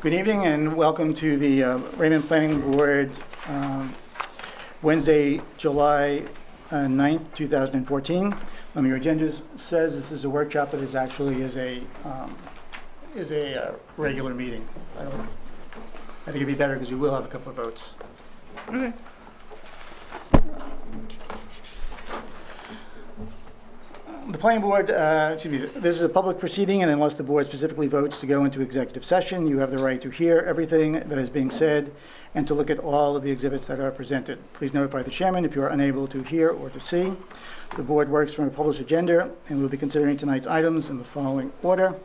Good evening and welcome to the Raymond Planning Board Wednesday, July 9th, 2014. Your agenda says this is a workshop, but it actually is a regular meeting. I think it'd be better because we will have a couple of votes. Okay. The planning board, this is a public proceeding, and unless the board specifically votes to go into executive session, you have the right to hear everything that is being said and to look at all of the exhibits that are presented. Please notify the chairman if you are unable to hear or to see. The board works from a published agenda, and we'll be considering tonight's items in the following order.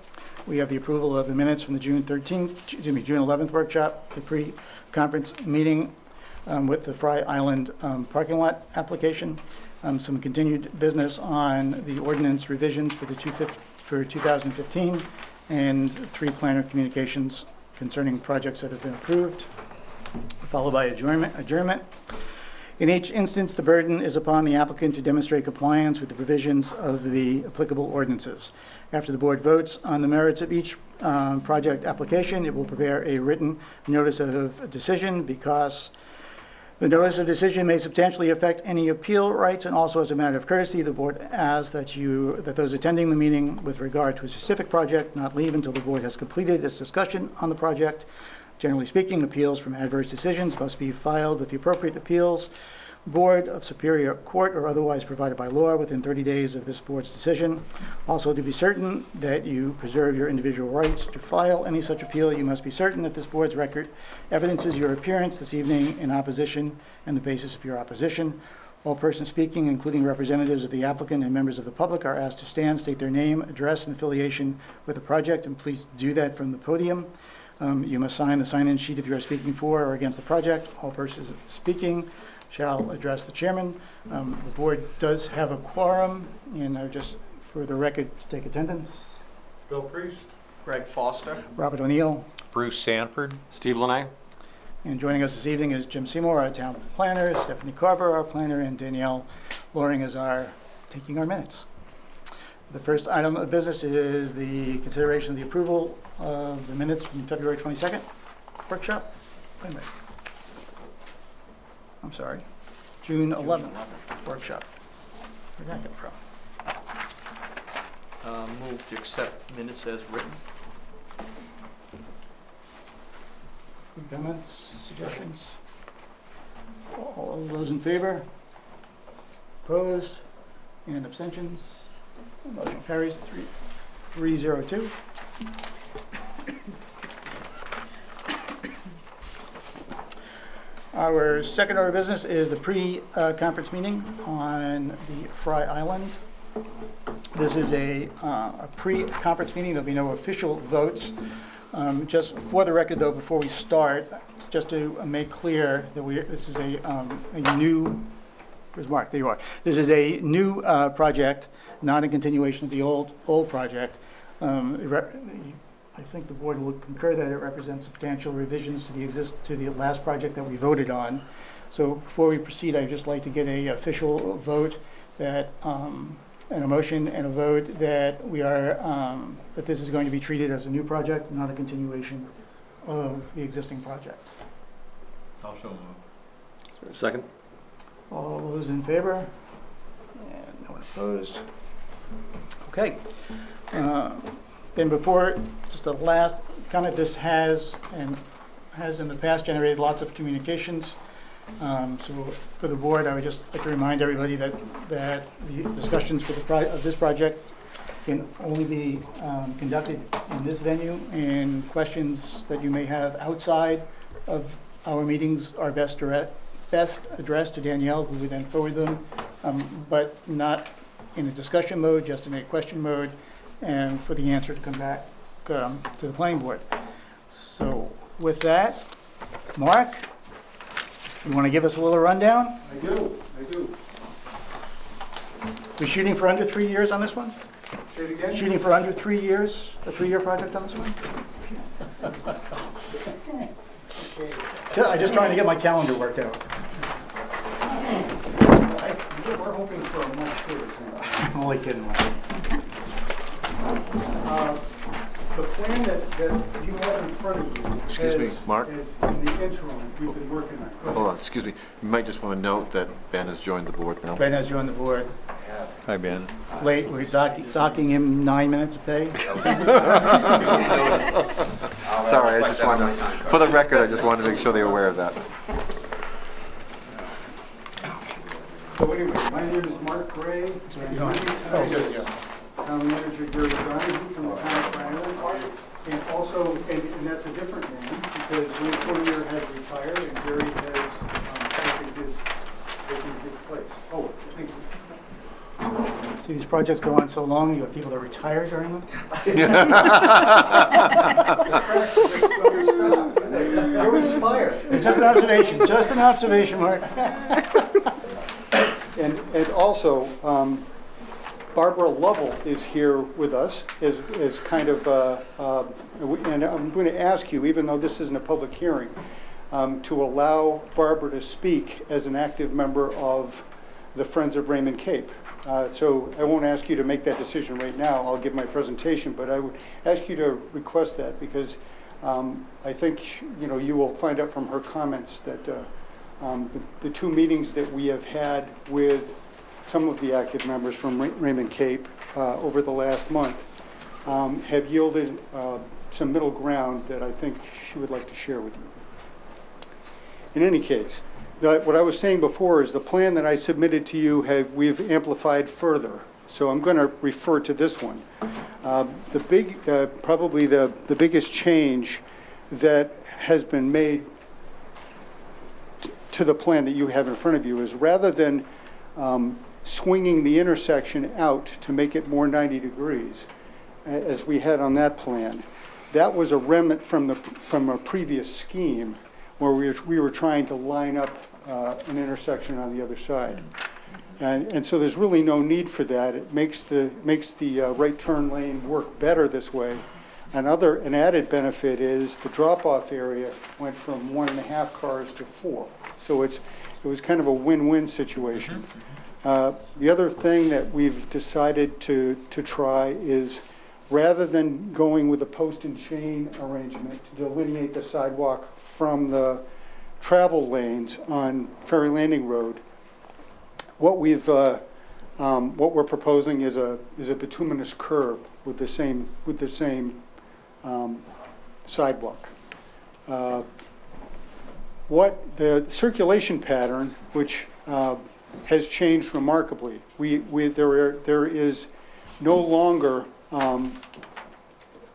We have the approval of the minutes from the June 11th workshop, the pre-conference meeting with the Fry Island parking lot application. Some continued business on the ordinance revisions for 2015, and 3 planner communications concerning projects that have been approved, followed by adjournment. In each instance, the burden is upon the applicant to demonstrate compliance with the provisions of the applicable ordinances. After the board votes on the merits of each project application, it will prepare a written notice of decision, because the notice of decision may substantially affect any appeal rights, and also as a matter of courtesy, the board asks that those attending the meeting with regard to a specific project not leave until the board has completed its discussion on the project. Generally speaking, appeals from adverse decisions must be filed with the appropriate appeals board of Superior Court or otherwise provided by law within 30 days of this board's decision. Also, to be certain that you preserve your individual rights to file any such appeal, you must be certain that this board's record evidences your appearance this evening in opposition and the basis of your opposition. All persons speaking, including representatives of the applicant and members of the public, are asked to stand, state their name, address, and affiliation with the project, and please do that from the podium. You must sign the sign-in sheet if you are speaking for or against the project. All persons speaking shall address the chairman. The board does have a quorum, and just for the record, take attendance. Bill Priest. Greg Foster. Robert O'Neill. Bruce Sanford. Steve Lanay. And joining us this evening is Jim Seymour, our town planner, Stephanie Carver, our planner, and Danielle Loring is taking our minutes. The first item of business is the consideration of the approval of the minutes from February 22nd workshop. Wait a minute. I'm sorry, June 11th workshop. Where'd that come from? Move to accept minutes as written. Comments, suggestions? All those in favor? Opposed? And abstentions? Motion carries 302. Our second order of business is the pre-conference meeting on the Fry Island. This is a pre-conference meeting. There'll be no official votes. Just for the record, though, before we start, just to make clear that this is a new. Where's Mark? There you are. This is a new project, not a continuation of the old project. I think the board will concur that it represents substantial revisions to the last project that we voted on. So before we proceed, I'd just like to get an official vote that, and a motion and a vote that that this is going to be treated as a new project, not a continuation of the existing project. Also moved. Second. All those in favor? And no one opposed. Okay. Then before, just a last comment, this has in the past generated lots of communications. So for the board, I would just like to remind everybody that the discussions of this project can only be conducted in this venue, and questions that you may have outside of our meetings are best addressed to Danielle, who would then forward them, but not in a discussion mode, just in a question mode, and for the answer to come back to the planning board. So with that, Mark, you want to give us a little rundown? I do. We're shooting for under 3 years on this one? Say it again? Shooting for under 3 years, a 3-year project on this one? I'm just trying to get my calendar worked out. We're hoping for a much shorter time. I'm only kidding. The plan that you have in front of you. Excuse me, Mark? Is in the interim, we've been working on. Go ahead. Hold on, excuse me. You might just want to note that Ben has joined the board now. Ben has joined the board. Hi, Ben. Late, we're docking him 9 minutes of pay. Sorry, I just wanted to, for the record, I just wanted to make sure they were aware of that. So anyway, my name is Mark Gray. You don't have- Town manager Gary Donahue from the town of Brandon. And also, and that's a different name, because Ray Fournier has retired and Gary has taken his place. Oh, thank you. See, these projects go on so long, you have people that retire during them. You're inspired. Just an observation, Mark. And also, Barbara Lovell is here with us as kind of, and I'm going to ask you, even though this isn't a public hearing, to allow Barbara to speak as an active member of the Friends of Raymond Cape. So I won't ask you to make that decision right now. I'll give my presentation, but I would ask you to request that because I think you will find out from her comments that the two meetings that we have had with some of the active members from Raymond Cape over the last month have yielded some middle ground that I think she would like to share with you. In any case, what I was saying before is the plan that I submitted to you we've amplified further. So I'm going to refer to this one. Probably the biggest change that has been made to the plan that you have in front of you is rather than swinging the intersection out to make it more 90 degrees, as we had on that plan. That was a remnant from a previous scheme where we were trying to line up an intersection on the other side. And so there's really no need for that. It makes the right turn lane work better this way. An added benefit is the drop-off area went from 1.5 cars to 4. So it was kind of a win-win situation. The other thing that we've decided to try is rather than going with a post and chain arrangement to delineate the sidewalk from the travel lanes on Ferry Landing Road, what we're proposing is a bituminous curb with the same sidewalk. What the circulation pattern, which has changed remarkably. There is no longer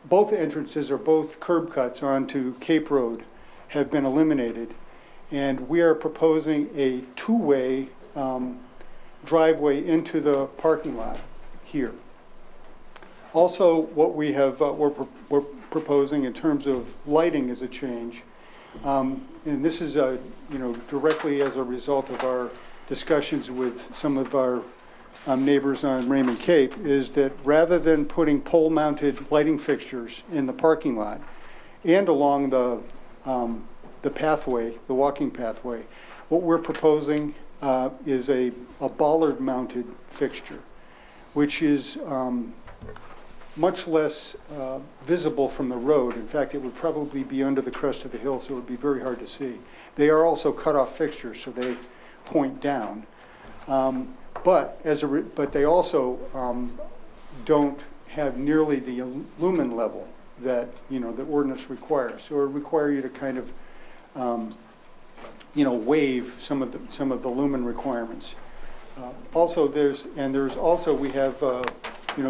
both entrances or both curb cuts onto Cape Road have been eliminated, and we are proposing a two-way driveway into the parking lot here. Also, what we're proposing in terms of lighting is a change, and this is directly as a result of our discussions with some of our neighbors on Raymond Cape, is that rather than putting pole-mounted lighting fixtures in the parking lot and along the pathway, the walking pathway, what we're proposing is a bollard-mounted fixture, which is much less visible from the road. In fact, it would probably be under the crest of the hill, so it would be very hard to see. They are also cut-off fixtures, so they point down. But they also don't have nearly the lumen level that the ordinance requires. So it would require you to kind of waive some of the lumen requirements. We have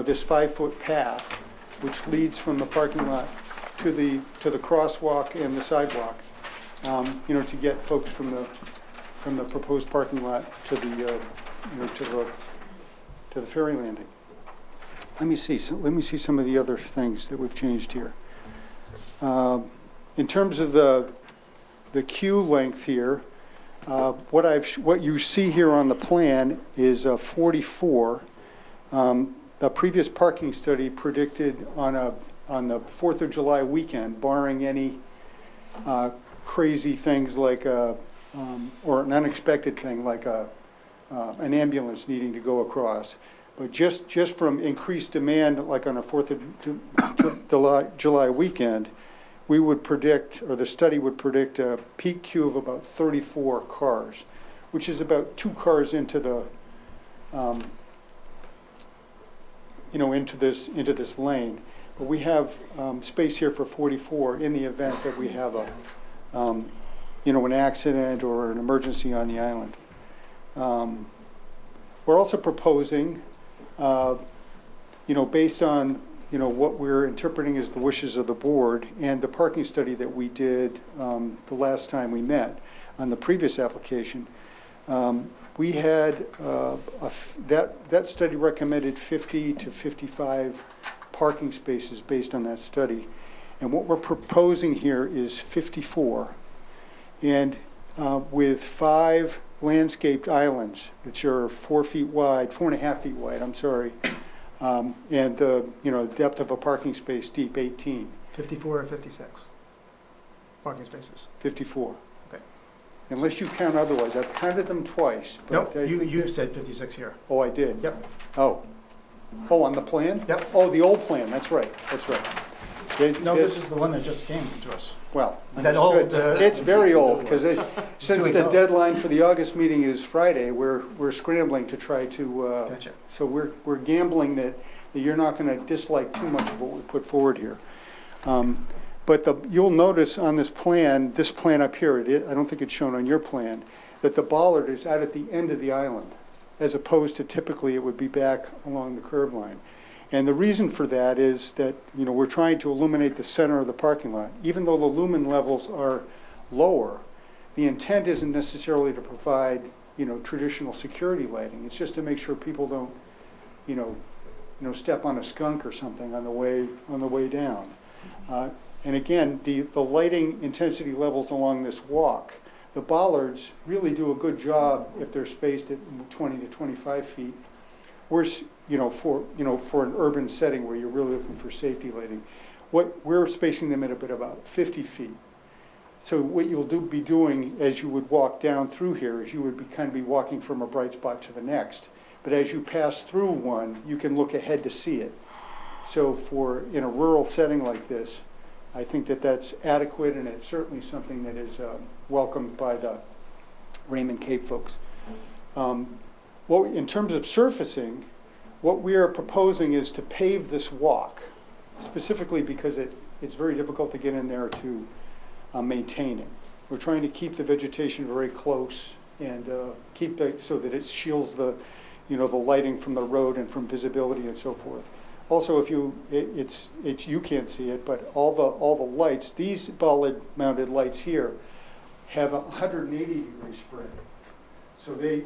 this 5-foot path which leads from the parking lot to the crosswalk and the sidewalk. To get folks from the proposed parking lot to the ferry landing. Let me see some of the other things that we've changed here. In terms of the queue length here, what you see here on the plan is 44. The previous parking study predicted on the 4th of July weekend, barring any crazy things like or an unexpected thing like an ambulance needing to go across, But just from increased demand, like on a 4th of July weekend, we would predict, or the study would predict, a peak queue of about 34 cars, which is about 2 cars into the, into this lane. But we have space here for 44 in the event that we have a, an accident or an emergency on the island. We're also proposing, based on what we're interpreting as the wishes of the board and the parking study that we did the last time we met on the previous application, we had that study recommended 50 to 55 parking spaces based on that study, and what we're proposing here is 54, and with 5 landscaped islands which are 4.5 feet wide, I'm sorry, and the depth of a parking space deep, 18. 54 or 56 parking spaces? 54. Okay. Unless you count otherwise. I've counted them twice. Nope, But you've said 56 here. Oh, I did? Yep. Oh, on the plan? Yep. Oh, the old plan, that's right. No, this is the one that just came to us. Well, Is that understood. old? It's very old, because since weeks the old. deadline for the August meeting is Friday, we're scrambling to try to, Gotcha. so we're gambling that you're not going to dislike too much of what we put forward here. But you'll notice on this plan up here, I don't think it's shown on your plan, that the bollard is out at the end of the island, as opposed to typically it would be back along the curb line. And the reason for that is that, we're trying to illuminate the center of the parking lot. Even though the lumen levels are lower, the intent isn't necessarily to provide, traditional security lighting. It's just to make sure people don't, step on a skunk or something on the way down. And again, the lighting intensity levels along this walk, the bollards really do a good job if they're spaced at 20 to 25 feet. We're, for an urban setting where you're really looking for safety lighting, we're spacing them at about 50 feet. So what you'll be doing as you would walk down through here is you would be walking from a bright spot to the next. But as you pass through one, you can look ahead to see it. So in a rural setting like this, I think that's adequate, and it's certainly something that is welcomed by the Raymond Cape folks. In terms of surfacing, what we are proposing is to pave this walk, specifically because it's very difficult to get in there to maintain it. We're trying to keep the vegetation very close and keep so that it shields the lighting from the road and from visibility and so forth. Also, you can't see it, but all the lights, these bollard-mounted lights here, have a 180-degree spread. So they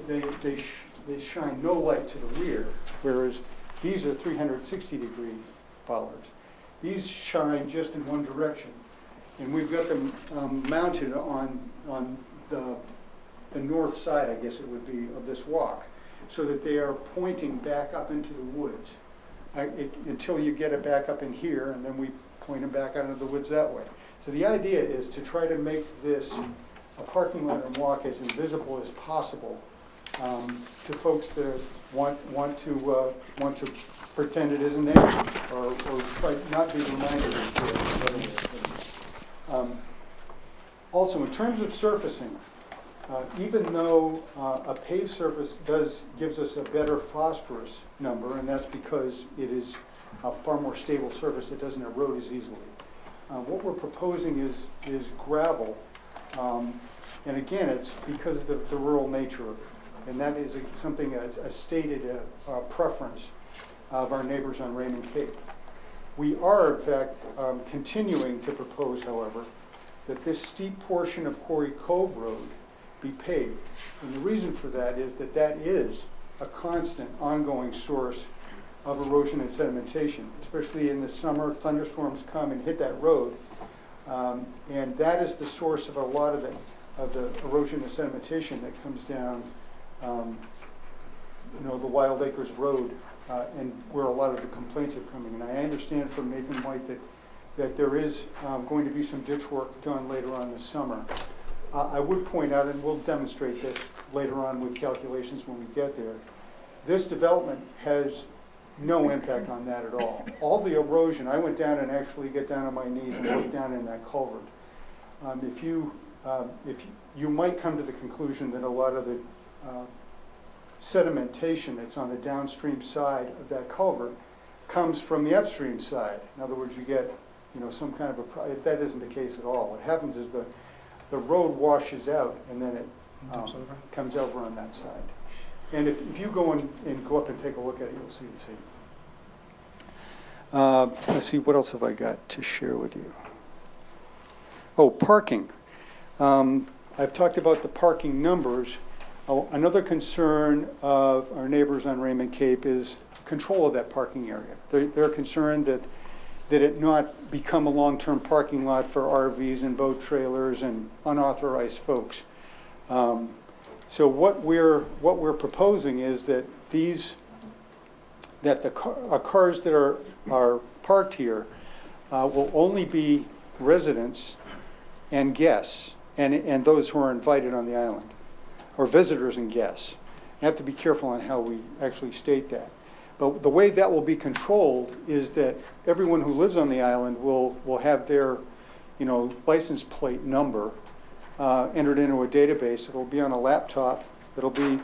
shine no light to the rear, whereas these are 360-degree bollards. These shine just in one direction, and we've got them mounted on the north side, I guess it would be, of this walk, so that they are pointing back up into the woods until you get it back up in here, and then we point them back out into the woods that way. So the idea is to try to make this a parking lot and walk as invisible as possible to folks that want to pretend it isn't there, or try not be reminded it's there. Also, in terms of surfacing, even though a paved surface gives us a better phosphorus number, and that's because it is a far more stable surface, it doesn't erode as easily. What we're proposing is gravel, and again, it's because of the rural nature of it. And that is something, a stated preference of our neighbors on Raymond Cape. We are, in fact, continuing to propose, however, that this steep portion of Quarry Cove Road be paved. And the reason for that is a constant, ongoing source of erosion and sedimentation, especially in the summer. Thunderstorms come and hit that road, and that is the source of a lot of the erosion and sedimentation that comes down the Wild Acres Road, and where a lot of the complaints have come in. And I understand from Nathan White that there is going to be some ditch work done later on this summer. I would point out, and we'll demonstrate this later on with calculations when we get there, This development has no impact on that at all. All the erosion, I went down and actually get down on my knees and look down in that culvert. If you might come to the conclusion that a lot of the sedimentation that's on the downstream side of that culvert comes from the upstream side. In other words, you get, some kind of that isn't the case at all. What happens is the road washes out and then it comes over on that side. And if you go and go up and take a look at it, you'll see the same thing. Let's see, what else have I got to share with you? Oh, parking. I've talked about the parking numbers. Oh, another concern of our neighbors on Raymond Cape is control of that parking area. They're concerned that it not become a long-term parking lot for RVs and boat trailers and unauthorized folks. So what we're proposing is that the cars that are parked here will only be residents and guests and those who are invited on the island, or visitors and guests. You have to be careful on how we actually state that. But the way that will be controlled is that everyone who lives on the island will have their, license plate number entered into a database. It'll be on a laptop. It'll be,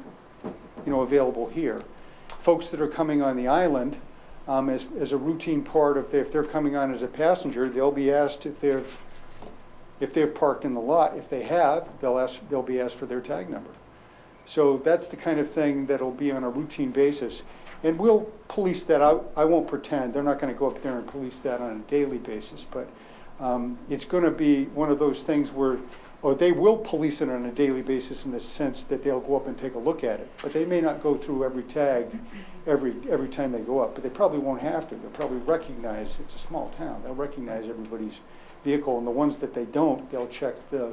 available here. Folks that are coming on the island, as a routine part of if they're coming on as a passenger, they'll be asked if they've parked in the lot. If they have, they'll be asked for their tag number. So that's the kind of thing that'll be on a routine basis. And we'll police that out. I won't pretend. They're not going to go up there and police that on a daily basis. But it's going to be one of those things where, or they will police it on a daily basis in the sense that they'll go up and take a look at it. But they may not go through every tag every time they go up. But they probably won't have to. They'll probably recognize, it's a small town, they'll recognize everybody's vehicle. And the ones that they don't, they'll check the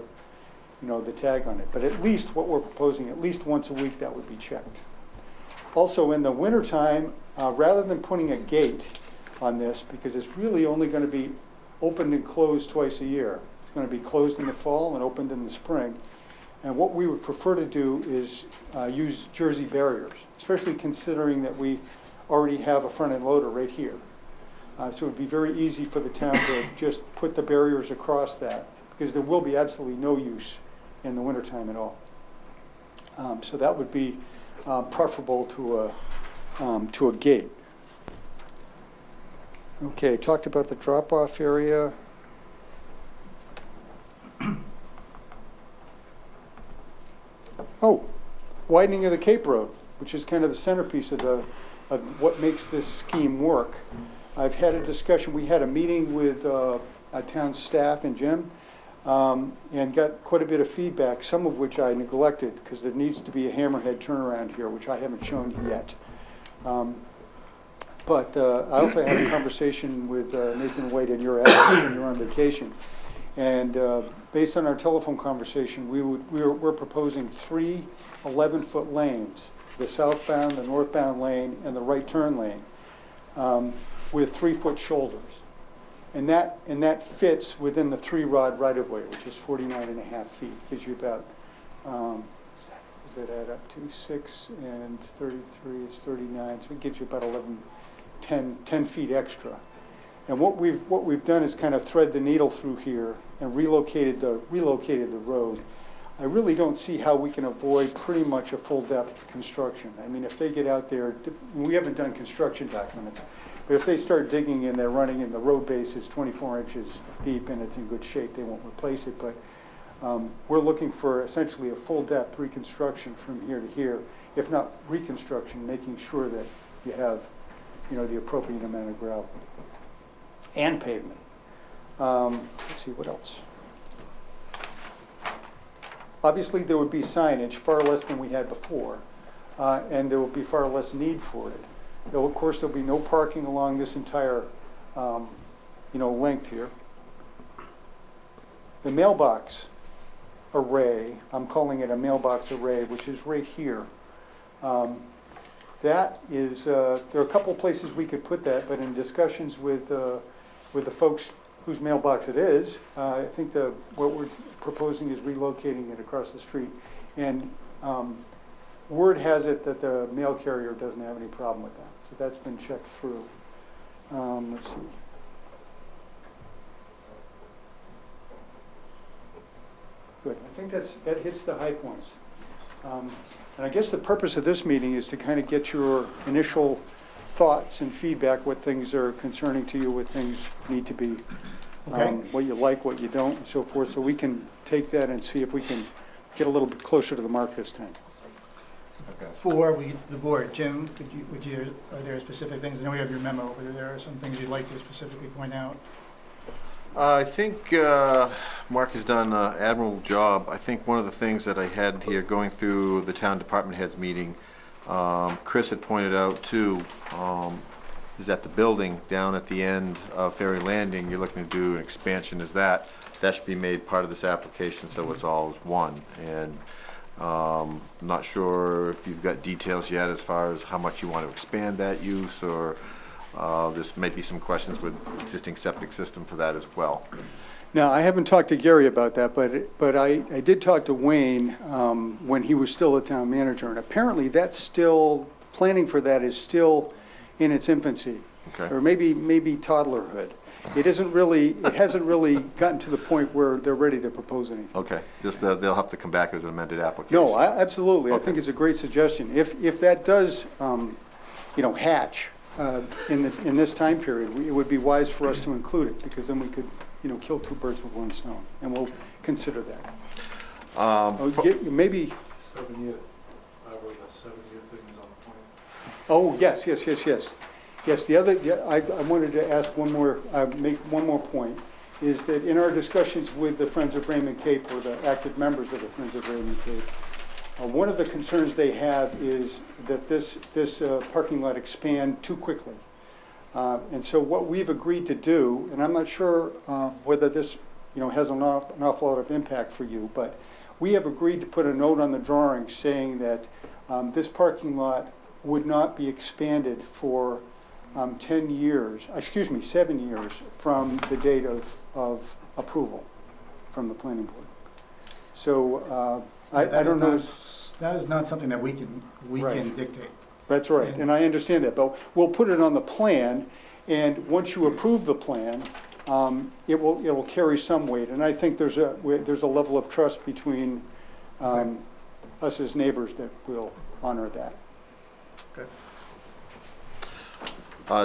tag on it. But at least what we're proposing, at least once a week, that would be checked. Also, in the wintertime, rather than putting a gate on this, because it's really only going to be opened and closed twice a year. It's going to be closed in the fall and opened in the spring. And what we would prefer to do is use Jersey barriers, especially considering that we already have a front-end loader right here. So it would be very easy for the town to just put the barriers across that, because there will be absolutely no use in the wintertime at all. So that would be preferable to a gate. Okay, talked about the drop-off area. Oh, widening of the Cape Road, which is kind of the centerpiece of what makes this scheme work. I've had a discussion. We had a meeting with our town staff and Jim, and got quite a bit of feedback, some of which I neglected because there needs to be a hammerhead turnaround here, which I haven't shown you yet. But I also had a conversation with Nathan White in your absence when you were on vacation. And based on our telephone conversation, we're proposing 3 11-foot lanes, the southbound, the northbound lane, and the right turn lane, with 3-foot shoulders. And that fits within the 3-rod right-of-way, which is 49.5 feet. Gives you about, does that add up to 6 and 33 is 39, so it gives you about 10 feet extra. And what we've done is kind of thread the needle through here and relocated the road. I really don't see how we can avoid pretty much a full depth construction. I mean, if they get out there, we haven't done construction documents, but if they start digging and they're running and the road base is 24 inches deep and it's in good shape, they won't replace it. But we're looking for essentially a full depth reconstruction from here to here, if not reconstruction, making sure that you have, the appropriate amount of gravel and pavement. Let's see, what else? Obviously, there would be signage, far less than we had before, and there will be far less need for it. Of course, there'll be no parking along this entire, length here. The mailbox array, I'm calling it a mailbox array, which is right here. That is, there are a couple of places we could put that, but in discussions with the folks whose mailbox it is, I think what we're proposing is relocating it across the street. And Word has it that the mail carrier doesn't have any problem with that, so that's been checked through. Let's see. Good, I think that hits the high points. And I guess the purpose of this meeting is to kind of get your initial thoughts and feedback, what things are concerning to you, what things need to be, Okay. what you like, what you don't, and so forth, so we can take that and see if we can get a little bit closer to the mark this time. For the board, Jim, are there specific things, I know we have your memo, but are there some things you'd like to specifically point out? I think Mark has done an admirable job. I think one of the things that I had here going through the town department heads meeting, Chris had pointed out too, is that the building down at the end of Ferry Landing, you're looking to do an expansion, that should be made part of this application, so it's all one. And I'm not sure if you've got details yet as far as how much you want to expand that use, or there's maybe some questions with existing septic system for that as well. Now, I haven't talked to Gary about that, but I did talk to Wayne when he was still a town manager, and apparently that's still, planning for that is still in its infancy, Okay. or maybe toddlerhood. It hasn't really gotten to the point where they're ready to propose anything. Okay, just they'll have to come back as an amended application. No, absolutely. I Okay. think it's a great suggestion. If that does, hatch in this time period, it would be wise for us to include it, because then we could, kill two birds with one stone, and we'll consider that. Maybe. 7-year, probably the 7-year thing is on the plan. Oh, yes. Yes, I wanted to ask make one more point, is that in our discussions with the Friends of Raymond Cape, or the active members of the Friends of Raymond Cape, one of the concerns they have is that this parking lot expand too quickly. And so what we've agreed to do, and I'm not sure whether this has an awful lot of impact for you, but we have agreed to put a note on the drawing saying that this parking lot would not be expanded for 7 years from the date of approval from the planning board. So I don't know. That is not something that we can Right. dictate. That's right, and I understand that, but we'll put it on the plan, and once you approve the plan, it will carry some weight, and I think there's a level of trust between us as neighbors that will honor that. Okay.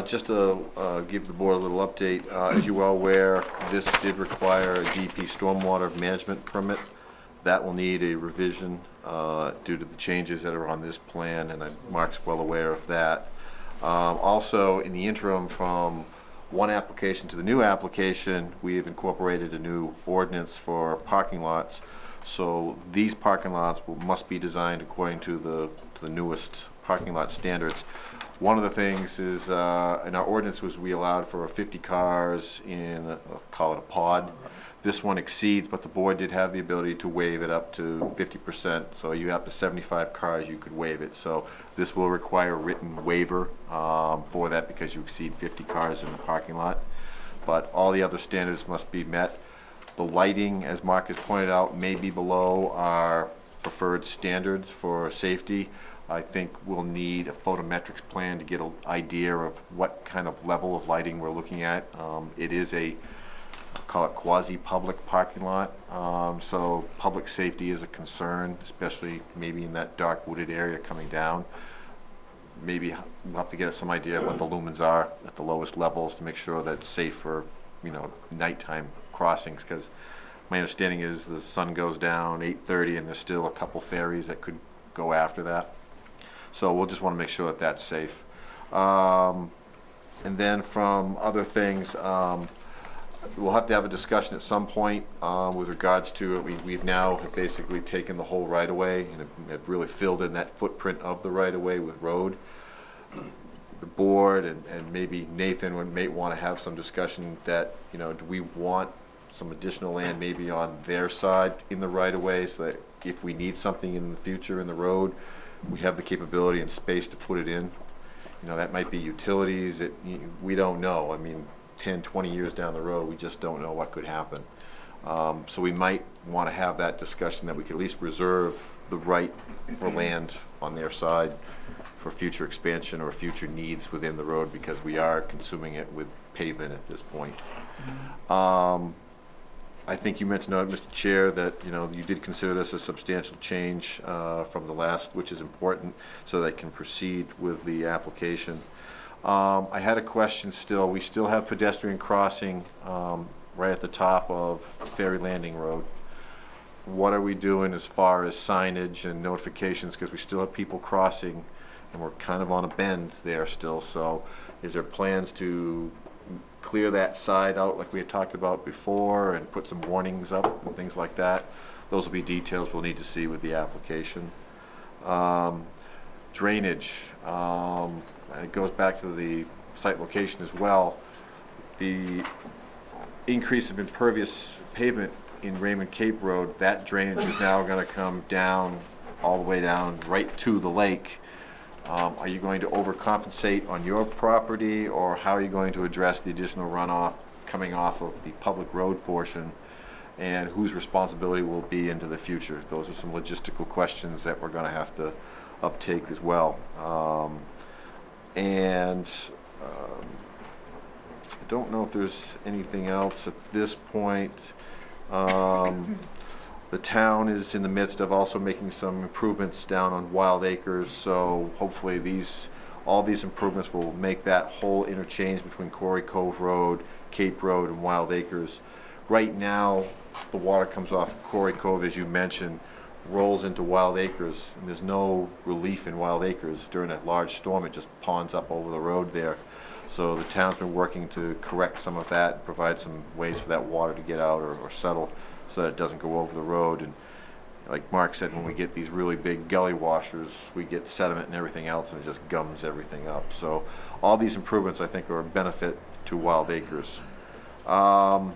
Just to give the board a little update, as you're well aware, this did require a DEP stormwater management permit. That will need a revision due to the changes that are on this plan, and Mark's well aware of that. Also, in the interim, from one application to the new application, we have incorporated a new ordinance for parking lots. So these parking lots must be designed according to the newest parking lot standards. One of the things is, in our ordinance, was we allowed for 50 cars in, call it a pod. This one exceeds, but the board did have the ability to waive it up to 50%. So you have up to 75 cars, you could waive it. So this will require a written waiver for that, because you exceed 50 cars in the parking lot. But all the other standards must be met. The lighting, as Mark has pointed out, may be below our preferred standards for safety. I think we'll need a photometrics plan to get an idea of what kind of level of lighting we're looking at. It is a, call it quasi-public parking lot, so public safety is a concern, especially maybe in that dark wooded area coming down. Maybe we'll have to get some idea of what the lumens are at the lowest levels to make sure that it's safe for, nighttime crossings, because my understanding is the sun goes down 8:30 and there's still a couple ferries that could go after that. So we'll just want to make sure that that's safe. And then from other things, we'll have to have a discussion at some point with regards to it. We've now basically taken the whole right-of-way and have really filled in that footprint of the right-of-way with road. The board and maybe Nathan may want to have some discussion that, do we want some additional land maybe on their side in the right-of-way, so that if we need something in the future in the road, we have the capability and space to put it in. That might be utilities. We don't know. I mean, 10, 20 years down the road, we just don't know what could happen. So we might want to have that discussion, that we could at least reserve the right for land on their side for future expansion or future needs within the road, because we are consuming it with pavement at this point. I think you mentioned, Mr. Chair, that, you know, you did consider this a substantial change from the last, which is important, so they can proceed with the application. I had a question still. We still have pedestrian crossing right at the top of Ferry Landing Road. What are we doing as far as signage and notifications? Because we still have people crossing, and we're kind of on a bend there still. So is there plans to clear that side out like we had talked about before and put some warnings up and things like that? Those will be details we'll need to see with the application. Drainage, and it goes back to the site location as well. The increase of impervious pavement in Raymond Cape Road, that drainage is now going to come down, all the way down right to the lake. Are you going to overcompensate on your property, or how are you going to address the additional runoff coming off of the public road portion, and whose responsibility will be into the future? Those are some logistical questions that we're going to have to uptake as well. I don't know if there's anything else at this point. The town is in the midst of also making some improvements down on Wild Acres, so hopefully all these improvements will make that whole interchange between Quarry Cove Road, Cape Road, and Wild Acres. Right now, the water comes off Quarry Cove, as you mentioned, rolls into Wild Acres, and there's no relief in Wild Acres. During a large storm, it just ponds up over the road there. So the town's been working to correct some of that and provide some ways for that water to get out or settle, so that it doesn't go over the road. And like Mark said, when we get these really big gully washers, we get sediment and everything else, and it just gums everything up. So all these improvements, I think, are a benefit to Wild Acres. I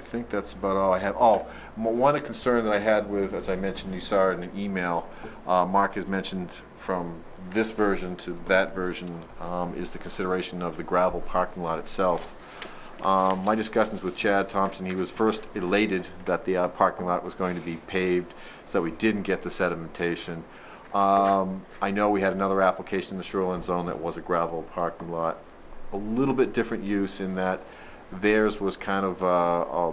think that's about all I have. Oh, one concern that I had with, as I mentioned, you saw it in an email, Mark has mentioned from this version to that version, is the consideration of the gravel parking lot itself. My discussions with Chad Thompson, he was first elated that the parking lot was going to be paved so that we didn't get the sedimentation. I know we had another application in the shoreline zone that was a gravel parking lot. A little bit different use in that theirs was kind of a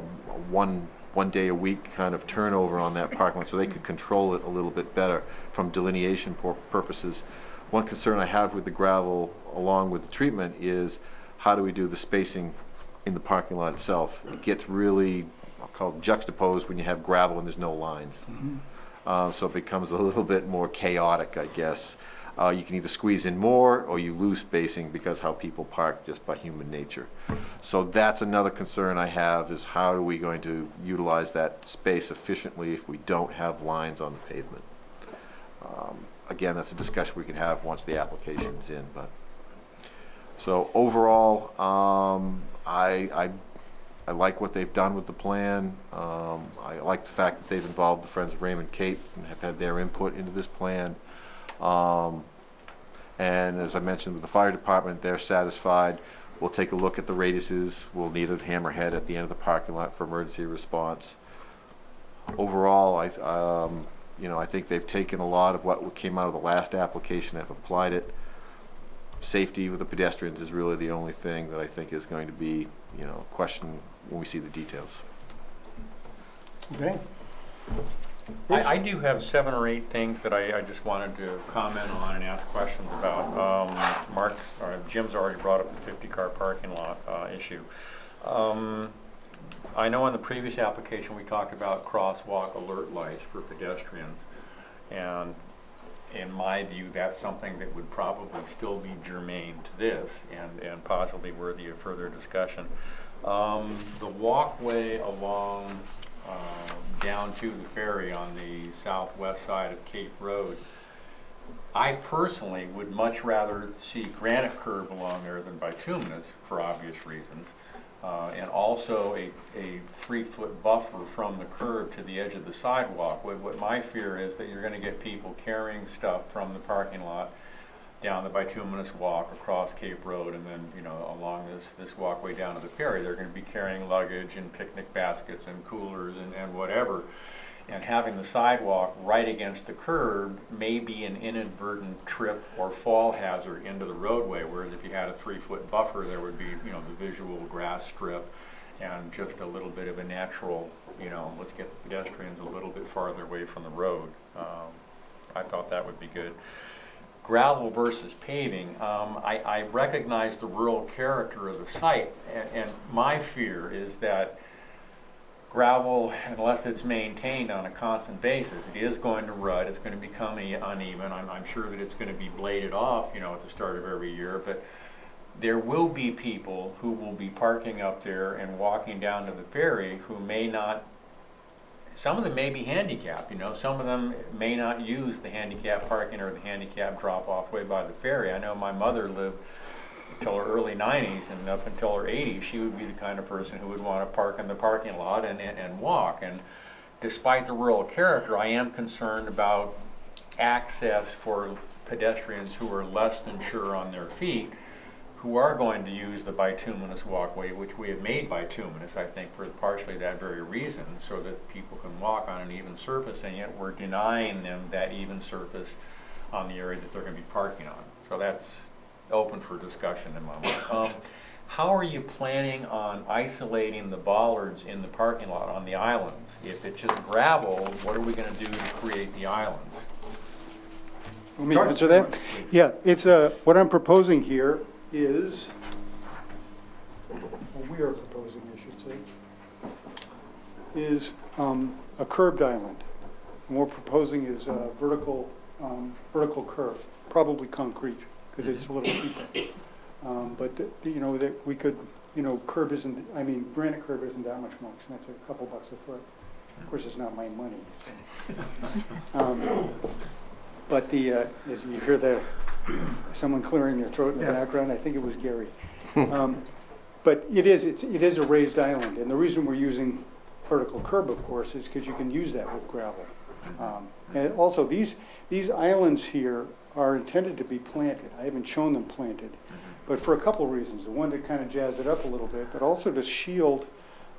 one day a week kind of turnover on that parking lot, so they could control it a little bit better from delineation purposes. One concern I have with the gravel along with the treatment is, how do we do the spacing in the parking lot itself? It gets really, I'll call it juxtaposed when you have gravel and there's no lines. So it becomes a little bit more chaotic, I guess. You can either squeeze in more or you lose spacing because how people park just by human nature. So that's another concern I have, is how are we going to utilize that space efficiently if we don't have lines on the pavement? Again, that's a discussion we can have once the application's in. But so overall, I like what they've done with the plan. I like the fact that they've involved the Friends of Raymond Cape and have had their input into this plan. And as I mentioned with the fire department, they're satisfied. We'll take a look at the radiuses. We'll need a hammerhead at the end of the parking lot for emergency response. Overall, I think they've taken a lot of what came out of the last application and have applied it. Safety with the pedestrians is really the only thing that I think is going to be, a question when we see the details. Okay. I do have 7 or 8 things that I just wanted to comment on and ask questions about. Jim's already brought up the 50-car parking lot issue. I know in the previous application we talked about crosswalk alert lights for pedestrians, and in my view that's something that would probably still be germane to this and possibly worthy of further discussion. The walkway along down to the ferry on the southwest side of Cape Road, I personally would much rather see granite curb along there than bituminous for obvious reasons, and also a 3-foot buffer from the curb to the edge of the sidewalk. What my fear is that you're going to get people carrying stuff from the parking lot down the bituminous walk across Cape Road, and then, you know, along this walkway down to the ferry, they're gonna be carrying luggage and picnic baskets and coolers and whatever. And having the sidewalk right against the curb may be an inadvertent trip or fall hazard into the roadway, whereas if you had a 3-foot buffer, there would be, you know, the visual grass strip and just a little bit of a natural, you know, let's get the pedestrians a little bit farther away from the road. I thought that would be good. Gravel versus paving, I recognize the rural character of the site, and my fear is that gravel, unless it's maintained on a constant basis, it is going to rut, it's going to become uneven. I'm sure that it's going to be bladed off, you know, at the start of every year, but there will be people who will be parking up there and walking down to the ferry who may not, some of them may be handicapped, you know, some of them may not use the handicap parking or the handicap drop-off way by the ferry. I know my mother lived until her early 90s, and up until her 80s, she would be the kind of person who would want to park in the parking lot and walk. And despite the rural character, I am concerned about access for pedestrians who are less than sure on their feet, who are going to use the bituminous walkway, which we have made bituminous, I think, for partially that very reason, so that people can walk on an even surface, and yet we're denying them that even surface on the area that they're going to be parking on. So that's open for discussion in my mind. How are you planning on isolating the bollards in the parking lot on the islands? If it's just gravel, what are we going to do to create the islands? Let me answer that. Yeah, it's what I'm proposing here is, what we are proposing, I should say, is a curbed island. And what we're proposing is a vertical curb, probably concrete, because it's a little cheaper. But you know, that we could, you know, granite curb isn't that much more. That's a couple bucks a foot. Of course, it's not my money. So. But as you hear someone clearing their throat in the background, I think it was Gary. But it is a raised island, and the reason we're using vertical curb, of course, is because you can use that with gravel. And also, these islands here are intended to be planted. I haven't shown them planted, but for a couple of reasons. The one, to kind of jazz it up a little bit, but also to shield,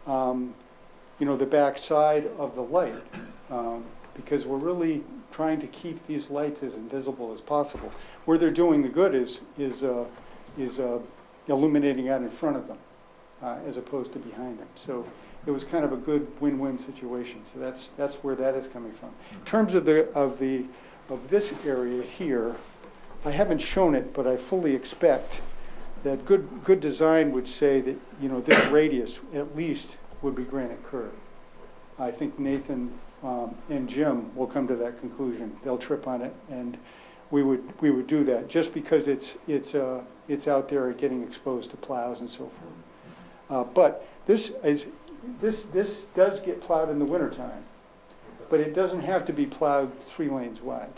you know, the back side of the light, because we're really trying to keep these lights as invisible as possible. Where they're doing the good is illuminating out in front of them, as opposed to behind them. So it was kind of a good win-win situation. So that's where that is coming from. In terms of this area here, I haven't shown it, but I fully expect that good design would say that, you know, this radius at least would be granite curb. I think Nathan and Jim will come to that conclusion. They'll trip on it, and we would do that just because it's out there getting exposed to plows and so forth. But this does get plowed in the wintertime, but it doesn't have to be plowed 3 lanes wide,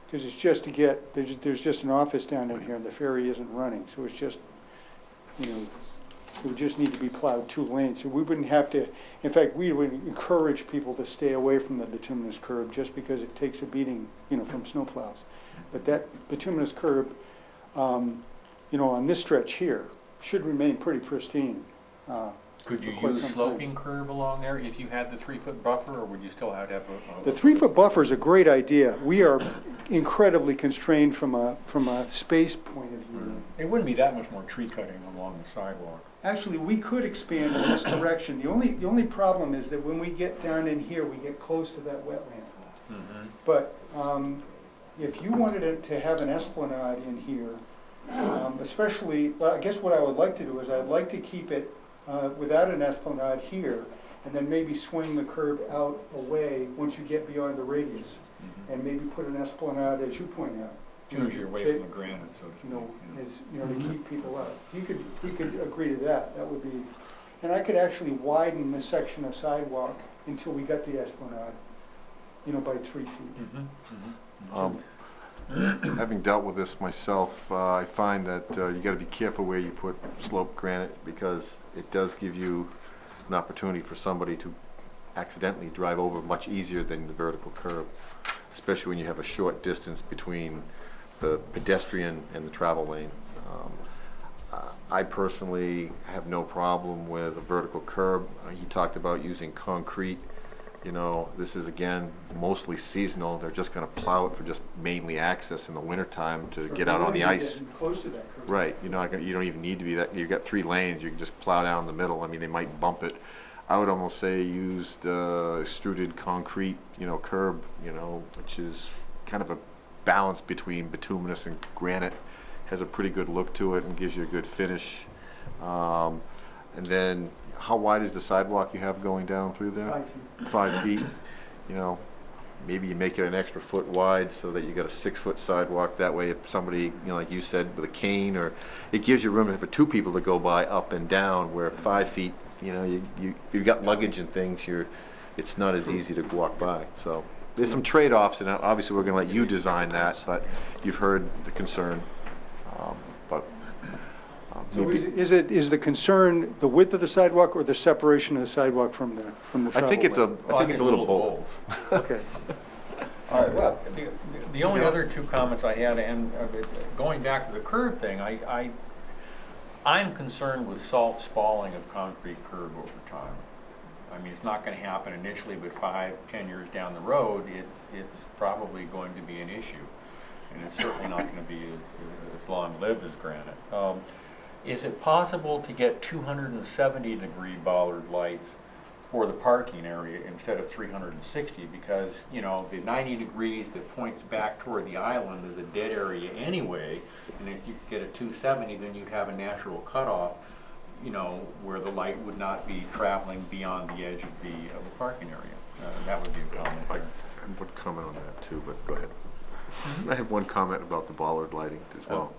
because it's just to get, there's just an office down in here, and the ferry isn't running, so it's just, you know, it would just need to be plowed 2 lanes. So we wouldn't have to, in fact, we would encourage people to stay away from the bituminous curb just because it takes a beating, you know, from snowplows. But that bituminous curb, you know, on this stretch here, should remain pretty pristine. Could you use sloping curb along there if you had the 3-foot buffer, or would you still have to have The 3-foot buffer is a great idea. We are incredibly constrained from a space point of view. It wouldn't be that much more tree cutting along the sidewalk. Actually, we could expand in this direction. The only problem is that when we get down in here, we get close to that wetland. But if you wanted it to have an esplanade in here, especially, well, I guess what I would like to do is I'd like to keep it without an esplanade here, and then maybe swing the curb out away once you get beyond the radius, and maybe put an esplanade, as you point out. As soon as you're away from the granite, so to speak. To keep people out. You could agree to that. That would be, and I could actually widen this section of sidewalk until we got the esplanade, you know, by 3 feet. Having dealt with this myself, I find that you got to be careful where you put sloped granite, because it does give you an opportunity for somebody to accidentally drive over much easier than the vertical curb, especially when you have a short distance between the pedestrian and the travel lane. I personally have no problem with a vertical curb. He talked about using concrete. You know, this is again mostly seasonal. They're just going to plow it for just mainly access in the wintertime to get out on the ice. Close to that curb. Right, you're not gonna, you don't even need to be that, you've got 3 lanes, you can just plow down the middle. I mean, they might bump it. I would almost say use the extruded concrete, you know, curb, you know, which is kind of a balance between bituminous and granite. Has a pretty good look to it and gives you a good finish. And then, how wide is the sidewalk you have going down through there? 5 feet. 5 feet, you know, maybe you make it an extra foot wide so that you got a 6-foot sidewalk. That way, if somebody, you know, like you said, with a cane, or it gives you room for 2 people to go by up and down, where 5 feet, you know, you've got luggage and things, it's not as easy to walk by. So there's some trade-offs, and obviously we're going to let you design that, but you've heard the concern. But So maybe, is the concern the width of the sidewalk or the separation of the sidewalk from the travel I think it's lane? I think it's a little both. Okay. All right, well, the only other 2 comments I had, and going back to the curb thing, I'm concerned with salt spalling of concrete curb over time. I mean, it's not going to happen initially, but 5, 10 years down the road, it's probably going to be an issue. And it's certainly not going to be as long-lived as granite. Is it possible to get 270-degree bollard lights for the parking area instead of 360? Because, you know, the 90 degrees that points back toward the island is a dead area anyway, and if you could get a 270, then you'd have a natural cutoff, you know, where the light would not be traveling beyond the edge of the parking area. That would be a comment I there. would comment on that too, but go ahead. I have one comment about the bollard lighting as well.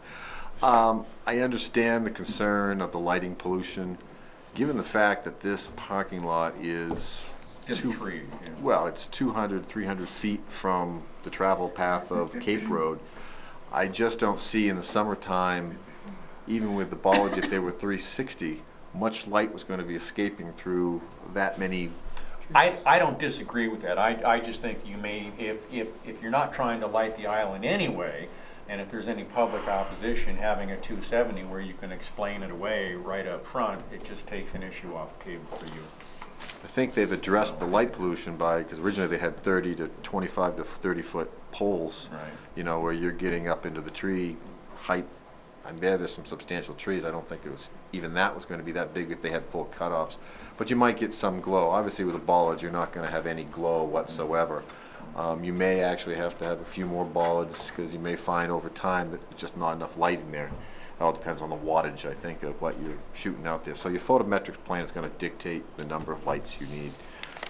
I understand the concern of the lighting pollution, given the fact that this parking lot is Just trees, yeah. well, it's 200, 300 feet from the travel path of Cape Road. I just don't see in the summertime, even with the bollards, if they were 360, much light was going to be escaping through that many. I don't disagree with that. I just think you may, if you're not trying to light the island anyway, and if there's any public opposition, having a 270 where you can explain it away right up front, it just takes an issue off the table for you. I think they've addressed the light pollution by, because originally they had 30 to 25 to 30 foot poles, Right. you know, where you're getting up into the tree height. And there's some substantial trees. I don't think it was, even that was going to be that big if they had full cutoffs. But you might get some glow. Obviously with the bollards, you're not going to have any glow whatsoever. You may actually have to have a few more bollards, because you may find over time that there's just not enough light in there. It all depends on the wattage, I think, of what you're shooting out there. So your photometric plan is going to dictate the number of lights you need.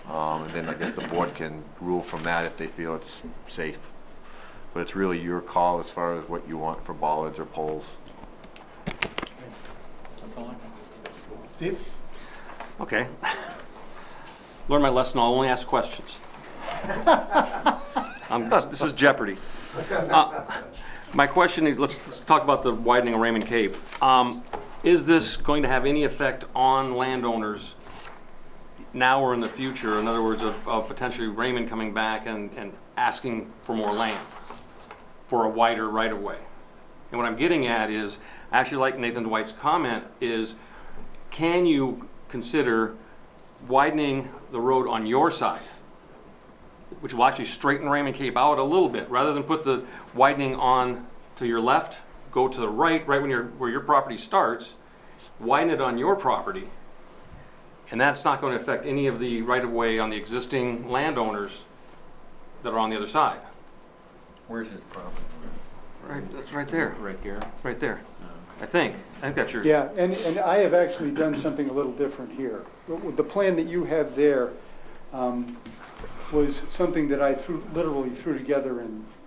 And then I guess the board can rule from that if they feel it's safe. But it's really your call as far as what you want for bollards or poles. That's all I have. Steve? Okay. Learn my lesson, I'll only ask questions. This is Jeopardy. My question is, let's talk about the widening of Raymond Cape. Is this going to have any effect on landowners now or in the future? In other words, of potentially Raymond coming back and asking for more land for a wider right-of-way? And what I'm getting at is, I actually like Nathan Dwight's comment, is can you consider widening the road on your side, which will actually straighten Raymond Cape out a little bit, rather than put the widening on to your left, go to the right, right when where your property starts, widen it on your property, and that's not going to affect any of the right-of-way on the existing landowners that are on the other side. Where's his property? Right, that's right there, Right there? right there. I think that's yours. Yeah, and I have actually done something a little different here. The plan that you have there was something that I literally threw together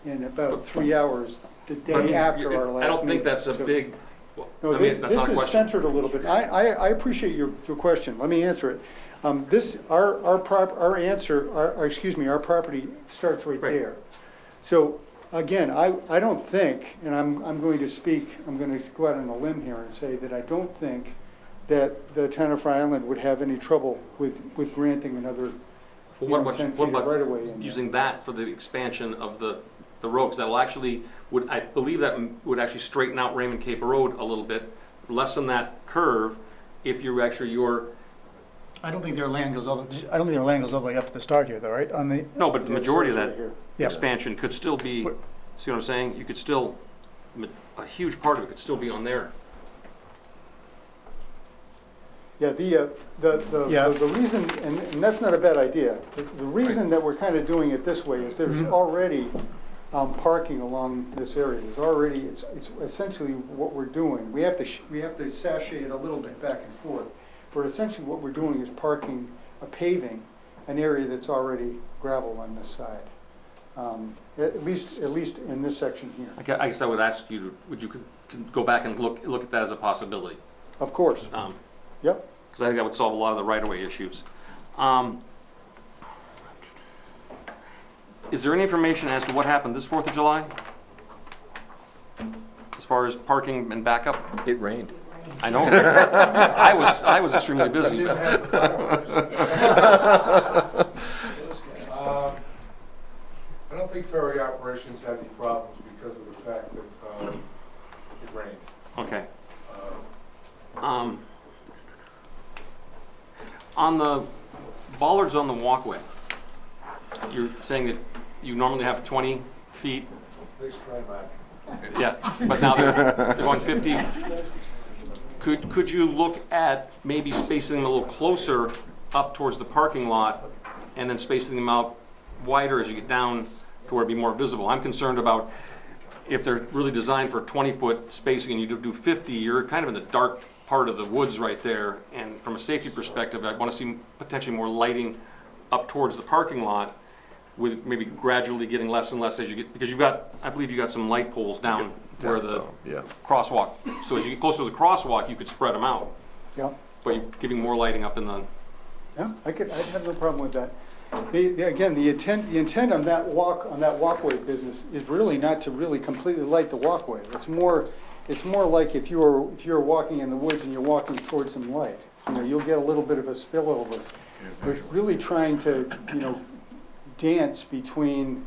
in about 3 hours the day after our last meeting. I don't think that's a So- big, No, I mean, that's not a this is question. centered a little bit. I appreciate your question. Let me answer it. Our property starts right Right. there. So again, I don't think, and I'm going to go out on a limb here and say that I don't think that the town of Fry Island would have any trouble with granting another Well, what 10 about, what feet of right-of-way in about there. using that for the expansion of the the road, because that'll actually, I believe that would actually straighten out Raymond Cape Road a little bit, lessen that curve if you're actually I don't think their land goes all the way up to the start here, though, right? On the, no, but the majority of Right that here. Yeah. expansion could still be, see what I'm saying? You could still, a huge part of it could still be on there. Yeah, the reason, and that's not a bad idea, the reason that we're kind of doing it this way is there's already parking along this area. There's already, it's essentially what we're doing. We have to sashay it a little bit back and forth, but essentially what we're doing is paving an area that's already gravel on this side. At least in this section here. I guess I would ask you, would you could go back and look at that as a possibility? Of course. Yep. Because I think that would solve a lot of the right-of-way issues. Is there any information as to what happened this 4th of July? As far as parking and backup? It rained. I know. I was extremely busy. Didn't have I don't think ferry operations had any problems because of the fact that it rained. Okay. On the bollards on the walkway, you're saying that you normally have 20 feet? At least try back. Yeah, but now they're going 50. Could you look at maybe spacing them a little closer up towards the parking lot and then spacing them out wider as you get down to where it'd be more visible? I'm concerned about if they're really designed for 20-foot spacing and you do 50, you're kind of in the dark part of the woods right there. And from a safety perspective, I want to see potentially more lighting up towards the parking lot, with maybe gradually getting less and less as you get, because you've got, I believe you got some light poles down where the Yeah. crosswalk. So as you get closer to the crosswalk, you could spread them out, Yep. but you're giving more lighting up in the, Yeah, I'd have no problem with that. Again, the intent on that walkway business is really not to really completely light the walkway. It's more like if you're walking in the woods and you're walking towards some light. You'll get a little bit of a spillover. We're really trying to, dance between,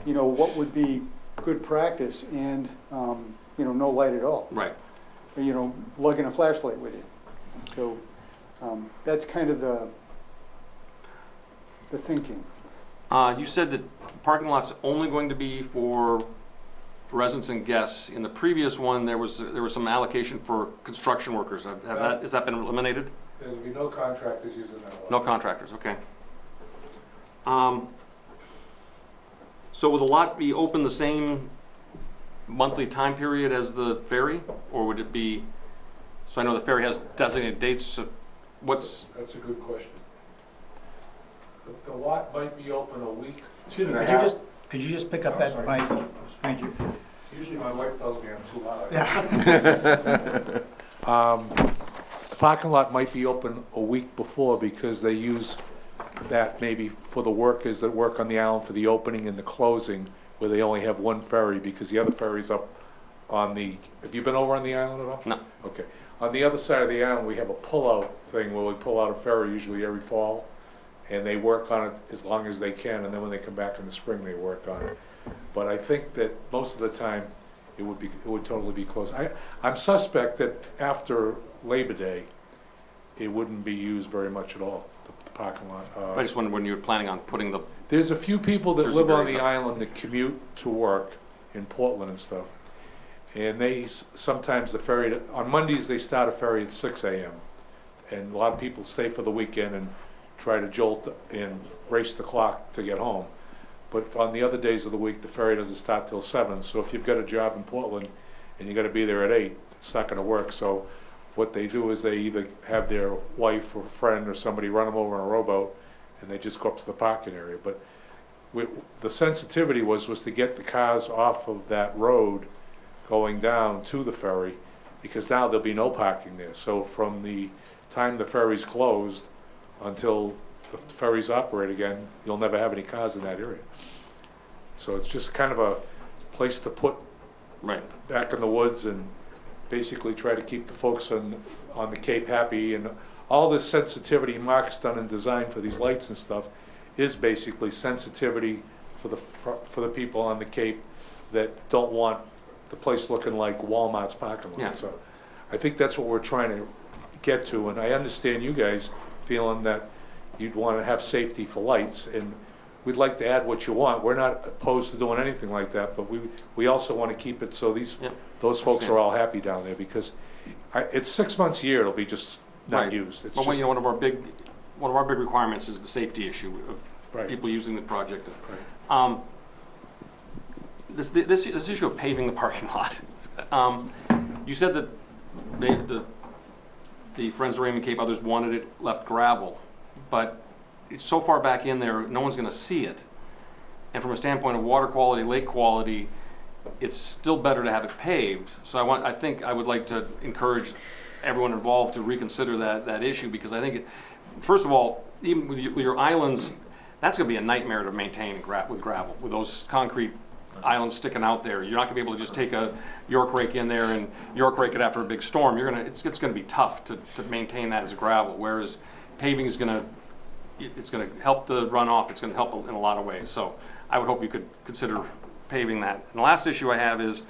what would be good practice and, no light at all. right. Lugging a flashlight with you. So that's kind of the thinking. You said that parking lot's only going to be for residents and guests. In the previous one, there was some allocation for construction workers. Has that been eliminated? There'll be no contractors using that one. No contractors, okay. So will the lot be open the same monthly time period as the ferry? Or would it be, so I know the ferry has designated dates, so what's, That's a good question. The lot might be open a week. excuse me, could you just pick up that mic? Thank you. Usually my wife tells me I'm too loud. Yeah. The parking lot might be open a week before because they use that maybe for the workers that work on the island for the opening and the closing, where they only have one ferry because the other ferry's up on the, have you been over on the island at all? no, Okay. On the other side of the island, we have a pull-out thing where we pull out a ferry usually every fall, and they work on it as long as they can, and then when they come back in the spring, they work on it. But I think that most of the time, it would totally be closed. I'm suspect that after Labor Day, it wouldn't be used very much at all, the parking lot. I just wondered when you were planning on putting the, There's a few people that There's live a on very the tough- island that commute to work in Portland and stuff. And they, sometimes the ferry, on Mondays, they start a ferry at 6 a.m. And a lot of people stay for the weekend and try to jolt and race the clock to get home. But on the other days of the week, the ferry doesn't start till 7. So if you've got a job in Portland and you gotta be there at 8, it's not gonna work. So what they do is they either have their wife or friend or somebody run them over in a rowboat, and they just go up to the parking area. But the sensitivity was to get the cars off of that road going down to the ferry, because now there'll be no parking there. So from the time the ferry's closed until the ferries operate again, you'll never have any cars in that area. So it's just kind of a place to put right, back in the woods and basically try to keep the folks on the Cape happy. And all this sensitivity Mark's done and designed for these lights and stuff is basically sensitivity for the people on the Cape that don't want the place looking like Walmart's parking lot. Yeah. So I think that's what we're trying to get to, and I understand you guys feeling that you'd want to have safety for lights, and we'd like to add what you want. We're not opposed to doing anything like that, but we also want to keep it so Yeah. those folks are all happy down there, because it's 6 months a year, it'll be just not Right. used. It's But just, one of our big requirements is the safety issue of Right. people using the project. Right. This issue of paving the parking lot. You said that the Friends of Raymond Cape, others wanted it left gravel, but it's so far back in there, no one's gonna see it. And from a standpoint of water quality, lake quality, it's still better to have it paved. So I think I would like to encourage everyone involved to reconsider that issue, because I think, first of all, even with your islands, that's gonna be a nightmare to maintain with gravel, with those concrete islands sticking out there. You're not gonna be able to just take a York rake in there and York rake it after a big storm. It's gonna be tough to maintain that as gravel, whereas paving is it's gonna help the runoff, it's gonna help in a lot of ways. So I would hope you could consider paving that. And the last issue I have is,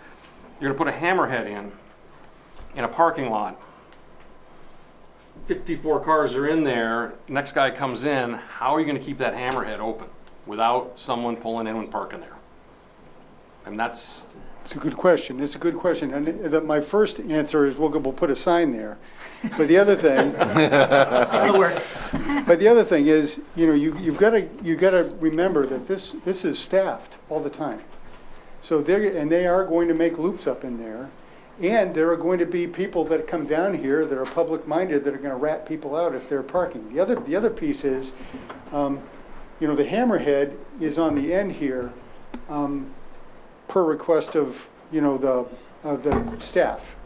you're gonna put a hammerhead in a parking lot. 54 cars are in there, next guy comes in, how are you gonna keep that hammerhead open without someone pulling in and parking there? And that's, It's a good question. It's a good question. And my first answer is we'll put a sign there. But the other thing, is, you've got to remember that this is staffed all the time. So they are going to make loops up in there, and there are going to be people that come down here that are public-minded that are going to rat people out if they're parking. The other piece is, the hammerhead is on the end here. Per request of, the staff.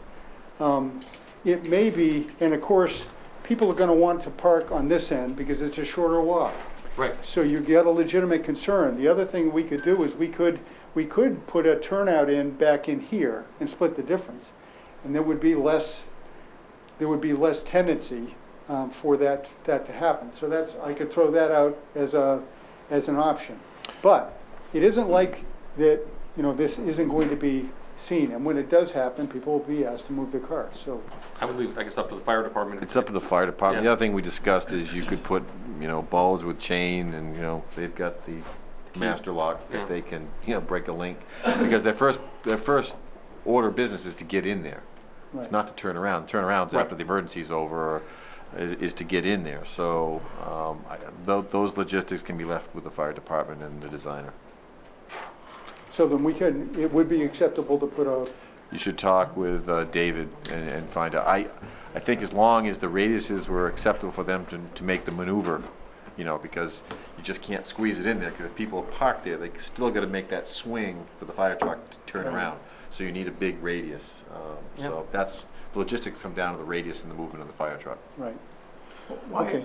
It may be, and of course, people are gonna want to park on this end because it's a shorter walk. right. So you get a legitimate concern. The other thing we could do is we could put a turnout back in here and split the difference. And there would be less tendency for that to happen. So I could throw that out as an option. But it isn't like that, this isn't going to be seen. And when it does happen, people will be asked to move their cars. So I would leave, I guess, up to the fire department. It's up to the fire department. Yeah. The other thing we discussed is you could put, balls with chain, and, they've got the master lock Yeah. that they can, break a link. Because their first order of business is to get in there. right. It's not to turn around. Turnaround's Right. after the emergency's over, is to get in there. So those logistics can be left with the fire department and the designer. So then it would be acceptable to put a, You should talk with David and find out. I think as long as the radiuses were acceptable for them to make the maneuver, because you just can't squeeze it in there, because if people are parked there, they still got to make that swing for the fire truck to turn around. So you need a big radius. So that's, the logistics come down to the radius and the movement of the fire truck. right. Why, Okay.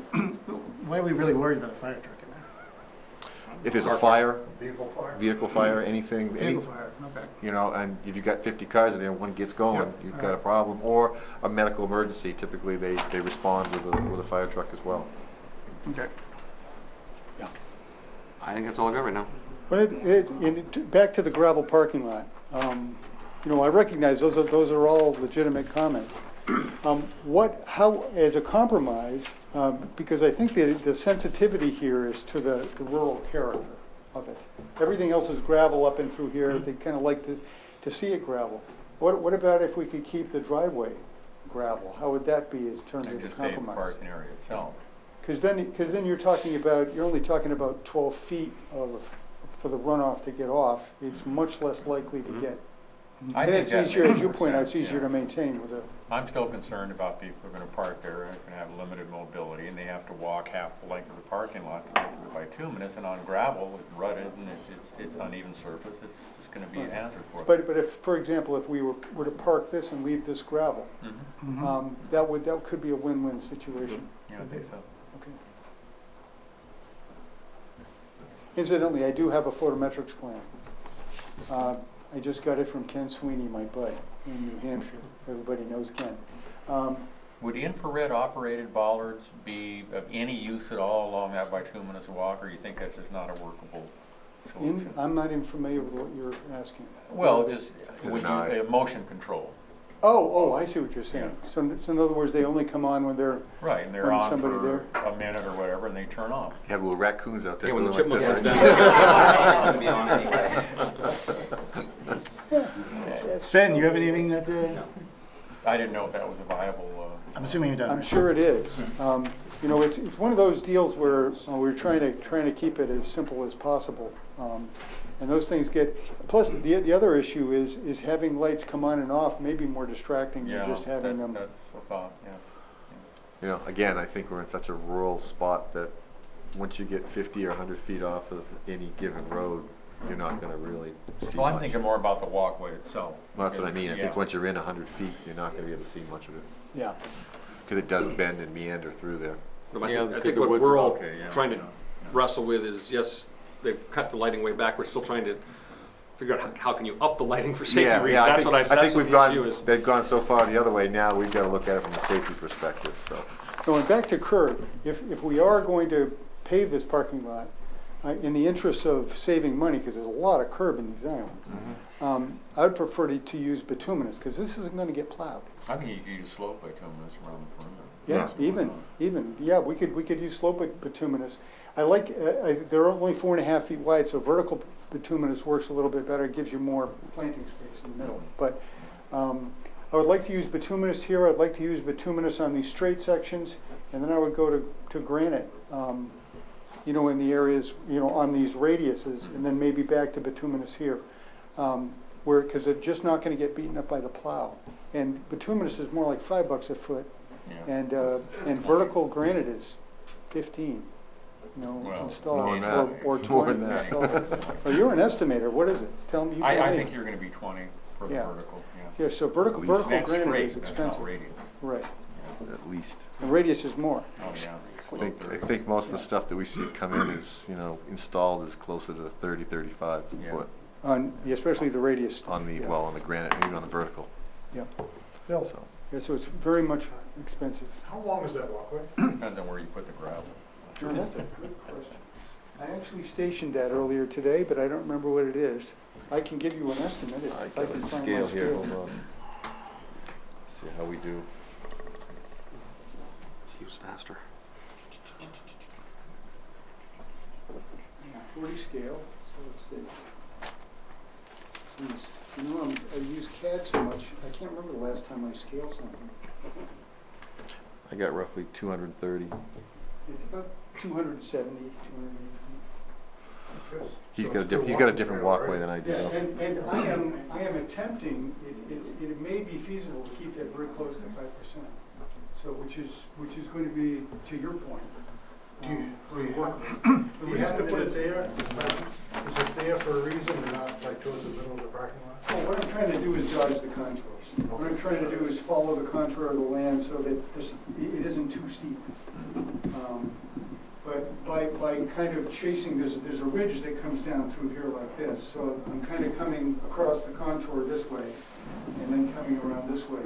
why are we really worried about a fire truck in there? If there's a fire, vehicle fire, anything, Vehicle fire, okay. and if you've got 50 cars in there, one gets going, Yeah. you've got a problem. Or a medical emergency, typically they respond with a fire truck as well. Okay. I think that's all I got right now. But back to the gravel parking lot. I recognize those are all legitimate comments. How, as a compromise, because I think the sensitivity here is to the rural character of it. Everything else is gravel up and through here. They kind of like to see it gravel. What about if we could keep the driveway gravel? How would that be in terms And of the just pave the compromise? parking area itself. Because then you're only talking about 12 feet for the runoff to get off. It's much less likely to get. I And think it's that easier, makes as you more point out, sense, it's easier yeah. to maintain with a, I'm still concerned about people who are gonna park there and are gonna have limited mobility, and they have to walk half the length of the parking lot to get to the bituminous, and on gravel, it's rutted, and it's uneven surface, it's just gonna be a hazard for them. but if, for example, if we were to park this and leave this gravel, Mhm. that could be a win-win situation. Yeah, I think so. Okay. Incidentally, I do have a photometrics plan. I just got it from Ken Sweeney, my bud, in New Hampshire. Everybody knows Ken. Would infrared operated bollards be of any use at all along that bituminous walk, or you think that's just not a workable solution. I'm not even familiar with what you're asking. Well, just when Deny. you, motion control. Oh, I see what you're saying. So in other words, they only come on when they're, Right, and they're When on somebody for a minute or whatever, and they turn off. You have little raccoons out there. Yeah, when the going like chipmunk this, runs right? down. Ben, you have anything that, I didn't know if that was a viable, I'm assuming you're done. I'm right? sure it is. You know, it's one of those deals where we're trying to keep it as simple as possible. And those things get, plus the other issue is having lights come on and off may be more distracting yeah, than just having them. that's a thought, yeah. You know, again, I think we're in such a rural spot that once you get 50 or 100 feet off of any given road, you're not gonna really see Well, I'm much. thinking more about the walkway itself. Well, that's what I mean. I think Yeah. once you're in 100 feet, you're not gonna be able to see much of it. Yeah. Because it does bend and meander through there. But Yeah, I the think what woods we're are all okay, yeah, trying to yeah. wrestle with is, yes, they've cut the lighting way back, we're still trying to figure out how can you up the lighting for safety reasons. That's what I that's think what we've the issue gone, is. they've gone so far the other way, now we've gotta look at it from a safety perspective, so. Going back to curb, if we are going to pave this parking lot, in the interest of saving money, because there's a lot of curb in these islands, I would prefer to use bituminous, because this isn't gonna get plowed. I think you could use slope bituminous around the perimeter. Yeah, even, we could use slope bituminous. I like, they're only 4.5 feet wide, so vertical bituminous works a little bit better, it gives you more planting space in the middle. But I would like to use bituminous here, I'd like to use bituminous on these straight sections, and then I would go to granite, you know, in the areas, you know, on these radiuses, and then maybe back to bituminous here. Because they're just not gonna get beaten up by the plow. And bituminous is more like $5 a foot, Yeah. and vertical granite is 15, you know, Well, installed, more than that. or More 20 than that. installed. Oh, you're an estimator, what is it? Tell me, you tell me. I think you're gonna be 20 for the Yeah. vertical, yeah. Yeah, so vertical At least. granite That's straight, is that's expensive. not radius. Right, At least. and radius is more. Oh, yeah. I think most of the stuff that we see come in is, you know, installed is closer to 30, 35 Yeah. foot Especially the radius stuff. on the, yeah. well, on the granite, even on the vertical, Yeah, Bill, so. yeah, so it's very much expensive. how long is that walkway? Depends on where you put the gravel. Sure, that's a good question. I actually stationed that earlier today, but I don't remember what it is. I can give you an estimate if I I got can a find my scale here, scale. hold on. See how we do. Let's use faster. 40 scale, so let's see. Geez, you know, I use CAD so much, I can't remember the last time I scaled something. I got roughly 230. It's about 270, 280. He's got a different walkway than I do. Yeah, though. and I am attempting, it may be feasible to keep that very close to 5%. So, which is going to be, to your point. Do you We have to put it there? Is it there for a reason and not like towards the middle of the parking lot? Well, what I'm trying to do is dodge the contours. What I'm trying to do is follow the contour of the land so that it isn't too steep. But by kind of chasing, there's a ridge that comes down through here like this. So I'm kind of coming across the contour this way and then coming around this way.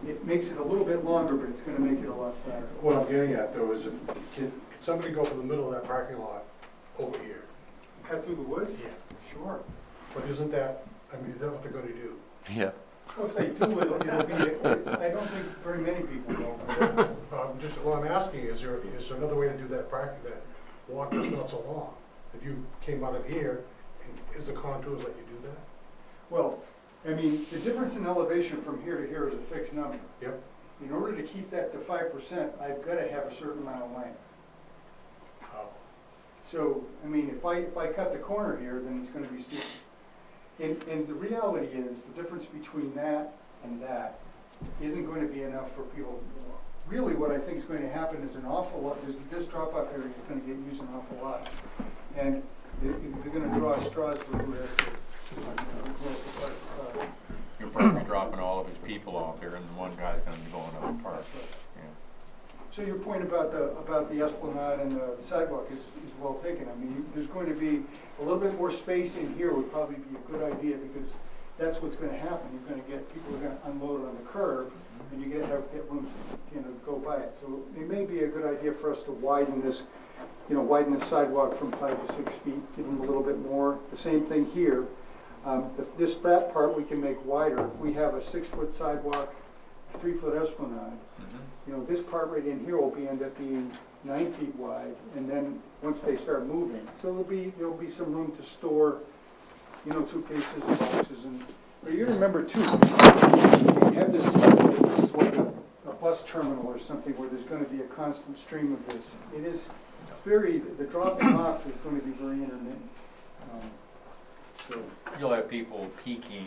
It makes it a little bit longer, but it's going to make it a lot flatter. What I'm getting at though is, can somebody go from the middle of that parking lot over here? Cut through the woods? Yeah. Sure. But isn't that, I mean, is that what they're gonna do? Yeah. Well, if they do, it'll be, I don't think very many people will. Just, what I'm asking, is there another way to do that that walk that's not so long? If you came out of here, is the contours let you do that? Well, I mean, the difference in elevation from here to here is a fixed number. Yep. In order to keep that to 5%, I've got to have a certain amount of length. How? So, I mean, if I cut the corner here, then it's going to be steep. And the reality is, the difference between that and that isn't going to be enough for people. Really, what I think is going to happen is an awful lot, this drop-off area is going to get used an awful lot. And they're going to draw straws for who has to. You'll probably be dropping all of his people out there, and the one guy's gonna be going up the park. Yeah. So your point about the esplanade and the sidewalk is well taken. I mean, there's going to be a little bit more space in here would probably be a good idea, because that's what's going to happen. You're going to get, people are going to unload on the curb, and you're going to get room to, you know, go by it. So it may be a good idea for us to widen this, you know, widen the sidewalk from 5 to 6 feet, give them a little bit more. the same thing here. This back part we can make wider. If we have a 6-foot sidewalk, 3-foot esplanade, you know, this part right in here will end up being 9 feet wide, and then once they start moving, so there'll be some room to store, you know, suitcases and boxes, and but you remember too, you have this is like a bus terminal or something where there's going to be a constant stream of this. It's very, the dropping off is going to be very intermittent. So You'll have people peaking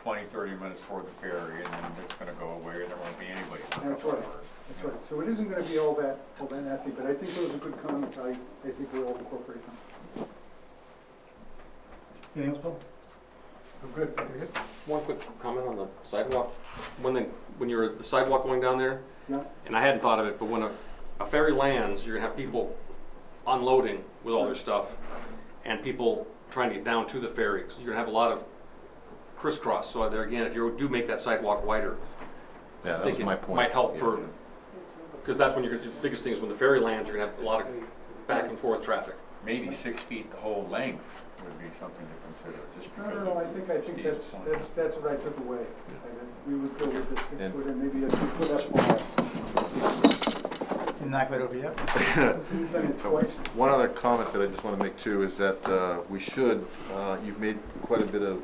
20, 30 minutes before the ferry, and then it's gonna go away, and there won't be anybody for a That's couple right. hours. that's right. So it isn't going to be all that nasty, but I think those are good comments. I think we'll all incorporate them. Anything else, Paul? I'm good. One quick comment on the sidewalk. When you're the sidewalk going down there, Yeah. and I hadn't thought of it, but when a ferry lands, you're gonna have people unloading with all their stuff, and people trying to get down to the ferry. So you're gonna have a lot of crisscross. So there again, if you do make that sidewalk wider, Yeah, I that think was it my point. might help Yeah. for, because that's when the biggest thing is when the ferry lands, you're gonna have a lot of back and forth traffic. Maybe 6 feet the whole length would be something to consider, just because. No, I of think Steve's point. that's what I took away. We would go with the 6 And- foot and maybe a 3-foot esplanade. Didn't knock that over yet? We've done it twice. One other comment that I just want to make too is that we should, you've made quite a bit of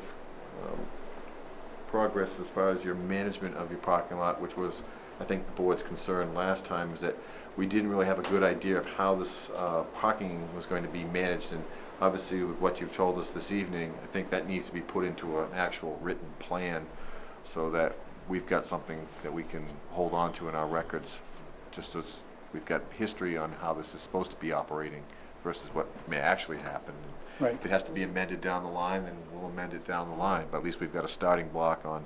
progress as far as your management of your parking lot, which was, I think, the board's concern last time, is that we didn't really have a good idea of how this parking was going to be managed. And obviously with what you've told us this evening, I think that needs to be put into an actual written plan so that we've got something that we can hold on to in our records, just as we've got history on how this is supposed to be operating versus what may actually happen. Right. If it has to be amended down the line, then we'll amend it down the line, but at least we've got a starting block on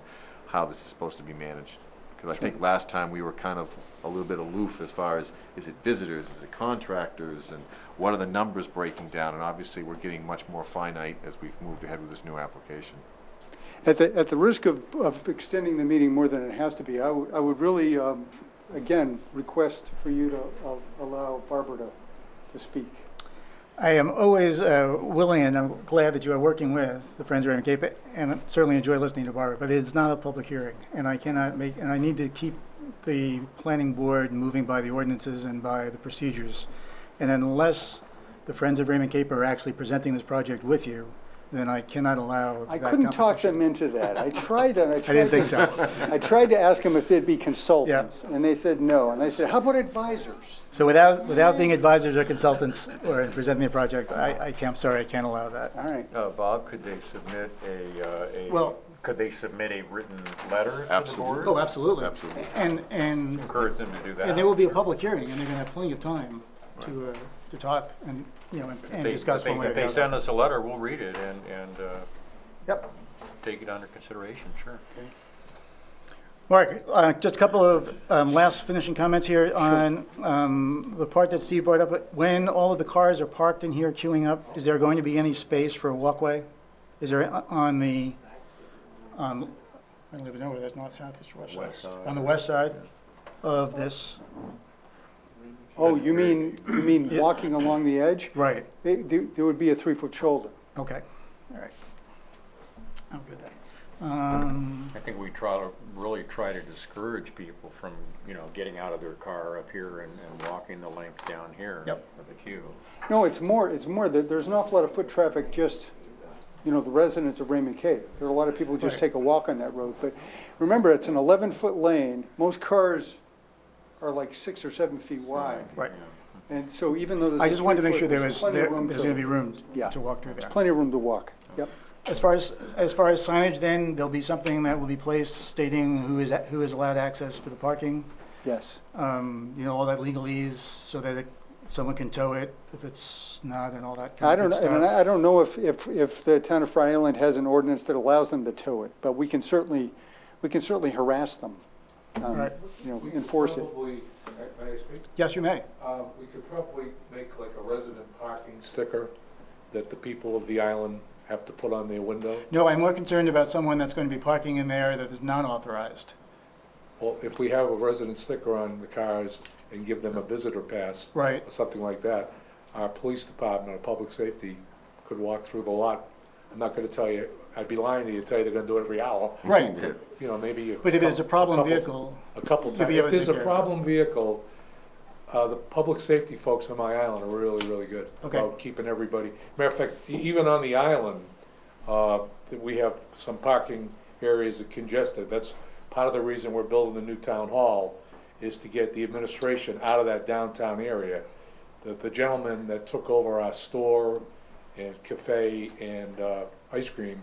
how this is supposed to be managed. Because I think last time we were kind of a little bit aloof as far as, is it visitors, is it contractors, and what are the numbers breaking down? And obviously, we're getting much more finite as we've moved ahead with this new application. At the risk of extending the meeting more than it has to be, I would really, again, request for you to allow Barbara to speak. I am always willing, and I'm glad that you are working with the Friends of Raymond Cape, and I certainly enjoy listening to Barbara, but it's not a public hearing, and I cannot make, and I need to keep the planning board moving by the ordinances and by the procedures. And unless the Friends of Raymond Cape are actually presenting this project with you, then I cannot allow I that couldn't talk competition. them into that. I tried I didn't think so. I tried to ask them if they'd be consultants, and they said no. And I said, how about advisors? So without being advisors or consultants or presenting the project, I'm sorry, I can't allow that. All right. Bob, could they submit Well- could they submit a written letter to the Absolutely. board? Oh, absolutely. Absolutely. And Encourage them to do that. and there will be a public hearing, and they're gonna have plenty of time to talk and, and discuss one way or If the they other. send us a letter, we'll read it and Yep. take it under consideration, sure. Mark, just a couple of last finishing comments here on the part that Steve brought up. When all of the cars are parked in here queuing up, is there going to be any space for a walkway? Is there on the, I don't even know where that's north, south, east, or west West side? side. On the west side of this? Oh, you mean Yes. walking along the edge? Right, There would be a 3-foot shoulder. okay, all right. I'm good with that. I think we really try to discourage people from, getting out of their car up here and walking the length down here Yep. of the queue. No, it's more that there's an awful lot of foot traffic just, the residents of Raymond Cape. There are a lot of people who just Right. take a walk on that road. But remember, it's an 11-foot lane. Most cars are like 6 or 7 feet wide. Right. And so even though there's I a just wanted to make 3 sure foot, there's plenty of room going to be room Yeah. to walk through There's there. plenty of room to walk. Yep. As far as signage, then, there'll be something that will be placed stating who is allowed access for the parking. Yes. All that legalese so that someone can tow it if it's not and all that I kind don't, of good and stuff. I don't know if the town of Fry Island has an ordinance that allows them to tow it, but we can certainly harass them, Right. enforce it. Probably, may I speak? Yes, you may. We could probably make like a resident parking sticker that the people of the island have to put on their window. No, I'm more concerned about someone that's going to be parking in there that is not authorized. Well, if we have a resident sticker on the cars and give them a visitor pass. Right. Or something like that, our police department, our public safety could walk through the lot. I'm not gonna tell you, I'd be lying to you, tell you they're gonna do it every hour. Right. You know, maybe. But if it's a problem couple- vehicle, A couple you'll times. be able If to there's a take care of it. problem vehicle, the public safety folks on my island are really, really good Okay. about keeping everybody. Matter of fact, even on the island, that we have some parking areas that congested. That's part of the reason we're building the new town hall, is to get the administration out of that downtown area. The gentleman that took over our store and cafe and ice cream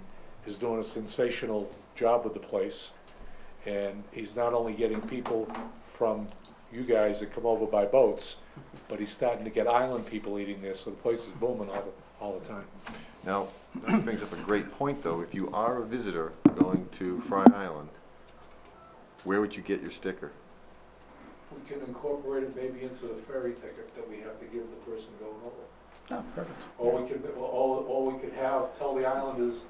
is doing a sensational job with the place. And he's not only getting people from you guys that come over by boats, but he's starting to get island people eating there, so the place is booming all the time. Now, that brings up a great point, though. If you are a visitor going to Fry Island, where would you get your sticker? We can incorporate it maybe into the ferry ticket that we have to give the person going over. oh, perfect. Or we could have, tell the islanders,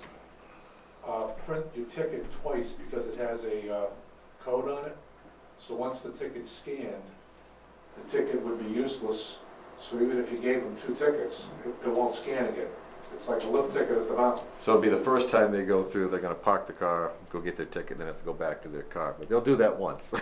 print your ticket twice because it has a code on it. So once the ticket's scanned, the ticket would be useless. So even if you gave them 2 tickets, it won't scan again. It's like a lift ticket at the mountain. So it'll be the first time they go through, they're gonna park the car, go get their ticket, then have to go back to their car. But they'll do that once.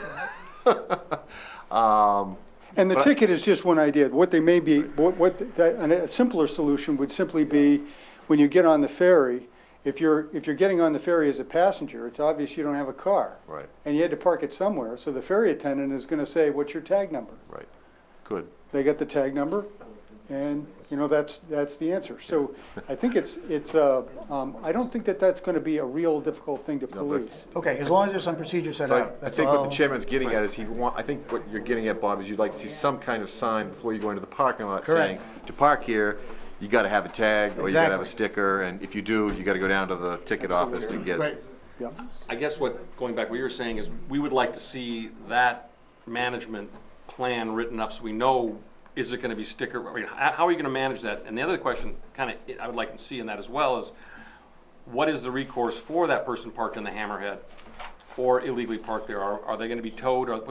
And the But- ticket is just one idea. What they may be, and a simpler solution would simply be, when you get on the ferry, if you're getting on the ferry as a passenger, it's obvious you don't have a car. Right, And you had to park it somewhere, so the ferry attendant is gonna say, what's your tag number? right. Good. They get the tag number, and, that's the answer. So I think I don't think that's gonna be a real difficult thing to but- police. Okay, as long as there's some procedure set So out, I that's think what all. the chairman's getting at is I think what you're getting at, Bob, is you'd like to see some kind of sign before you go into the parking lot saying, Correct. to park here, you gotta have a tag, or you gotta have a Exactly. sticker, and if you do, you gotta go down to the ticket office to get Right, it. Yeah. I guess going back, what you were saying is, we would like to see that management plan written up so we know, is it gonna be sticker, I mean, how are you gonna manage that? And the other question, I would like to see in that as well, is what is the recourse for that person parked in the Hammerhead or illegally parked there? Are they gonna be towed, or,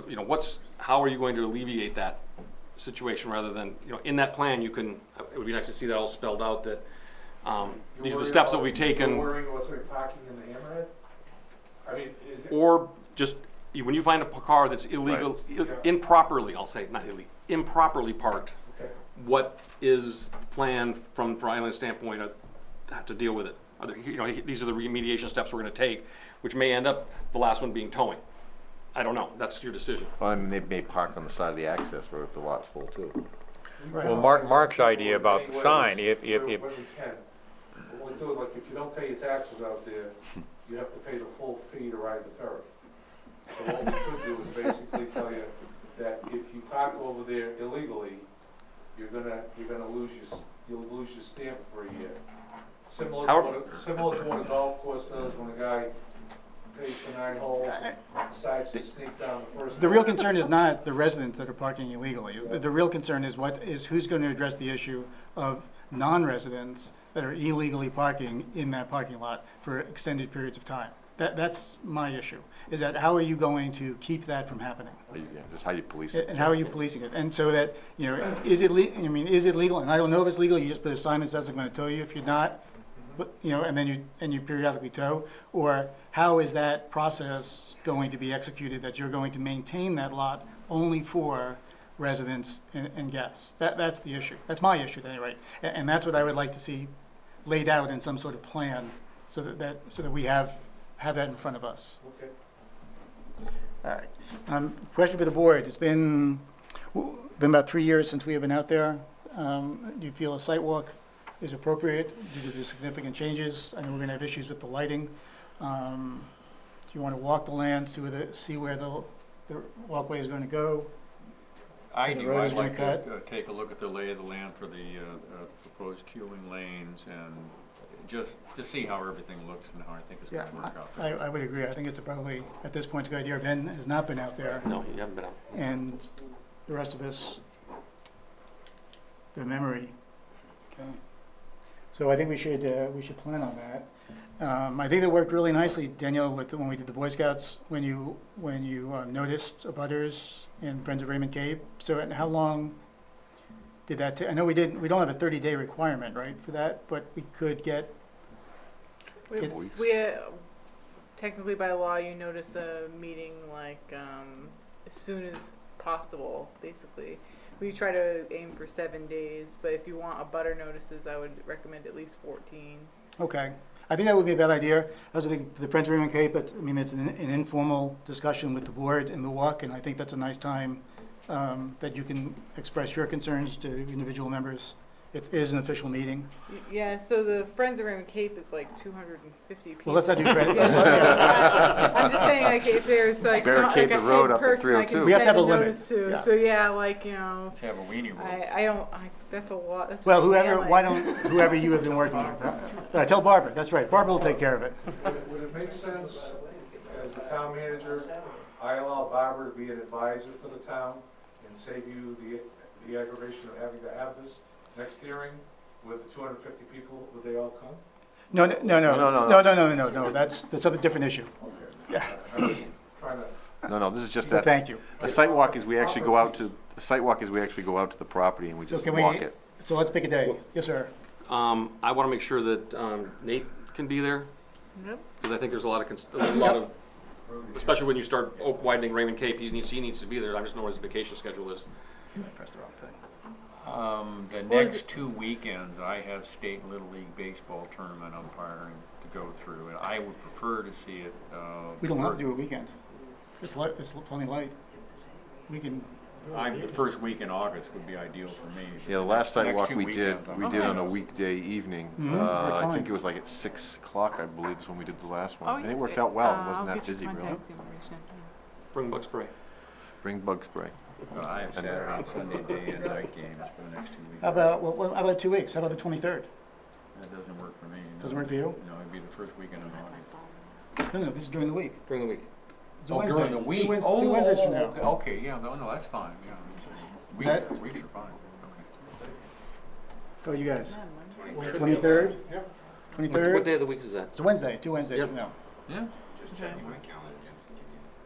how are you going to alleviate that situation, rather than, in that plan, it would be nice to see that all spelled out, that these are the steps that will be taken. You're worrying about somebody parking in the Hammerhead? I mean, is it? Or just, when you find a car that's illegal, improperly, I'll say, not illegal, improperly parked, Okay. what is planned from Island standpoint to deal with it? Are there, these are the remediation steps we're gonna take, which may end up, the last one being towing. I don't know, that's your decision. Well, I mean, they may park on the side of the access road if the lot's full too. Well, Mark's idea about the sign, if When we can. What we do, like, if you don't pay your taxes out there, you have to pay the full fee to ride the ferry. So what we could do is basically tell you that if you park over there illegally, you'll lose your stamp for a year. Similar to what a golf course does when a guy pays for 9 holes and decides to sneak down the first. the real hole. concern is not the residents that are parking illegally. The real concern is who's going to address the issue of non-residents that are illegally parking in that parking lot for extended periods of time. That's my issue, is that how are you going to keep that from happening? Just how you police it. And how are you policing it? And so that, is it legal? And I don't know if it's legal, you just put a sign that says I'm gonna tow you if you're not, but, and then you periodically tow? Or how is that process going to be executed, that you're going to maintain that lot only for residents and guests? That's the issue. That's my issue at any rate. And that's what I would like to see laid out in some sort of plan, so that we have that in front of us. Okay. All right. Question for the board. It's been about 3 years since we have been out there. Do you feel a site walk is appropriate due to the significant changes? I know we're going to have issues with the lighting. Do you want to walk the land, see where the walkway is going to go? I The do, road is I'd gonna like cut. to take a look at the lay of the land for the proposed queuing lanes, and just to see how everything looks and how I think it's Yeah, gonna work out. I would agree. I think it's probably, at this point, a good idea. Ben has not been out there, No, you haven't been out. and the rest of us, the memory. Okay. So I think we should plan on that. I think it worked really nicely, Danielle, when we did the Boy Scouts, when you noticed abutters and Friends of Raymond Cave. So, and how long did that, I know we don't have a 30-day requirement, right, for that, but we could get, It's- Technically by law, you notice a meeting like as soon as possible, basically. We try to aim for 7 days, but if you want a butter notices, I would recommend at least 14. okay. I think that would be a bad idea. I also think for the Friends of Raymond Cape, I mean, it's an informal discussion with the board and the walk, and I think that's a nice time that you can express your concerns to individual members. It is an official meeting. Yeah, so the Friends of Raymond Cape is like 250 people. Well, let's not do Friends. Yeah, I'm just saying, like, if there's like Barricade like the a road head up at person I can 302. We have to have send a limit. notice to. Yeah. So yeah, like, you know, Let's have a weenie roll. I don't, that's a lot. That's Well, what I whoever, like. why don't, whoever you have been working with. Tell Barbara, that's right. Barbara will take care of it. Would it make sense, as the town manager, I allow Barbara to be an advisor for the town and save you the aggravation of having to have this next hearing with 250 people, would they all come? No, that's a different issue. I'm just trying to, No, this is just But that, thank you. the site walk is we actually go out to, the property and we So just can walk we, it. so let's pick a day. Yes, sir. I want to make sure that Nate can be there, Yep. because I think there's a lot of, especially when you start widening Raymond Cape, he needs to be there. I just know what his vacation schedule is. Press the wrong thing. The Or is next it- 2 weekends, I have state Little League baseball tournament umpiring to go through, and I would prefer to see it. We don't have to do a weekend. It's light, it's plenty light. We can, The first week in August would be ideal for me. Yeah, the last site Next walk 2 we did, weekends, I'm we did on a okay. weekday evening. Mhm, we're I fine. think it was like at 6 o'clock, I believe, is when we did the last Oh, one. And yeah. it worked out well, it I'll wasn't that get your busy, really. contact information. Bring bug spray. Bring bug spray. I have Saturday and Sunday day and night games for the next 2 weeks. how about, well, how about 2 weeks? How about the 23rd? That doesn't work for me. Doesn't work for you? No, it'd be the first weekend in August. No, this is during the week. During the week. It's a Oh, Wednesday. during the week? Two Wednesdays from now. Okay, yeah, no, that's fine, yeah. that- Weeks are fine, okay. How about you guys? 23rd? Yep. 23rd? What day of the week is that? It's a Wednesday, 2 Wednesdays Yep. from now. Yeah.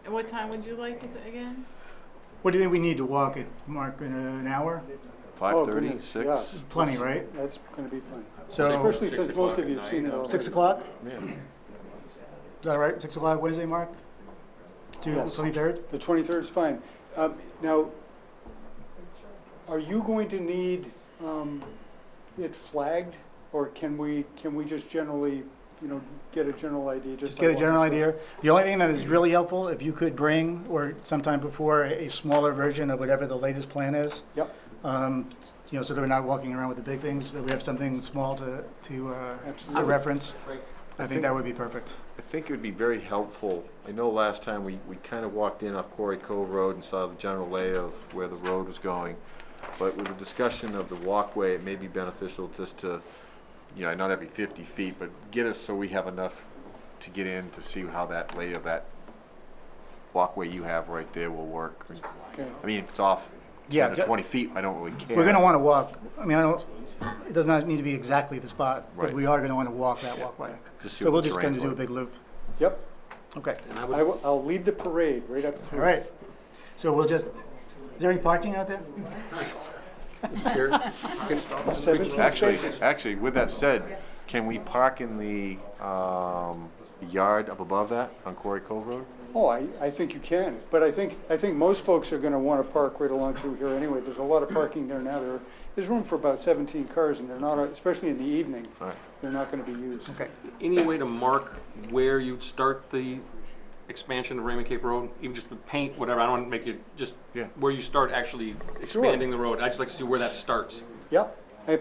And what time would you like again? What do you think we need to walk it, Mark, in an hour? 5:30, goodness, 6? yeah. Plenty, right? That's gonna be plenty. So, Especially 6 since most o'clock of you at have seen it night, already. 6 o'clock? Yeah. Is that right? 6 o'clock Wednesday, Mark? Yes. 23rd? The 23rd is fine. Now, are you going to need it flagged, or can we just generally, get a general idea? Just by get a walking general through? idea. The only thing that is really helpful, if you could bring, or sometime before, a smaller version of whatever the latest plan is. Yep, So that we're not walking around with the big things, that we have something small to Absolutely. reference. I think that would be perfect. I think it would be very helpful. I know last time we kind of walked in off Quarry Cove Road and saw the general lay of where the road was going. But with the discussion of the walkway, it may be beneficial just to, not every 50 feet, but get us so we have enough to get in to see how that lay of that walkway you have right there will work. okay. I mean, if it's off Yeah, 10 or 20 feet, I don't really care. We're gonna wanna walk, it does not need to be exactly the spot, but Right. we are gonna wanna walk that walkway. Just see So what we'll the just terrain's kinda do a like. big loop. Yep, Okay, And I would, I'll lead the parade right up all through. right. So we'll just, is there any parking out there? here, 17 spaces. Actually, with that said, can we park in the yard up above that on Quarry Cove Road? Oh, I think you can, but I think most folks are gonna wanna park right along through here anyway. There's a lot of parking there now. There's room for about 17 cars, and they're not, especially in the evening, All right. they're not gonna be used. Okay, any way to mark where you'd start the expansion of Raymond Cape Road? Even just with paint, whatever, I don't want to make it just Yeah. where you start actually expanding the road. I'd just like to see where that starts. Yep.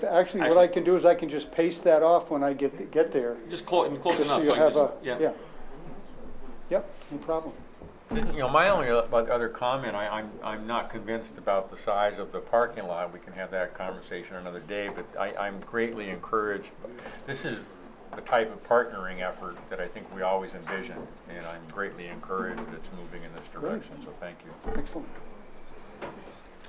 Actually, what I can do is I can just paste that off when I get there. Just close enough. Just so so you I have just- yeah. Yep, no problem. My only other comment, I'm not convinced about the size of the parking lot. We can have that conversation another day, but I'm greatly encouraged. This is the type of partnering effort that I think we always envision, and I'm greatly encouraged that it's moving in this direction, so thank you. Excellent.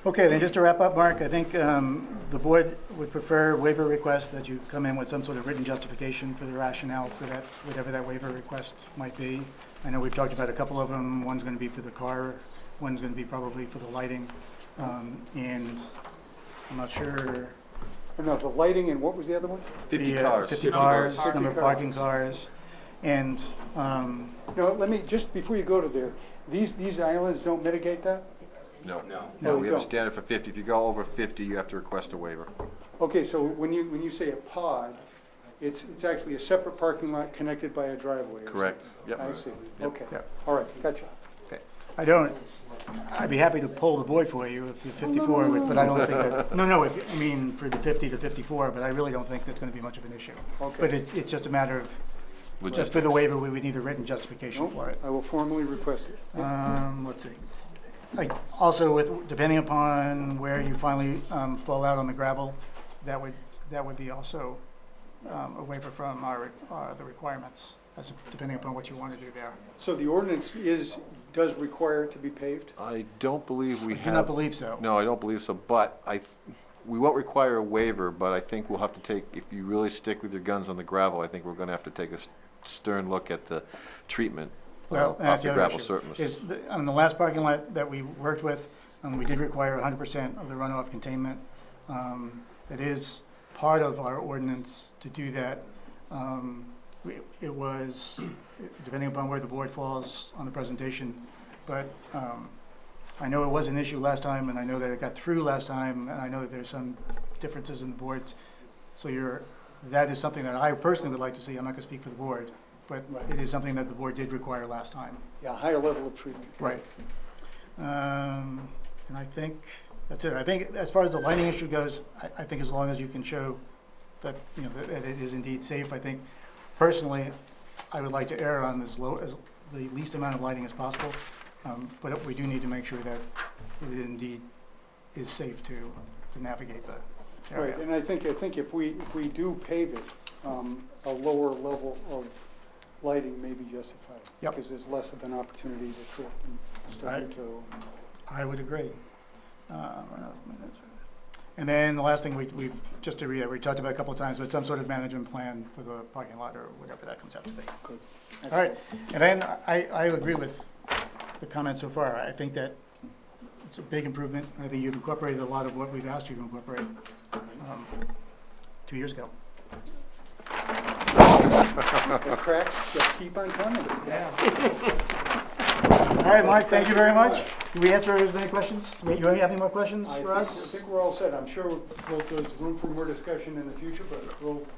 okay, then just to wrap up, Mark, I think the board would prefer waiver requests that you come in with some sort of written justification for the rationale for that, whatever that waiver request might be. I know we've talked about a couple of them. One's going to be for the car, one's going to be probably for the lighting. And I'm not sure. Or no, the lighting and what was the other one? 50 the, cars. 50 cars, 50 number of cars. parking cars, and, No, let me, just before you go to there, these islands don't mitigate that? No. No, No, we we have a don't. standard for 50. If you go over 50, you have to request a waiver. Okay, so when you say a pod, it's actually a separate parking lot connected by a driveway or Correct. something? Yep. I see, Yep. okay. Yep. All right, gotcha. I'd be happy to pull the board for you if you're 54, but I don't think that, no, I mean, for the 50 to 54, but I really don't think that's gonna be much of an issue. Okay. But it's just a matter of, just for the Logistics. waiver, we would need a written justification Nope, for it. I will formally request it. Let's see. Also, depending upon where you finally fall out on the gravel, that would be also a waiver from the requirements, depending upon what you want to do there. So the ordinance does require it to be paved? I don't believe we I have. do not believe so. No, I don't believe so, but we won't require a waiver, but I think we'll have to take, if you really stick with your guns on the gravel, I think we're gonna have to take a stern look at the treatment Well, of that's the the other gravel issue. surface. On the last parking lot that we worked with, we did require 100% of the runoff containment. It is part of our ordinance to do that. It was, depending upon where the board falls on the presentation, but I know it was an issue last time, and I know that it got through last time, and I know that there's some differences in the boards. So that is something that I personally would like to see. I'm not going to speak for the board, but Right. it is something that the board did require last time. Yeah, higher level of treatment. Right. And I think that's it. I think as far as the lighting issue goes, I think as long as you can show that, that it is indeed safe, I think personally, I would like to err on as the least amount of lighting as possible. But we do need to make sure that it indeed is safe to navigate the area. Right, and I think if we do pave it, a lower level of lighting may be justified. Yep. Because there's less of an opportunity to trip and stub your Right. toe. I would agree. And then the last thing we just to read, we talked about a couple of times, but some sort of management plan for the parking lot or whatever that comes out to be. Good. All right, and then I agree with the comments so far. I think that it's a big improvement. I think you've incorporated a lot of what we've asked you to incorporate 2 years ago. The cracks just keep on coming. All right, Mark, thank you very much. Did we answer any questions? You have any more questions I for us? think we're all set. I'm sure there's room for more discussion in the future, but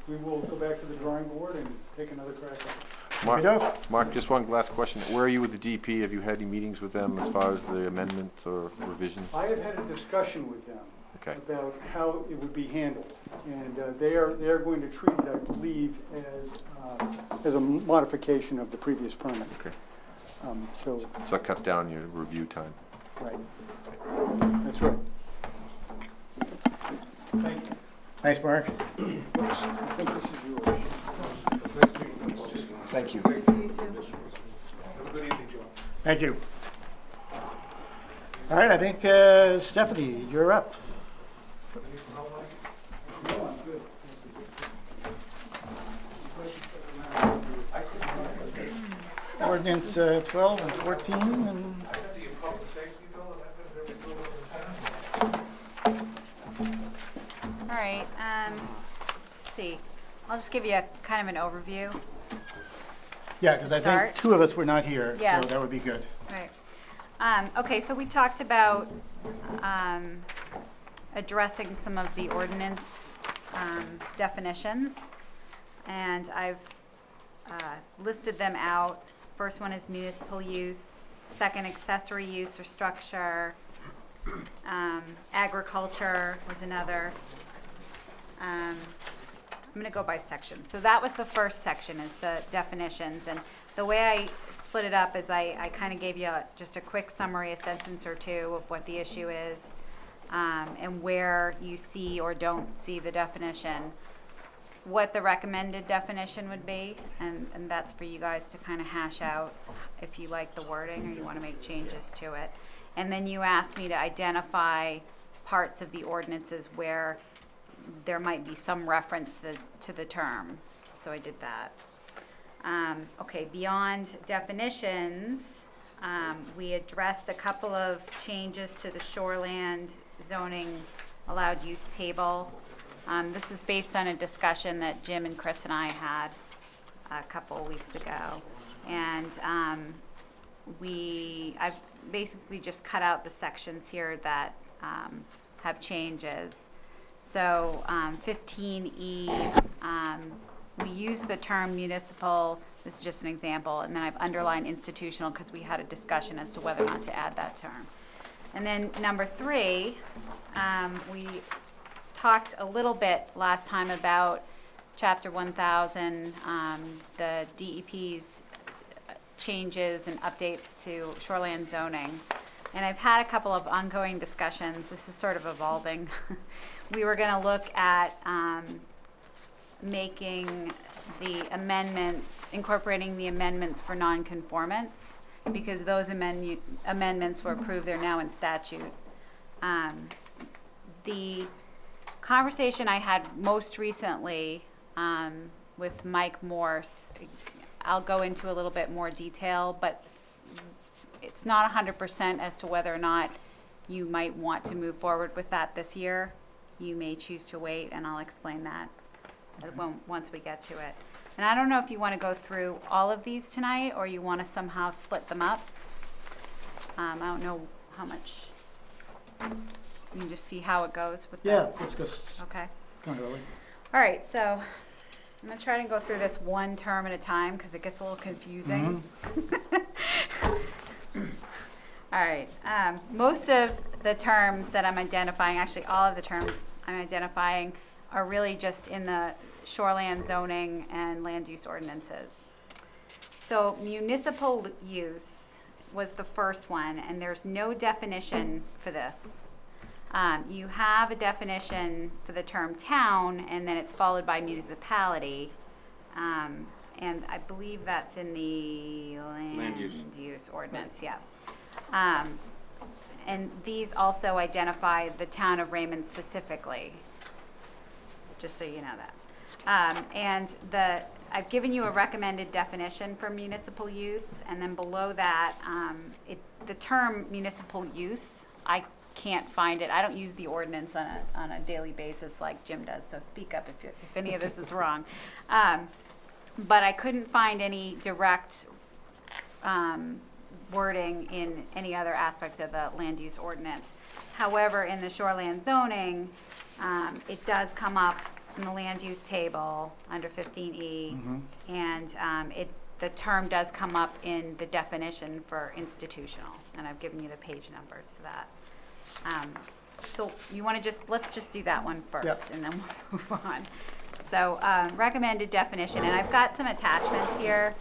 we will go back to the drawing board and take another crack at it. Mark, just one last question. Where are you with the DP? Have you had any meetings with them as far as the amendments or revisions? I have had a discussion with them Okay. about how it would be handled. And they are going to treat it, I believe, as a modification of the previous permit. Okay. So, So it cuts down your review time. right. That's right. Thank you. Thanks, Mark. Oops, I think this is yours. Thank you. Have a good evening, Joe. Thank you. All right, I think Stephanie, you're up. Ordinance 12 and 14, and All right, let's see. I'll just give you a kind of an overview. yeah, because I think Start. 2 of us were not here, Yeah. so that would be good. Right. Okay, so we talked about addressing some of the ordinance definitions, and I've listed them out. First one is municipal use, second accessory use or structure, agriculture was another. I'm going to go by section. So that was the first section, is the definitions. And the way I split it up is I kind of gave you just a quick summary, a sentence or two of what the issue is, and where you see or don't see the definition, what the recommended definition would be, and that's for you guys to kind of hash out if you like the wording or you want to make changes to it. And then you asked me to identify parts of the ordinances where there might be some reference to the term. So I did that. Okay, beyond definitions, we addressed a couple of changes to the shoreland zoning allowed use table. This is based on a discussion that Jim and Chris and I had a couple of weeks ago. And I've basically just cut out the sections here that have changes. So 15E, we use the term municipal, this is just an example, and then I've underlined institutional because we had a discussion as to whether or not to add that term. And then number 3, we talked a little bit last time about Chapter 1000, the DEP's changes and updates to shoreline zoning. And I've had a couple of ongoing discussions. This is sort of evolving. We were going to look at making the amendments, incorporating the amendments for nonconformance, because those amendments were approved. They're now in statute. The conversation I had most recently with Mike Morse, I'll go into a little bit more detail, but it's not 100% as to whether or not you might want to move forward with that this year. You may choose to wait, and I'll explain that once we get to it. And I don't know if you want to go through all of these tonight, or you want to somehow split them up. I don't know how much. You can just see how it goes with Yeah, that. let's just Okay. kind of early. All right, so I'm going to try to go through this one term at a time because it gets a little confusing. All right, most of the terms that I'm identifying, actually all of the terms I'm identifying, are really just in the shoreland zoning and land use ordinances. So municipal use was the first one, and there's no definition for this. You have a definition for the term town, and then it's followed by municipality. And I believe that's in the land use ordinance, yeah. And these also identify the town of Raymond specifically, just so you know that. And I've given you a recommended definition for municipal use, and then below that, the term municipal use, I can't find it. I don't use the ordinance on a daily basis like Jim does, so speak up if any of this is wrong. But I couldn't find any direct wording in any other aspect of the land use ordinance. However, in the shoreland zoning, it does come up in the land use table under 15E, and the term does come up in the definition for institutional, and I've given you the page numbers for that. So you want to let's just do that one first, Yep. and then we'll move on. So recommended definition, and I've got some attachments here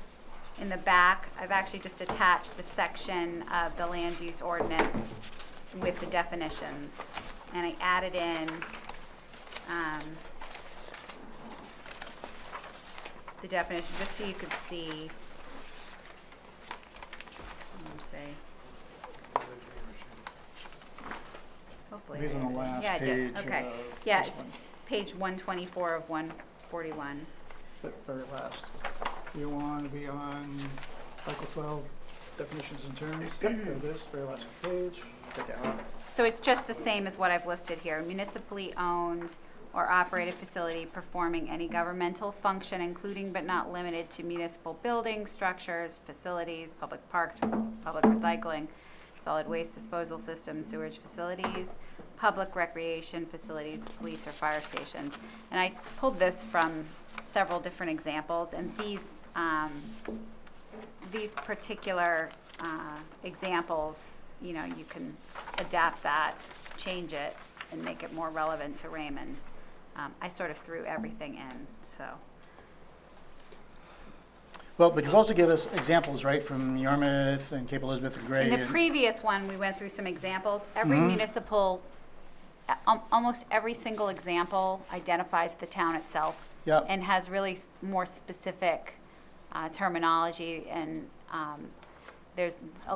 in the back. I've actually just attached the section of the land use ordinance with the definitions, and I added in the definition just so you could see. Let me see. Hopefully. These on the last Yeah, I did. page. Okay. of Yeah, this it's one. page 124 of 141. The very last. You want to be on Article 12, definitions and terms? Yep, there it is, very last page. Take it out. So it's just the same as what I've listed here. Municipally owned or operated facility performing any governmental function, including but not limited to municipal buildings, structures, facilities, public parks, public recycling, solid waste disposal systems, sewage facilities, public recreation facilities, police or fire stations. And I pulled this from several different examples, and these particular examples, you know, you can adapt that, change it, and make it more relevant to Raymond. I sort of threw everything in, so. Well, but you've also given us examples, right, from Yarmouth and Cape Elizabeth and Gray. In the and- previous one, we went through some examples. Every municipal, almost every single example identifies the town itself. Yep. And has really more specific terminology, and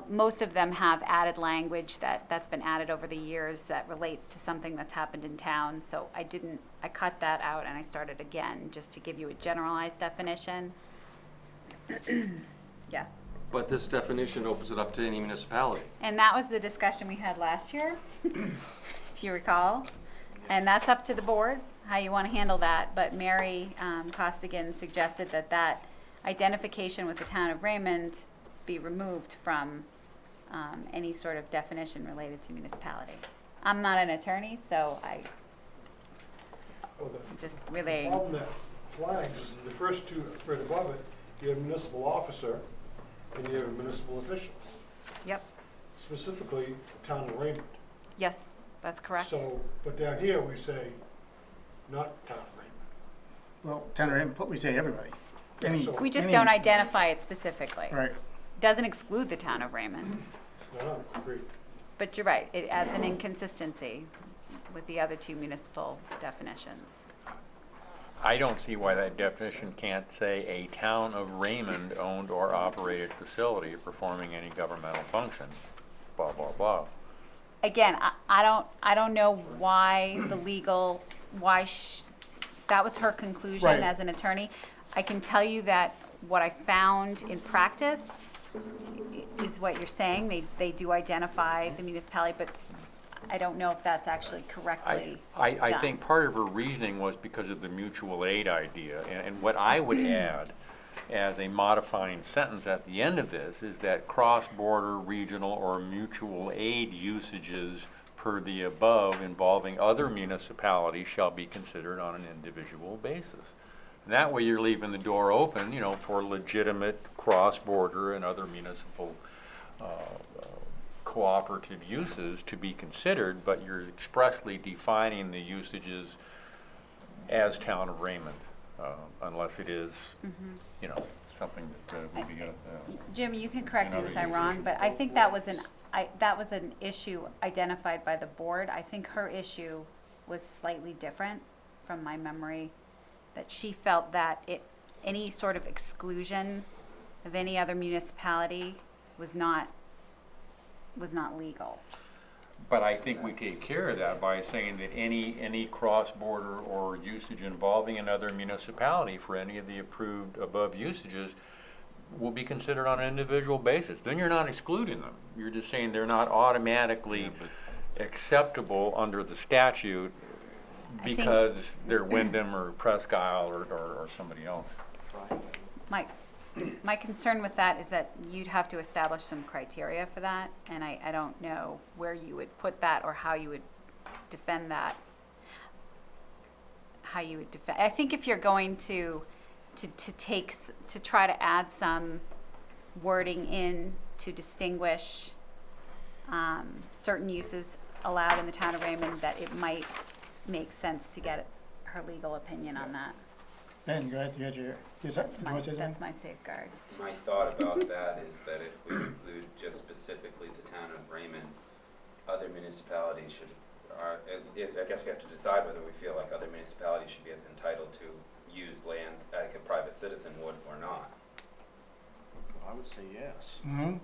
most of them have added language that's been added over the years that relates to something that's happened in town. So I cut that out and I started again just to give you a generalized definition. Yeah. But this definition opens it up to any municipality. And that was the discussion we had last year, if you recall. And that's up to the board, how you want to handle that. But Mary Costigan suggested that that identification with the town of Raymond be removed from any sort of definition related to municipality. I'm not an attorney, so I Oh, the just the relaying. problem that flags is the first two right above it, you have municipal officer and you have municipal officials, Yep, specifically town of Raymond. yes, that's correct. So, but down here we say, not town of Raymond. Well, town of Raymond, we say everybody. Any- So- We just any- don't identify it specifically. Right. Doesn't exclude the town of Raymond. No, agreed. But you're right, it adds an inconsistency with the other two municipal definitions. I don't see why that definition can't say a town of Raymond owned or operated facility performing any governmental function, blah, blah, blah. Again, I don't know why the legal, that was her conclusion Right. as an attorney. I can tell you that what I found in practice is what you're saying, they do identify the municipality, but I don't know if that's actually correctly I done. think part of her reasoning was because of the mutual aid idea, and what I would add as a modifying sentence at the end of this is that cross-border, regional, or mutual aid usages per the above involving other municipalities shall be considered on an individual basis. And that way you're leaving the door open, you know, for legitimate cross-border and other municipal cooperative uses to be considered, but you're expressly defining the usages as town of Raymond, unless it is, you know, something that would be a, Jim, you can correct me Another if I'm user wrong, should but go I think for that it. was an issue identified by the board. I think her issue was slightly different from my memory, that she felt that any sort of exclusion of any other municipality was not legal. But I think we take care of that by saying that any cross-border or usage involving another municipality for any of the approved above usages will be considered on an individual basis. Then you're not excluding them. You're just saying they're not automatically acceptable under the statute think- because they're Wyndham or Presque Isle or somebody else. My concern with that is that you'd have to establish some criteria for that, and I don't know where you would put that or how you would defend that. I think if you're going to try to add some wording in to distinguish certain uses allowed in the town of Raymond, that it might make sense to get her legal opinion on that. Ben, go ahead, you had your, That's you want to say that's something? my safeguard. My thought about that is that if we include just specifically the town of Raymond, other municipalities should, I guess we have to decide whether we feel like other municipalities should be entitled to use land like a private citizen would or not. I would say yes. Mm-hmm.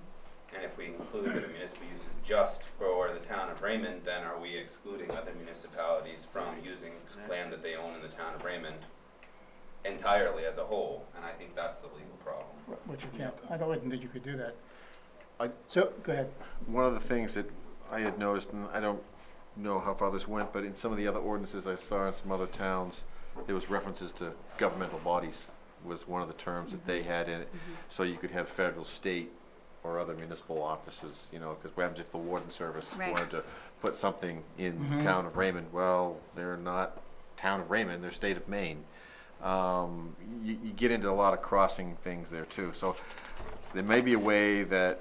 And if we include that the municipal use is just for the town of Raymond, then are we excluding other municipalities from using land that they own in the town of Raymond entirely as a whole? And I think that's the legal problem. Which you can't, I wouldn't think you could do that. I- So, go ahead. One of the things that I had noticed, and I don't know how far this went, but in some of the other ordinances I saw in some other towns, there was references to governmental bodies was one of the terms that they had in it. So you could have federal, state, or other municipal offices, you know, because what happens if the warden service Right. wanted to put something in the town of Raymond? Well, they're not town of Raymond, they're state of Maine. You get into a lot of crossing things there too. So there may be a way that,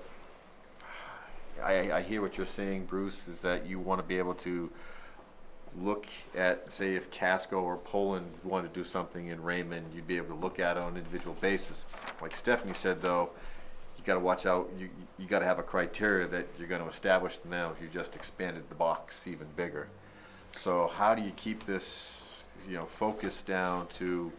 I hear what you're saying, Bruce, is that you want to be able to look at, say, if Casco or Poland wanted to do something in Raymond, you'd be able to look at it on an individual basis. Like Stephanie said, though, you got to watch out. You got to have a criteria that you're going to establish now if you just expanded the box even bigger. So how do you keep this, you know, focused down to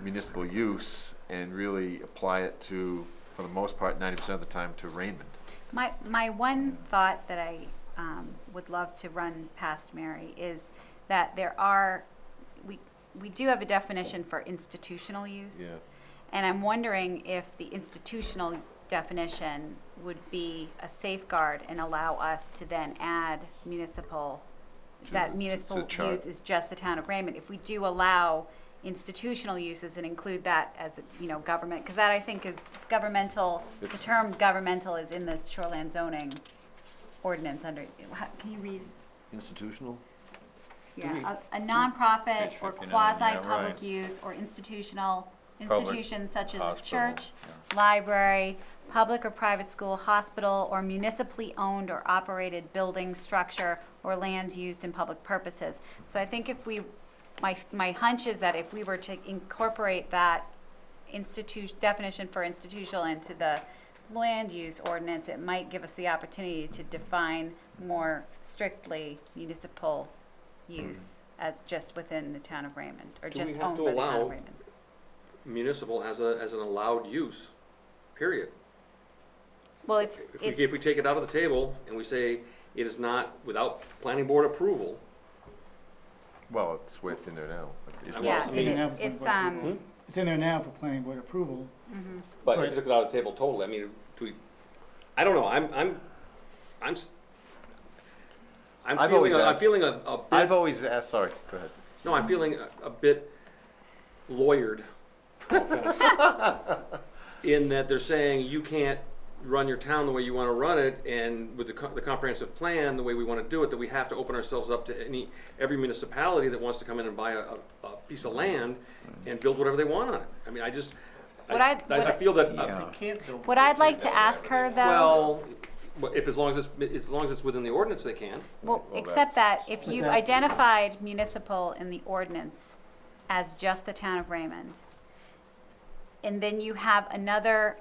municipal use and really apply it to, for the most part, 90% of the time, to Raymond? My one thought that I would love to run past Mary is that we do have a definition for institutional use. Yeah. And I'm wondering if the institutional definition would be a safeguard and allow us to then add municipal that municipal the chart. use is just the town of Raymond. If we do allow institutional uses and include that as, you know, government, because that I think is governmental, the It's- term governmental is in the shoreland zoning ordinance under, can you read? Institutional? Yeah, a nonprofit Page or 59, quasi-public yeah, right. use or institutional, Public, institutions such as a hospital, church, library, public or private school, hospital, or municipally owned or operated building, structure, or land used in public purposes. So I think if we, my hunch is that if we were to incorporate that definition for institutional into the land use ordinance, it might give us the opportunity to define more strictly municipal use as just within the town of Raymond, or Do just we have owned to by the town allow of Raymond. Municipal as an allowed use, period. Well, it's, If we take it out of the table and we say it is not without planning board approval, Well, it's the way it's in there now. Isn't it? yeah, It's in there now for it's, planning board approval. It's in there now for planning board approval. but Right. if you took it out of the table totally, I mean, I don't know, I've always I'm asked- feeling a bit. I've always asked, sorry, go ahead. No, I'm feeling a bit lawyered, no offense, in that they're saying you can't run your town the way you want to run it, and with the comprehensive plan, the way we want to do it, that we have to open ourselves up to every municipality that wants to come in and buy a piece of land and build whatever they want on it. I mean, I feel that, what I'd like to ask her though, well, as long as it's within the ordinance, they can. well, except that if you've that's- identified municipal in the ordinance as just the town of Raymond, and then you have another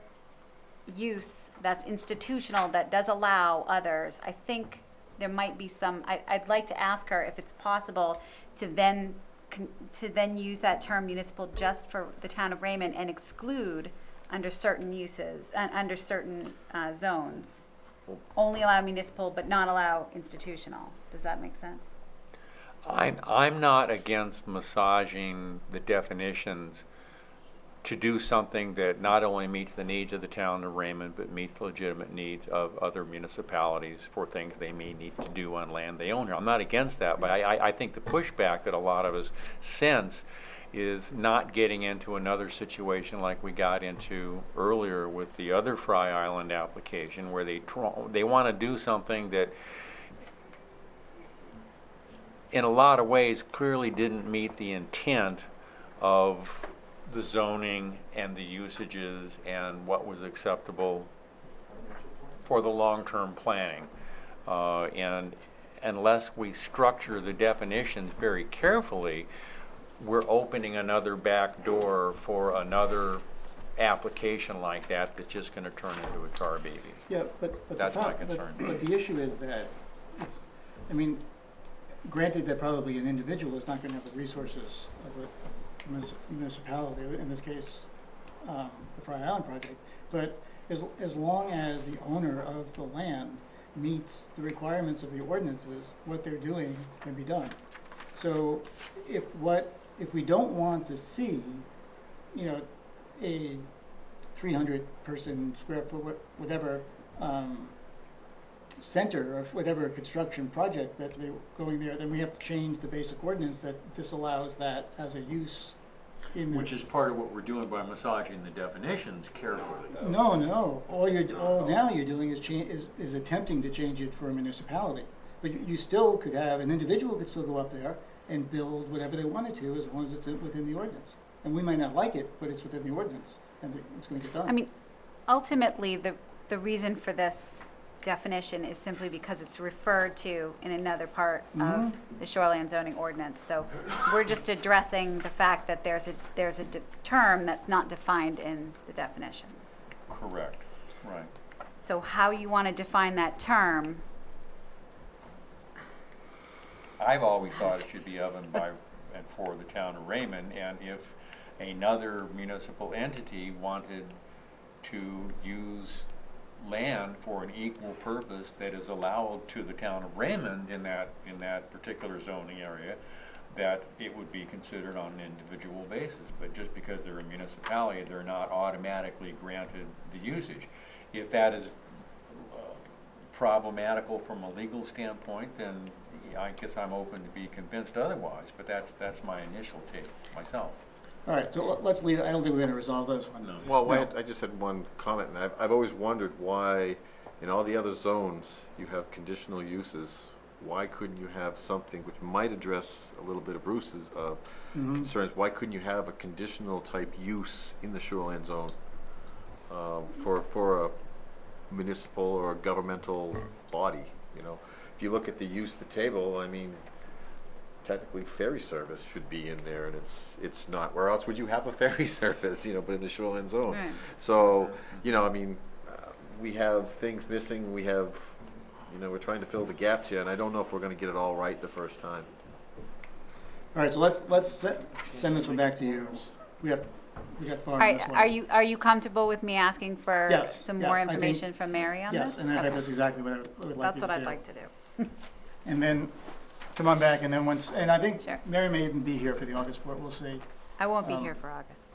use that's institutional that does allow others, I think there might be some, I'd like to ask her if it's possible to then use that term municipal just for the town of Raymond and exclude under certain uses, under certain zones. Only allow municipal but not allow institutional. Does that make sense? I'm not against massaging the definitions to do something that not only meets the needs of the town of Raymond, but meets the legitimate needs of other municipalities for things they may need to do on land they own here. I'm not against that, but I think the pushback that a lot of us sense is not getting into another situation like we got into earlier with the other Fry Island application, where they want to do something that in a lot of ways clearly didn't meet the intent of the zoning and the usages and what was acceptable for the long-term planning. And unless we structure the definitions very carefully, we're opening another back door for another application like that that's just going to turn into a tar baby. Yeah, but the That's my pro- concern. But the issue is that it's, I mean, granted that probably an individual is not going to have the resources of a municipality, in this case, the Fry Island project, but as long as the owner of the land meets the requirements of the ordinances, what they're doing can be done. So if we don't want to see, you know, a 300-person square foot, whatever, center or whatever construction project that they're going there, then we have to change the basic ordinance that disallows that as a use in the. Which is part of what we're doing by massaging the definitions carefully. No, all now you're doing is attempting to change it for a municipality. But you still could have, an individual could still go up there and build whatever they wanted to, as long as it's within the ordinance. And we might not like it, but it's within the ordinance, and it's going to get done. I mean, ultimately, the reason for this definition is simply because it's referred to in another part of the shoreline zoning ordinance. So we're just addressing the fact that there's a term that's not defined in the definitions. Correct, right. So how you want to define that term, I've always thought it should be of and by and for the town of Raymond, and if another municipal entity wanted to use land for an equal purpose that is allowed to the town of Raymond in that particular zoning area, that it would be considered on an individual basis. But just because they're a municipality, they're not automatically granted the usage. If that is problematical from a legal standpoint, then I guess I'm open to be convinced otherwise, but that's my initial take myself. All right, so let's leave, I don't think we're gonna resolve this one. No. Well, No. I just had one comment, and I've always wondered why, in all the other zones, you have conditional uses. Why couldn't you have something which might address a little bit of Bruce's concerns? Why couldn't you have a conditional type use in the shoreline zone for a municipal or a governmental body, you know? If you look at the use of the table, I mean, technically ferry service should be in there, and it's not. Where else would you have a ferry service, you know, but in the shoreline zone? Right. So, you know, I mean, we have things missing, we have, you know, we're trying to fill the gaps here, and I don't know if we're gonna get it all right the first time. All right, so let's send this one back to you. We got far All on this right, one. are you comfortable with me asking for Yes, some yeah, more I think- information from Mary on this? Yes, and I Okay. think that's exactly what I would like you to do. That's what I'd like to do. And then come on back, and then once, and I think Sure. Mary may even be here for the August board, we'll see. I won't be Um, here for August.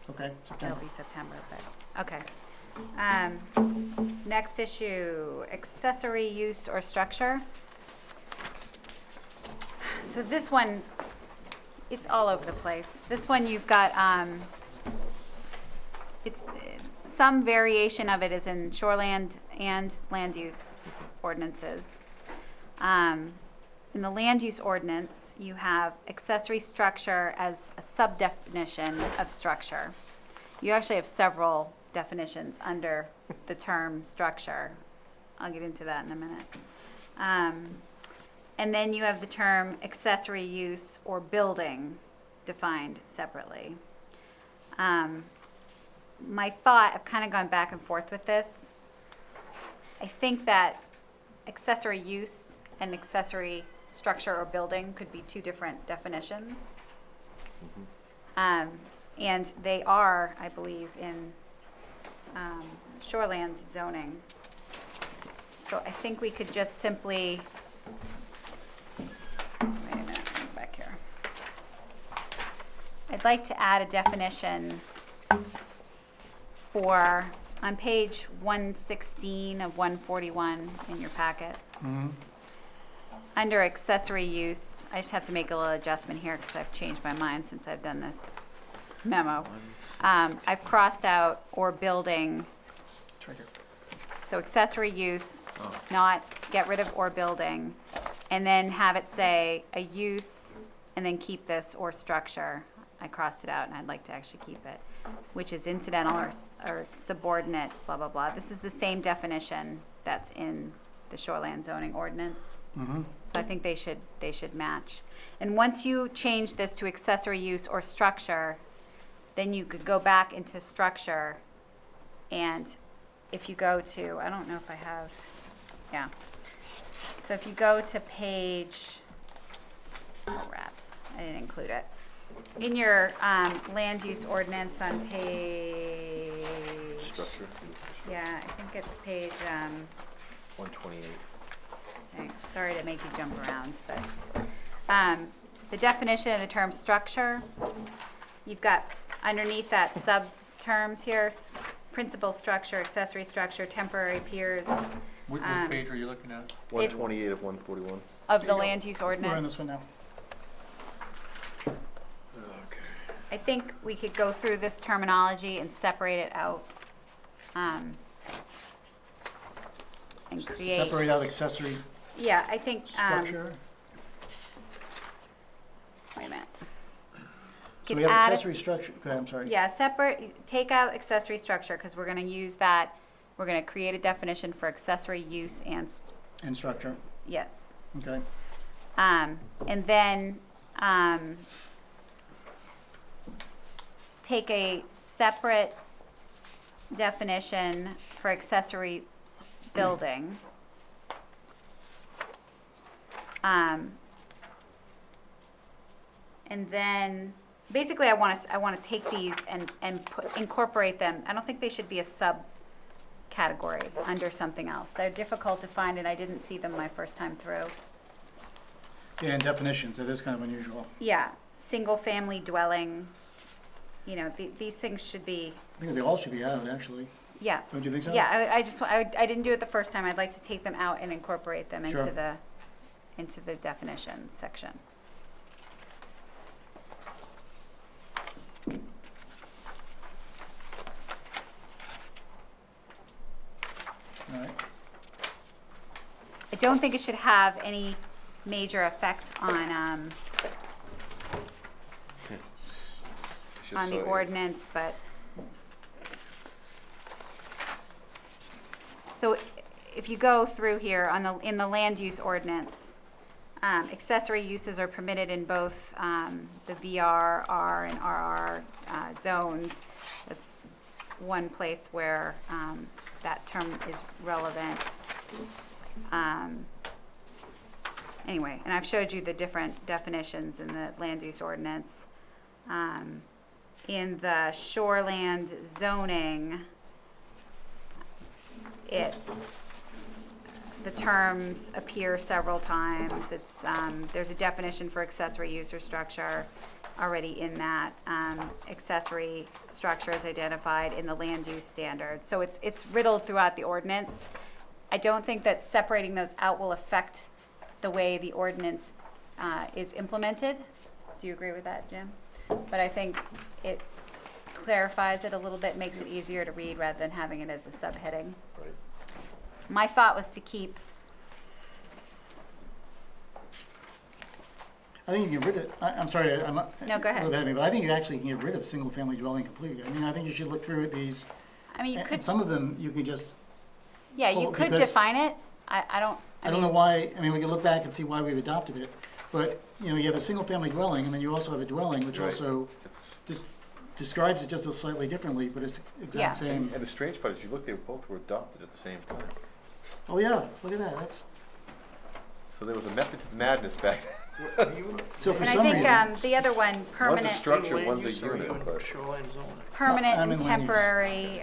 Okay, It'll September. be September, but, okay. Next issue, accessory use or structure. So this one, it's all over the place. This one you've got, it's, some variation of it is in shoreland and land use ordinances. In the land use ordinance, you have accessory structure as a sub-definition of structure. You actually have several definitions under the term structure. I'll get into that in a minute. And then you have the term accessory use or building defined separately. My thought, I've kind of gone back and forth with this. I think that accessory use and accessory structure or building could be two different definitions. And they are, I believe, in shoreland zoning. So I think we could just simply, wait a minute, let me go back here. I'd like to add a definition for, on page 116 of 141 in your packet. Under accessory use, I just have to make a little adjustment here because I've changed my mind since I've done this memo. I've crossed out or building, Trigger. so accessory use, not get rid of or building, and then have it say a use, and then keep this or structure. I crossed it out and I'd like to actually keep it, which is incidental or subordinate, blah, blah, blah. This is the same definition that's in the shoreland zoning ordinance. So I think they should match. And once you change this to accessory use or structure, then you could go back into structure, and if you go to, I don't know if I have, yeah. So if you go to page, oh rats, I didn't include it. In your land use ordinance on page, Structure, yeah, I think it's page, 128. thanks, sorry to make you jump around, but the definition of the term structure, you've got underneath that sub-terms here, principal structure, accessory structure, temporary piers What page are you looking at? 128 of 141. of the land use We're on ordinance. this one now. I think we could go through this terminology and separate it out. And create, Separate out accessory yeah, I think, structure. wait a minute. So Could we have add a- accessory structure, go ahead, I'm sorry. Yeah, take out accessory structure, because we're gonna use that, we're gonna create a definition for accessory use and, And structure, yes. okay. And then, take a separate definition for accessory building. And then, basically, I wanna take these and incorporate them. I don't think they should be a subcategory under something else. They're difficult to find, and I didn't see them my first time through. Yeah, and definitions, it is kind of unusual. Yeah, single-family dwelling, you know, these things should be, I think they all should be out, actually. Yeah. Don't you think so? Yeah, I didn't do it the first time. I'd like to take them out and incorporate them Sure. into the definitions section. All right. I don't think it should have any major effect on It's just the so- ordinance, but. So if you go through here in the land use ordinance, accessory uses are permitted in both, the VR, R, and RR, zones. That's one place where, that term is relevant. Anyway, and I've showed you the different definitions in the land use ordinance. In the shoreland zoning, the terms appear several times. It's, there's a definition for accessory use or structure already in that. Accessory structure is identified in the land use standards. So it's riddled throughout the ordinance. I don't think that separating those out will affect the way the ordinance is implemented. Do you agree with that, Jim? But I think it clarifies it a little bit, makes it easier to read rather than having it as a subheading. Right. My thought was to keep, I think you can get rid of, I'm sorry, I'm not. No, go ahead. But I think you actually can get rid of single-family dwelling completely. I mean, I think you should look through these, I mean, you and could, some of them, you can just, yeah, you well, could because- define it. I don't, I don't know why, I mean, we can look back and see why we've adopted it, but, you know, you have a single-family dwelling, and then you also have a dwelling, which Right. also just describes it just a slightly differently, but it's Yeah. exact same. And the strange part is, you look, they both were adopted at the same time. Oh, yeah, look at that, that's, So there was a method to the madness back then. so for and I some think, reason. the other one, One's a permanent, structure, Land one's a use or unit, even but. shoreline zoning? permanent I'm and in land use. temporary,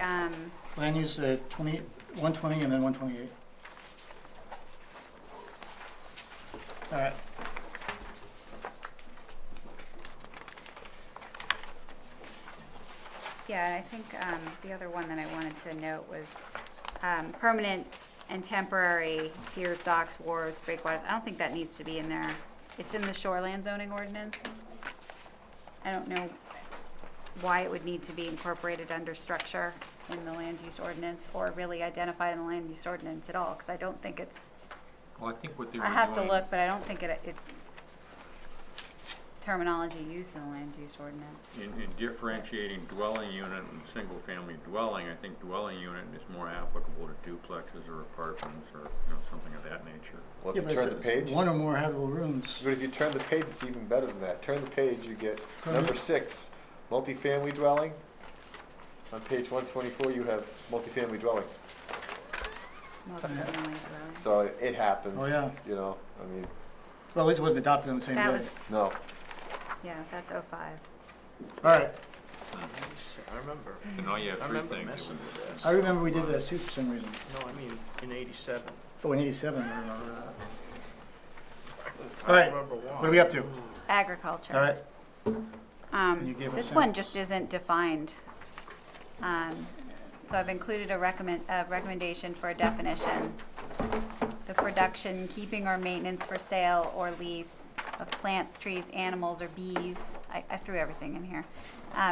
Land use, 120 and then 128. All right. yeah, and I think, the other one that I wanted to note was, permanent and temporary piers, docks, wharves, breakwaters. I don't think that needs to be in there. It's in the shoreland zoning ordinance. I don't know why it would need to be incorporated under structure in the land use ordinance, or really identified in the land use ordinance at all, because I don't think it's, Well, I think what they were I doing. have to look, but I don't think it's terminology used in the land use ordinance. In differentiating dwelling unit and single-family dwelling, I think dwelling unit is more applicable to duplexes or apartments or, something of that nature. Well, Yeah, if but you turn the it's page, one or more habitable rooms. but if you turn the page, it's even better than that. Turn the page, you get Permanent. number 6, multifamily dwelling. On page 124, you have multifamily dwelling. Multi-family dwelling. So it happens. Oh, yeah. I mean, Well, at least it wasn't adopted on the same day. That was, no. yeah, that's 05. All right. I remember. So now you have I three remember things. messing with this. I remember we did this too for some reason. No, I mean, in '87. Oh, in 87, I remember that. I All right, remember why. what are we up to? Agriculture. All right. And you gave us This one samples. just isn't defined. So I've included a recommendation for a definition. The production, keeping, or maintenance for sale or lease of plants, trees, animals, or bees. I threw everything in here.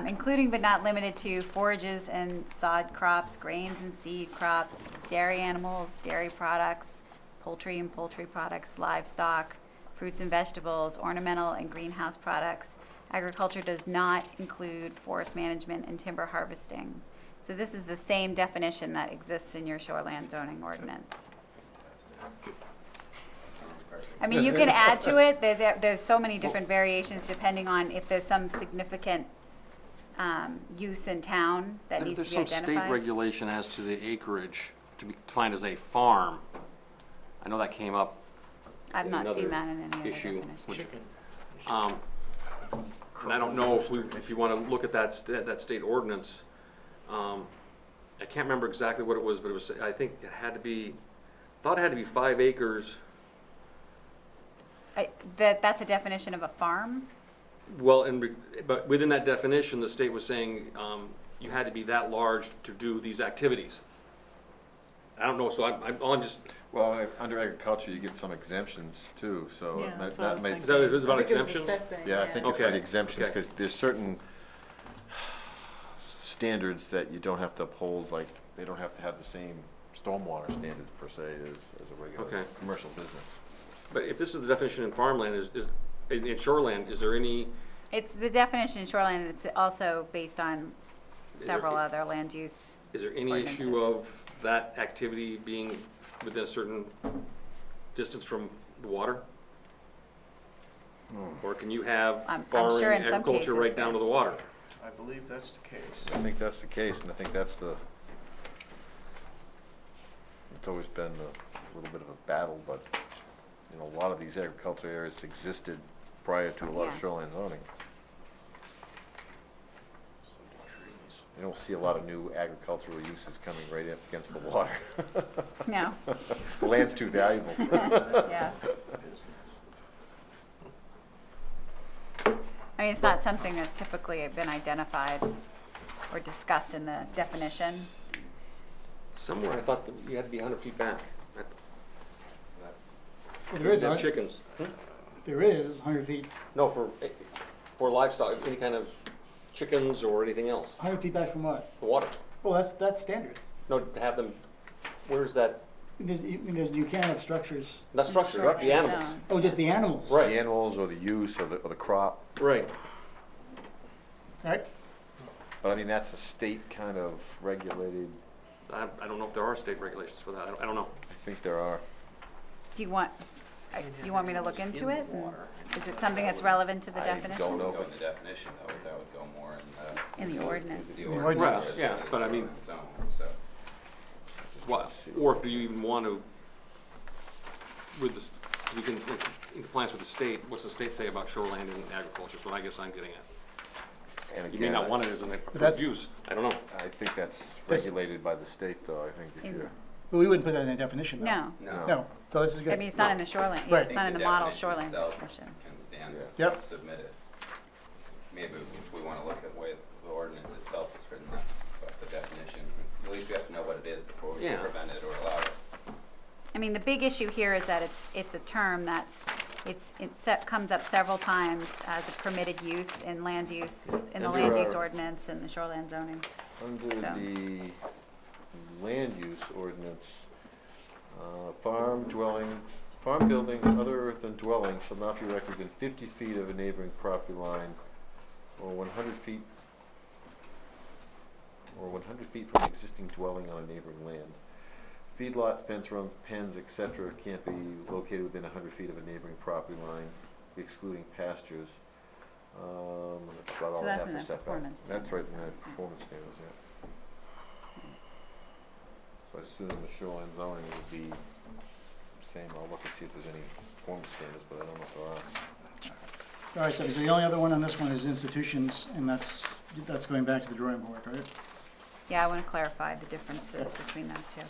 Including but not limited to forages and sod crops, grains and seed crops, dairy animals, dairy products, poultry and poultry products, livestock, fruits and vegetables, ornamental and greenhouse products. Agriculture does not include forest management and timber harvesting. So this is the same definition that exists in your shoreland zoning ordinance. I mean, you can add to it. There's so many different variations depending on if there's some significant use in town that needs to There's be some state identified. regulation as to the acreage to be defined as a farm. I know that came up. I've not seen another that in any other issue, definition. which- Chicken. And I don't know if you want to look at that state ordinance. I can't remember exactly what it was, but it was, I think it had to be, thought it had to be 5 acres. That's a definition of a farm? Well, but within that definition, the state was saying, you had to be that large to do these activities. I don't know, so I'm just, Well, under agriculture, you get some exemptions too, so Yeah, that that's what I was may, thinking. is that what it is about I think it was exemptions? assessing, yeah, I think it's for Okay, the exemptions, okay. because there's certain standards that you don't have to uphold, like, they don't have to have the same stormwater standards per se as a regular Okay. commercial business. But if this is the definition in farmland, is in shoreland, is there any, It's the definition in shoreline, and it's also based on Is there several a- other land use. is there any issue of that activity being within a certain distance from the water? Or can you have I'm farming, sure in some agriculture right cases down that- to the water? I believe that's the case. I think that's the case, and I think that's the, it's always been a little bit of a battle, but, you know, a lot of these agriculture areas existed prior to a lot of Yeah. shoreline zoning. Trees. You don't see a lot of new agricultural uses coming right up against the water. No, The land's too valuable. yeah. I mean, it's not something that's typically been identified or discussed in the definition. Somewhere I thought that you had to be 100 feet back. Well, there is, To have a- chickens. there is 100 feet, No, for livestock, any kind of chickens or anything else. 100 feet back from what? The water. Well, that's standard. No, to have them, where's that, Because you can't have structures, not structure, the Structure animals. zone. oh, just the animals. Right. The animals or the use or the crop. Right. Right? But I mean, that's a state kind of regulated, I don't know if there are state regulations for that. I don't know. I think there are. Do you want me to look into it? Is it something that's relevant to the I definition? don't know. Go in the definition, that would go more in In the ordinance. the the ordinance. ordinance. Right, yeah, but I mean- Zone, so. What, or do you even want to, with this, you can, in compliance with the state, what's the state say about shoreland and agriculture? Is what I guess I'm getting at. And You may again, not want it as an approved that's- use. I don't know. I think that's regulated by the state though, I think, if In- you're. But we wouldn't put that in a definition, though. No, No, so this is I good. mean, it's not in the shoreline, Right. it's not in the model shoreline definition definition. itself can stand Yeah. Yep. submitted. Maybe if we want to look at the way the ordinance itself is written up, but the definition, at least we have to know what it is before we Yeah. can prevent it or allow it. I mean, the big issue here is that it's a term that's, comes up several times as a permitted use in land use, in the Under land use our- ordinance and the shoreline zoning. Under So- the land use ordinance, farm buildings other than dwellings shall not be erected within 50 feet of a neighboring property line or 100 feet from an existing dwelling on a neighboring land. Feedlot, fence runs, pens, etc. can't be located within 100 feet of a neighboring property line, excluding pastures. That's about all So I that's have in for the setback. performance That's right standards. in the performance standards, yeah. So I assume the shoreline zoning would be same. I'll look and see if there's any performance standards, but I don't know if there are. All right, so the only other one on this one is institutions, and that's going back to the drawing board, right? Yeah, I want to clarify the differences between those two.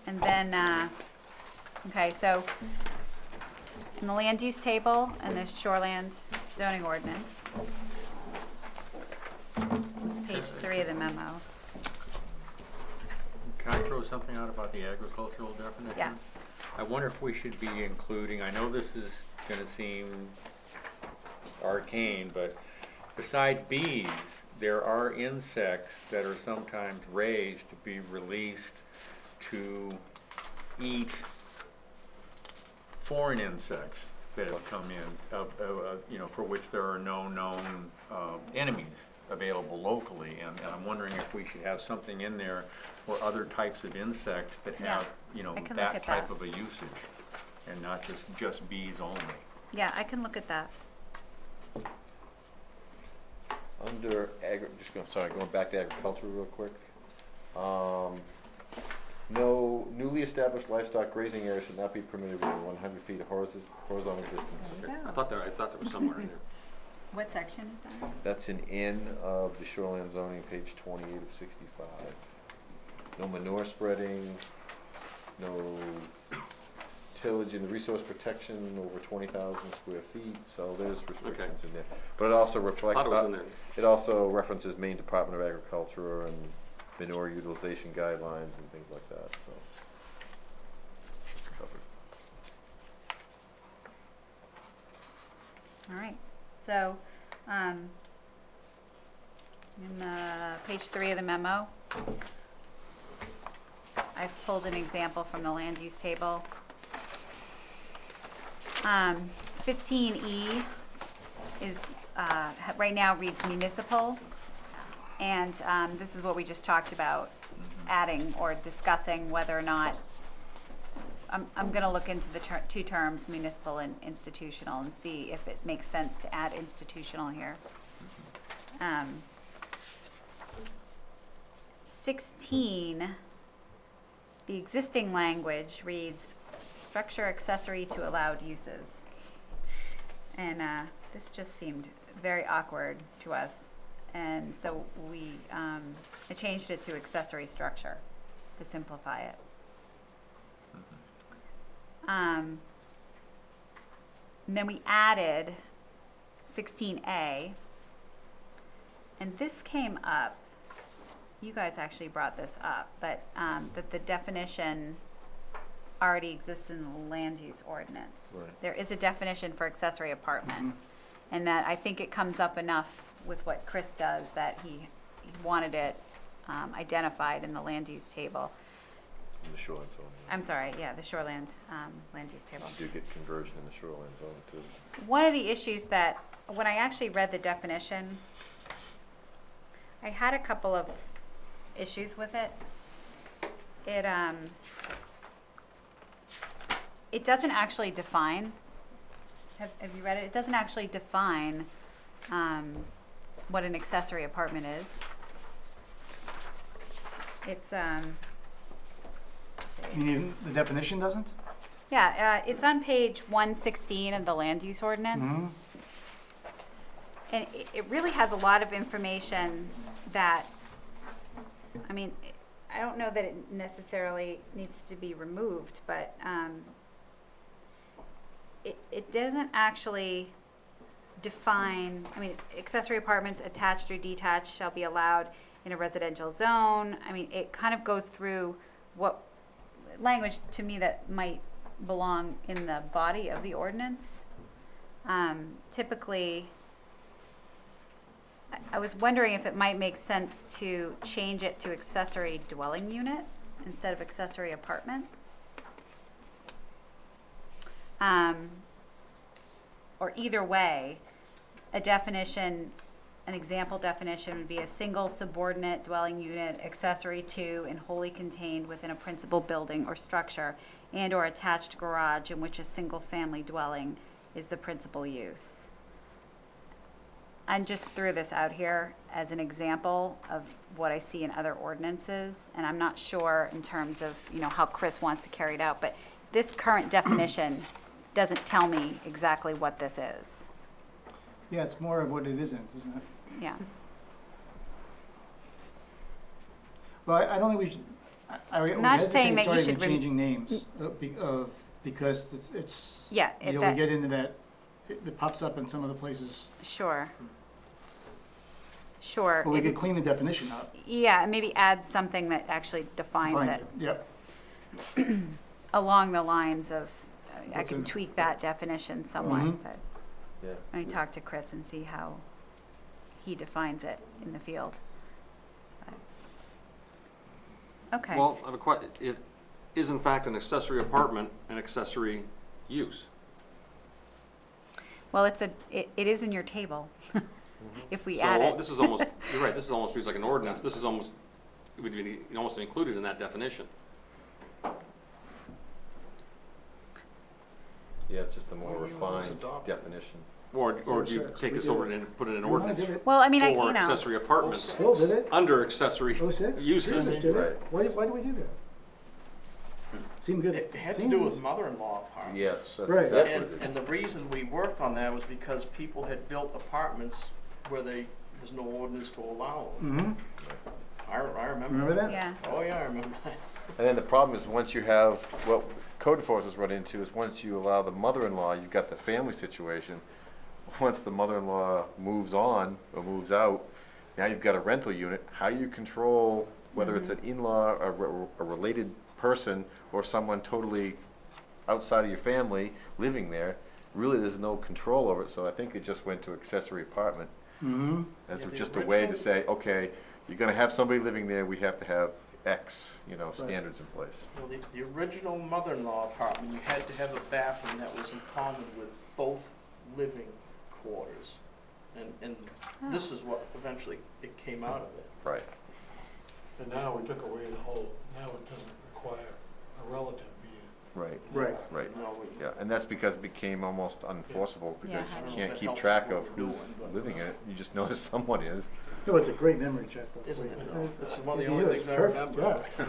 And then, okay, so in the land use table and the shoreland zoning ordinance, it's page 3 of the memo. Can I throw something out about the agricultural definition? Yeah. I wonder if we should be including, I know this is gonna seem arcane, but beside bees, there are insects that are sometimes raised to be released to eat foreign insects that have come in, you know, for which there are no known enemies available locally, and I'm wondering if we should have something in there for other types of insects that Yeah, have, you know, I can look that at type that. of a usage, and not just bees only. Yeah, I can look at that. Under going back to agriculture real quick. No newly established livestock grazing areas should not be permitted within 100 feet of horizontal distance. There you I go. thought there was somewhere in there. What section is that? That's an N of the shoreline zoning, page 28 of 65. No manure spreading, no tillage and resource protection over 20,000 square feet, so there's restrictions in there. But it also reflects, Thought it was in there. it also references Maine Department of Agriculture and manure utilization guidelines and things like that, so. It's covered. All right, so, in page 3 of the memo, I've pulled an example from the land use table. 15E is, right now reads municipal, and this is what we just talked about, adding or discussing whether or not, I'm gonna look into the two terms, municipal and institutional, and see if it makes sense to add institutional here. 16, the existing language reads, structure accessory to allowed uses. And this just seemed very awkward to us. And so we, I changed it to accessory structure to simplify it. And then we added 16A, and this came up, you guys actually brought this up, but that the definition already exists in the land use ordinance. Right. There is a definition for accessory apartment, and that I think it comes up enough with what Chris does that he wanted it identified in the land use table. In the shoreline zone. I'm sorry, yeah, the shoreland land use table. You do get conversion in the shoreline zone too. One of the issues that, when I actually read the definition, I had a couple of issues with it. It doesn't actually define, have you read it? It doesn't actually define what an accessory apartment is. It's, let's see. You mean the definition doesn't? Yeah, it's on page 116 of the land use ordinance. Mm-hmm. And it really has a lot of information that, I mean, I don't know that it necessarily needs to be removed, but it doesn't actually define, I mean, accessory apartments attached or detached shall be allowed in a residential zone. I mean, it kind of goes through what language to me that might belong in the body of the ordinance. Typically, I was wondering if it might make sense to change it to accessory dwelling unit instead of accessory apartment. Or either way, a definition, an example definition would be a single subordinate dwelling unit accessory to and wholly contained within a principal building or structure and or attached garage in which a single family dwelling is the principal use. I just threw this out here as an example of what I see in other ordinances, and I'm not sure in terms of, you know, how Chris wants to carry it out, but this current definition doesn't tell me exactly what this is. Yeah, it's more of what it isn't, isn't it? Yeah. Well, I don't think we should, I would Not hesitate saying that you starting should and changing names because it's, Yeah, you know, we get into that, it pops up in some of the places. Sure. Sure. But we could clean the definition up. Yeah, and maybe add something that actually defines it. Yep. Along the lines of, I What's can in- tweak that definition somewhat, Mhm. but Yeah. let me talk to Chris and see how he defines it in the field. But- Okay. Well, I have a question. It is in fact an accessory apartment, an accessory use. Well, it is in your table, if we So add it. this is almost, you're right, this is almost reads like an ordinance. This is almost, it would be almost included in that definition. Yeah, it's just a more Or you want us refined to adopt it. definition. Or do you Six, take we this did over it. and put it in We wanna ordinance do it. Well, I mean, for you know, accessory apartments, Bill did it. under accessory 06. uses? Let's do it. Right. Why do we do that? Seemed good. It had to Seemed- do with mother-in-law apartment. Yes, that's Right. exactly And, what it is. and the reason we worked on that was because people had built apartments where there's no ordinance to allow them. Mm-hmm. I remember. Remember that? yeah. Oh, yeah, I remember that. And then the problem is, once you have what code enforcers run into is once you allow the mother-in-law, you've got the family situation. Once the mother-in-law moves on or moves out, now you've got a rental unit. How do you control whether it's an in-law, a related person, or someone totally outside of your family living there? Really, there's no control over it, so I think it just went to accessory apartment. Mm-hmm. As Yeah, the just a way to original- say, okay, you're gonna have somebody living there, we have to have X, standards in place. Well, the original mother-in-law apartment, you had to have a bathroom that was in common with both living quarters. And this is what eventually it came out of it. Right. And now we took away the whole, now it doesn't require a relative being. Right, Right. right. No, Yeah, and that's because it became almost unenforceable, because Yeah. I you don't know can't if it keep helps track what of we're who's doing, but- living in it. You just notice someone is. No, it's a great memory check. though. Isn't it, Wait, though? This is one of the it only is. things I Perfect, remember. yeah.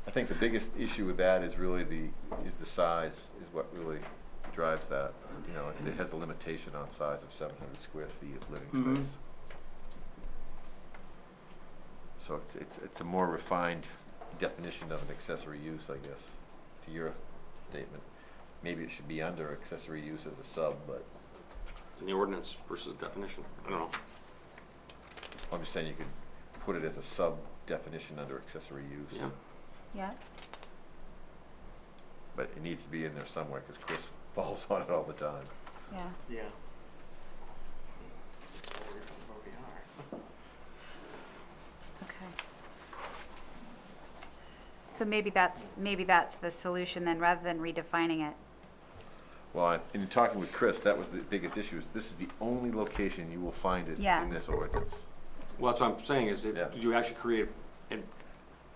I think the biggest issue with that is really the size, is what really drives that. It has a limitation on size of 700 square feet of living Mhm. space. So it's a more refined definition of an accessory use, I guess, to your statement. Maybe it should be under accessory use as a sub, but In the ordinance versus definition, I don't know. I'm just saying you could put it as a sub definition under accessory use. Yeah. Yeah, But it needs to be in there somewhere, because Chris falls on it all the time. yeah. Yeah. That's where we are. Okay. So maybe that's the solution then, rather than redefining it. Well, in talking with Chris, that was the biggest issue, is this is the only location you will find it Yeah. in this ordinance. Well, that's what I'm saying, is Yeah. you actually create,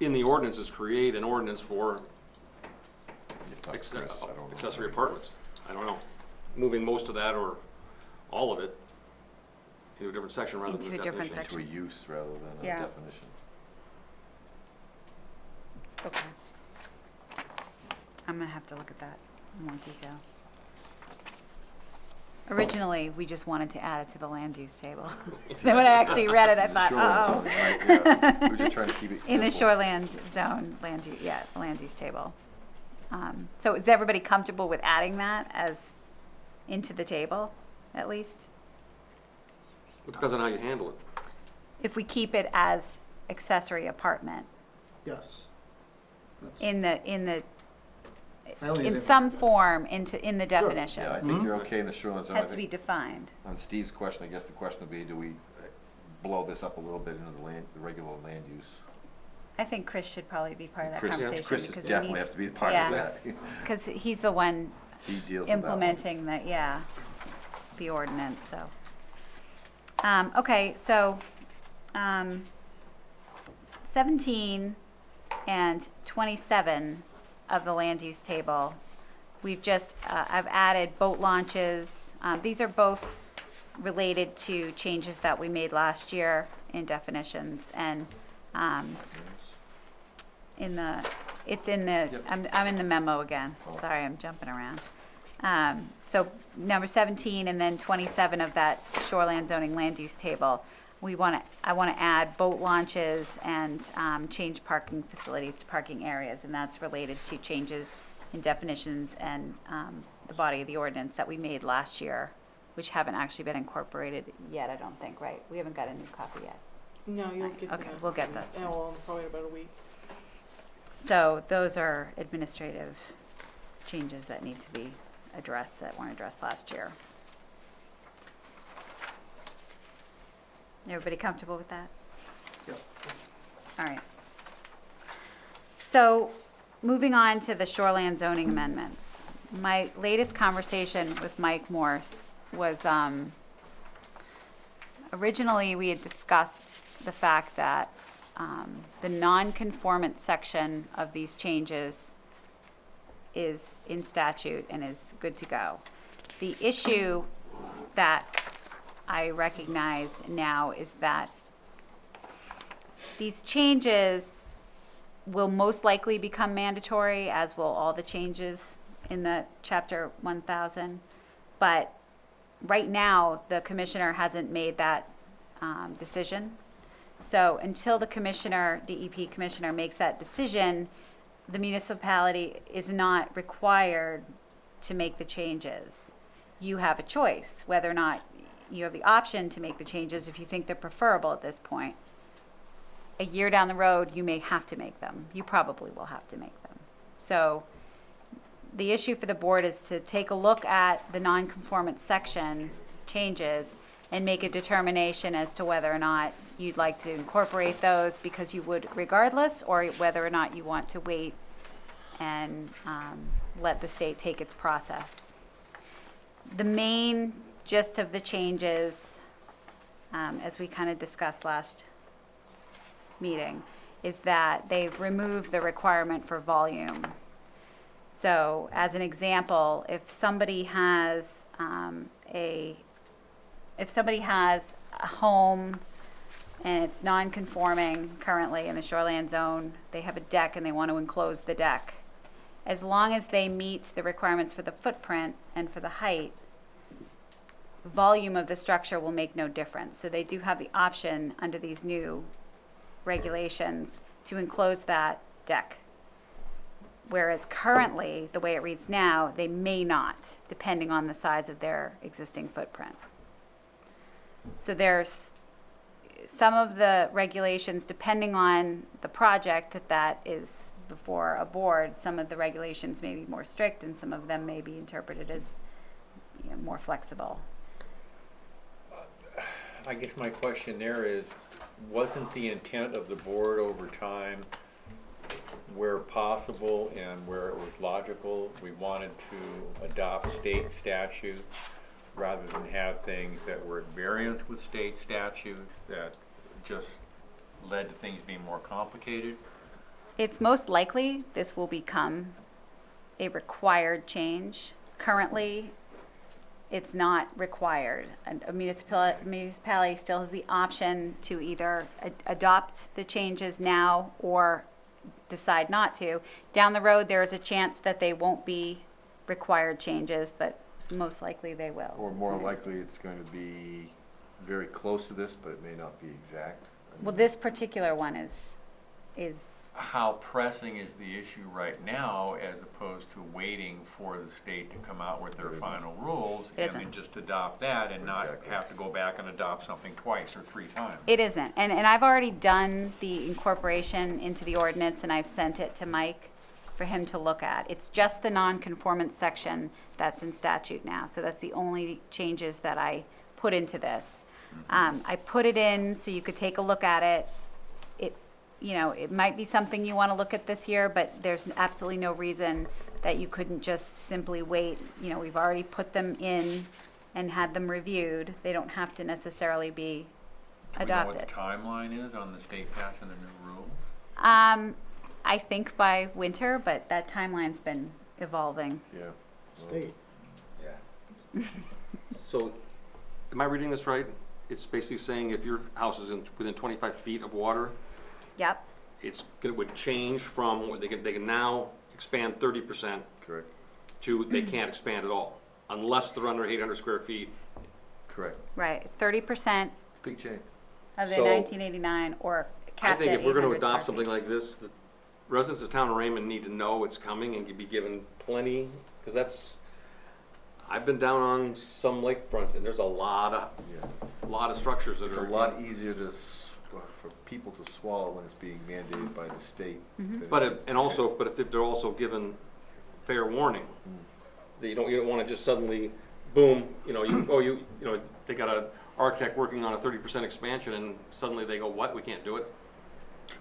in the ordinances, create an ordinance for You talk to Chris, I don't know. accessory apartments. I don't know, moving most of that or all of it into a different section rather than Into a a different definition. Into a use rather than a Yeah. definition. Okay. I'm gonna have to look at that in more detail. Originally, we just wanted to add it to the land use table. Then when I actually read it, I thought, Shoreline oh. zone, right, yeah. We're just trying to keep it In the simple. shoreland zone, land use table. So is everybody comfortable with adding that as into the table, at least? It depends on how you handle it. If we keep it as accessory apartment Yes. That's- in the, I don't think in it's- some form in the definition. Yeah, I think you're okay in the shoreline zone. I Has to be think defined. on Steve's question, I guess the question would be, do we blow this up a little bit into the regular land use? I think Chris should probably be part of that Chris, conversation. Chris because he definitely needs- have to be part yeah, of that. Because he's the one He deals with that one. implementing the ordinance, so. Okay, so, 17 and 27 of the land use table, we've just, I've added boat launches. These are both related to changes that we made last year in definitions, and, it's in the, Yep. I'm in the memo again. Oh. Sorry, I'm jumping around. So number 17 and then 27 of that shoreland zoning land use table, I want to add boat launches and change parking facilities to parking areas, and that's related to changes in definitions and the body of the ordinance that we made last year, which haven't actually been incorporated yet, I don't think, right? We haven't got a new copy yet. No, you'll get Okay, that. we'll get that. Yeah, well, probably in about a week. So those are administrative changes that need to be addressed, that weren't addressed last year. Everybody comfortable with that? Yep. All right. So, moving on to the shoreland zoning amendments. My latest conversation with Mike Morse was, originally we had discussed the fact that the non-conformance section of these changes is in statute and is good to go. The issue that I recognize now is that these changes will most likely become mandatory, as will all the changes in the Chapter 1000. But right now, the commissioner hasn't made that decision. So until the commissioner, DEP commissioner, makes that decision, the municipality is not required to make the changes. You have a choice whether or not you have the option to make the changes if you think they're preferable at this point. A year down the road, you may have to make them. You probably will have to make them. So the issue for the board is to take a look at the non-conformance section changes and make a determination as to whether or not you'd like to incorporate those because you would regardless, or whether or not you want to wait and let the state take its process. The main gist of the changes, as we kind of discussed last meeting, is that they've removed the requirement for volume. So as an example, if somebody has a home and it's non-conforming currently in the shoreline zone, they have a deck and they want to enclose the deck. As long as they meet the requirements for the footprint and for the height, volume of the structure will make no difference. So they do have the option under these new regulations to enclose that deck. Whereas currently, the way it reads now, they may not, depending on the size of their existing footprint. So there's some of the regulations, depending on the project that is before a board, some of the regulations may be more strict and some of them may be interpreted as, you know, more flexible. I guess my question there is, wasn't the intent of the board over time, where possible and where it was logical, we wanted to adopt state statutes rather than have things that were at variance with state statutes that just led to things being more complicated? It's most likely this will become a required change. Currently, it's not required. A municipality still has the option to either adopt the changes now or decide not to. Down the road, there is a chance that they won't be required changes, but most likely they will. Or more likely, it's going to be very close to this, but it may not be exact. Well, this particular one is How pressing is the issue right now as opposed to waiting for the state to come out with their final rules and then just adopt that and not have to go back and adopt something twice or 3 times? It isn't. And I've already done the incorporation into the ordinance and I've sent it to Mike for him to look at. It's just the non-conformance section that's in statute now. So that's the only changes that I put into this. I put it in so you could take a look at it. You know, it might be something you want to look at this year, but there's absolutely no reason that you couldn't just simply wait. You know, we've already put them in and had them reviewed. They don't have to necessarily be adopted. Do we know what the timeline is on the state passing the new rules? I think by winter, but that timeline's been evolving. Yeah. State. Yeah. So, am I reading this right? It's basically saying if your house is within 25 feet of water, Yep. it would change from, they can now expand 30% Correct. to they can't expand at all, unless they're under 800 square feet. Correct. Right. It's 30% It's a big change. of the So, 1989 or I capped think at if we're gonna 800 adopt square something feet. like this, the residents of town of Raymond need to know it's coming and be given plenty, because I've been down on some lakefronts and there's a lot of structures that It's are. a lot easier for people to swallow when it's being mandated by the state. Mm-hmm. But if they're also given fair warning, that you don't want to just suddenly, boom, they got an architect working on a 30% expansion and suddenly they go, what, we can't do it?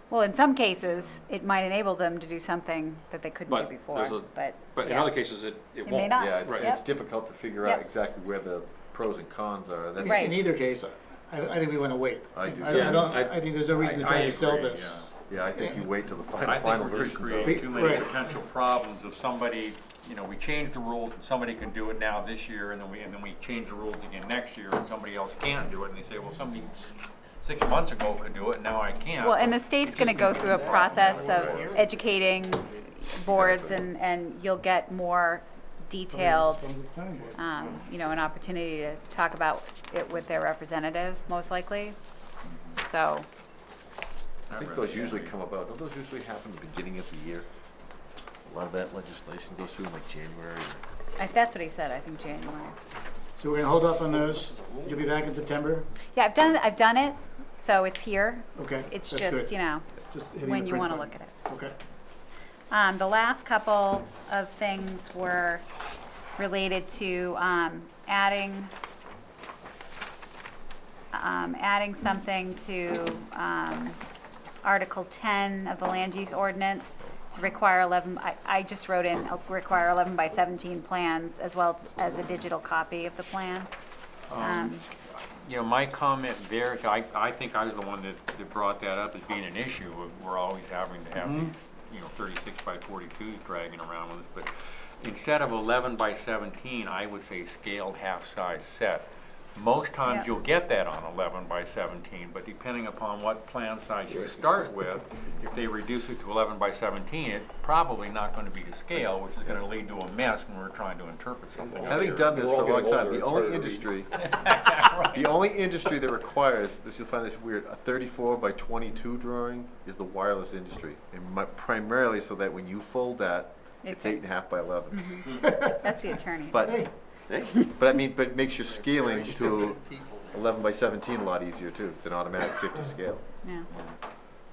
Well, in some cases, it might enable them to do something that they couldn't But do before. there's But in yeah. other cases, it may won't. not. Yeah, Right. it's difficult to figure out Yep. exactly where the pros and cons are. That's Right. In either case, I think we want to wait. I do. I think there's no reason to try to sell agree, this. Yeah, I think you wait till the I final think we're versions going of to it. create too many Right. potential problems if somebody, we change the rules and somebody can do it now this year and then we change the rules again next year and somebody else can't do it and they say, well, somebody 6 months ago could do it and now I can't. Well, and the state's going to go through a process of educating boards and you'll get more detailed, an opportunity to talk about it with their representative, most likely. So, I think those usually come about, don't those usually happen at the beginning of the year? A lot of that legislation goes through in like January. That's what he said, I think January. So we're gonna hold off on those. You'll be back in September? Yeah, I've done it, so it's here. Okay. It's that's just, good. you know, Just hitting when the you print want to button. look at it. Okay. The last couple of things were related to adding something to Article 10 of the land use ordinance to require 11, I just wrote in, require 11 by 17 plans as well as a digital copy of the plan. You know, my comment there, I think I was the one that brought that up as being an issue. We're always having to have these, you know, 36 by 42s dragging around with us. But instead of 11 by 17, I would say scaled half-size set. Most times Yeah. you'll get that on 11 by 17, but depending upon what plan size you start with, if they reduce it to 11 by 17, it's probably not going to be to scale, which is going to lead to a mess when we're trying to interpret something. up Having there. done this We're for all a long getting time, older, the it's only harder to industry, Right. the only industry that requires, this you'll find this weird, a 34 by 22 drawing is the wireless industry. And primarily so that when you fold that, it's 8.5 by 11. That's the attorney. But, Hey, but I mean, but it makes your scaling to 11 by 17 a lot easier too. It's an automatic 50 scale. Yeah.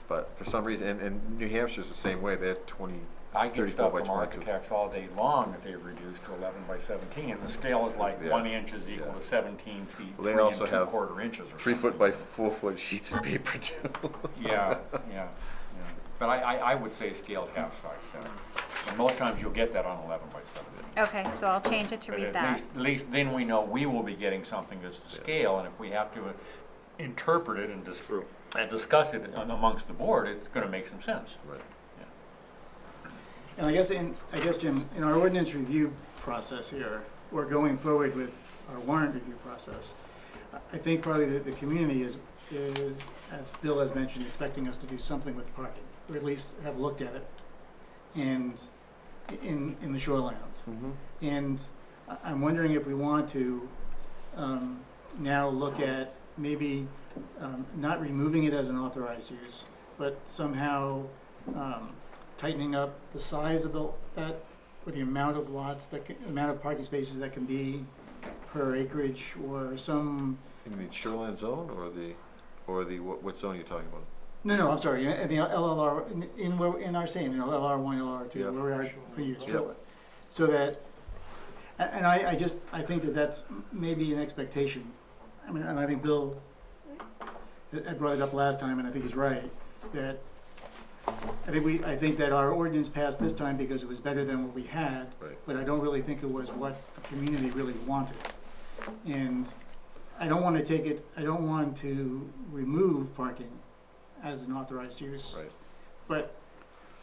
But for some reason, and New Hampshire's the same way, they're 20, I get 34 stuff by from 22. architects all day long that they've reduced to 11 by 17, and the scale is like Yeah. 1 inch is equal Yeah. to 17 feet, Well, they 3 also have 3/4 inches or 3 foot something. by 4 foot sheets of paper too. Yeah. But I would say scaled half-size set. And most times you'll get that on 11 by 17. Okay, so I'll change it to But read at that. least then we know we will be getting something that's to scale, and if we have to interpret it and discuss it amongst the board, it's gonna make some sense. Right. and I guess, Jim, in our ordinance review process here, or going forward with our warrant review process, I think probably the community is, as Bill has mentioned, expecting us to do something with parking, or at least have looked at it, and in the shorelands. Mm-hmm. And I'm wondering if we want to now look at maybe not removing it as an authorized use, but somehow tightening up the size of that, or the amount of lots, amount of parking spaces that can be per acreage, or some. You mean shoreline zone or the what zone are you talking about? No, I'm sorry. In the LLR, in our same, LR1, LR2, Yeah. where we are per use. Yeah. So that, and I think that that's maybe an expectation. I mean, and I think Bill had brought it up last time, and I think he's right, that I think that our ordinance passed this time because it was better than what we had, Right. but I don't really think it was what the community really wanted. And I don't want to remove parking as an authorized use. Right. But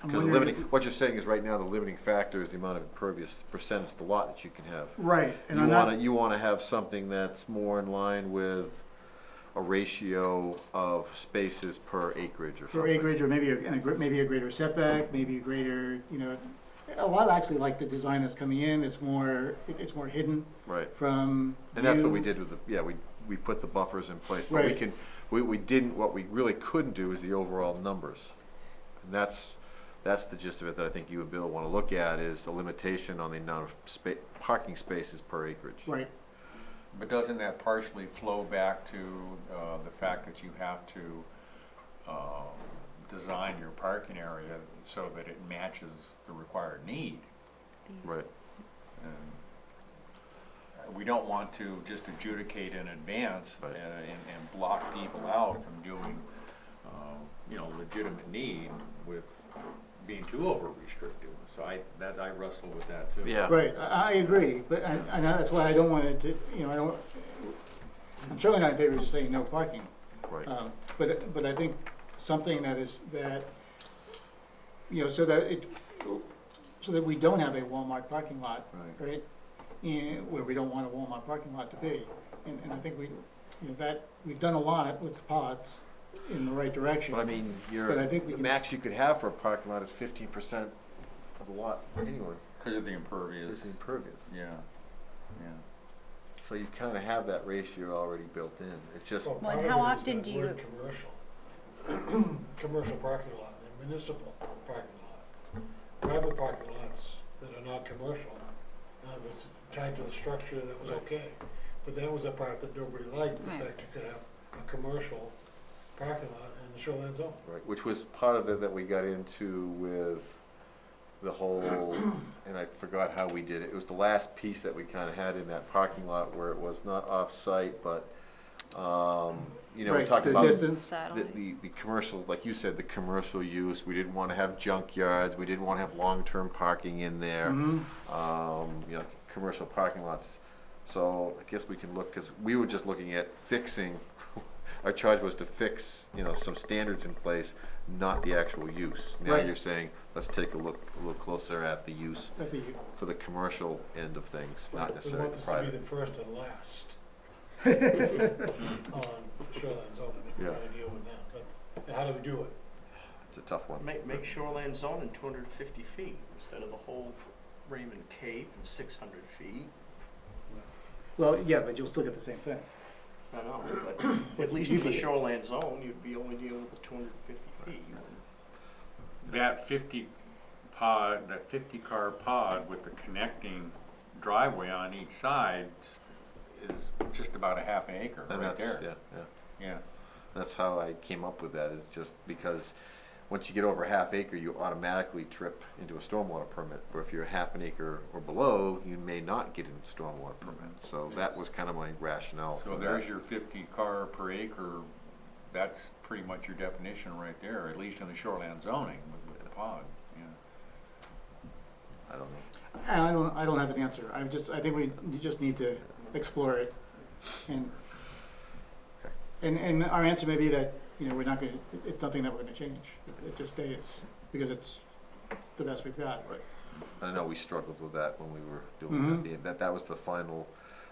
I'm Because wondering. what you're saying is right now the limiting factor is the amount of impervious percentage of the lot that you can have. Right, and You want to have something that's more in line with a ratio of spaces per acreage or something. per acreage, or maybe maybe a greater setback, maybe a greater, a lot actually like the design that's coming in, it's more hidden Right. from And that's what we view. did with we put the buffers in place, but Right. what we really couldn't do is the overall numbers. And that's the gist of it that I think you and Bill want to look at, is a limitation on the amount of parking spaces per acreage. Right, But doesn't that partially flow back to the fact that you have to design your parking area so that it matches the required need? Right. And we don't want to just adjudicate in advance Right. and block people out from doing, legitimate need with being too over restrictive. So I wrestle with that too. Yeah. right, I agree, but I know that's why I don't want it to, I'm certainly not in favor of just saying no parking. Right. But I think something so that we don't have a Walmart parking lot, Right. right? Where we don't want a Walmart parking lot to be. And I think we've done a lot with the pods in the right direction. But I mean, But I think we the can max you could have for a parking lot is 15% of the lot anyway. Because of the impervious. It's impervious. Yeah. So you kind of have that ratio already built in. It's just, Well, Well, part how of it is often that do you- word commercial. Commercial parking lot, and municipal parking lot. Private parking lot are not commercial. Now, if it's tied to the structure, that was okay. But that was the part that nobody liked, the Right. fact you could have a commercial parking lot in the shoreline zone. Right, which was part of it that we got into with the whole, and I forgot how we did it. It was the last piece that we kind of had in that parking lot where it was not off-site, but, you know, we Right, talked the about distance. the commercial, like you said, the commercial use. We didn't want to have junkyards. We didn't want to have long-term parking in there. Mhm. You know, commercial parking lots. So I guess we can look, because we were just looking at fixing, our charge was to fix, you know, some standards in place, not the actual use. Now Right. you're saying, let's take a little closer at the use That'd be- for the commercial end of things, not We necessarily want the this to be private. the first and last on shoreline zoning, if we're Yeah. gonna deal with that. That's, and how do we do it? It's a tough one. Make shoreline zone in 250 feet instead of the whole Raymond Cape and 600 feet. Well, yeah, but you'll still get the same thing. I know, but at least in the shoreline zone, you'd be only dealing with 250 feet. That 50 pod, that 50-car pod with the connecting driveway on each side is just about a half an acre And right that's, there. yeah. Yeah. That's how I came up with that, is just because once you get over a half acre, you automatically trip into a stormwater permit. Or if you're half an acre or below, you may not get into the stormwater permit. So that was kind of my rationale So for there's that. your 50 car per acre. That's pretty much your definition right there, at least in the shoreline zoning with the pod. Yeah. I don't know. I don't have an answer. I think you just need to explore it. And, and our answer may be that, you know, we're not gonna, it's nothing that we're gonna change. It just stays, because it's the best we've got. Right. I know we struggled with that when we were doing that. That was the final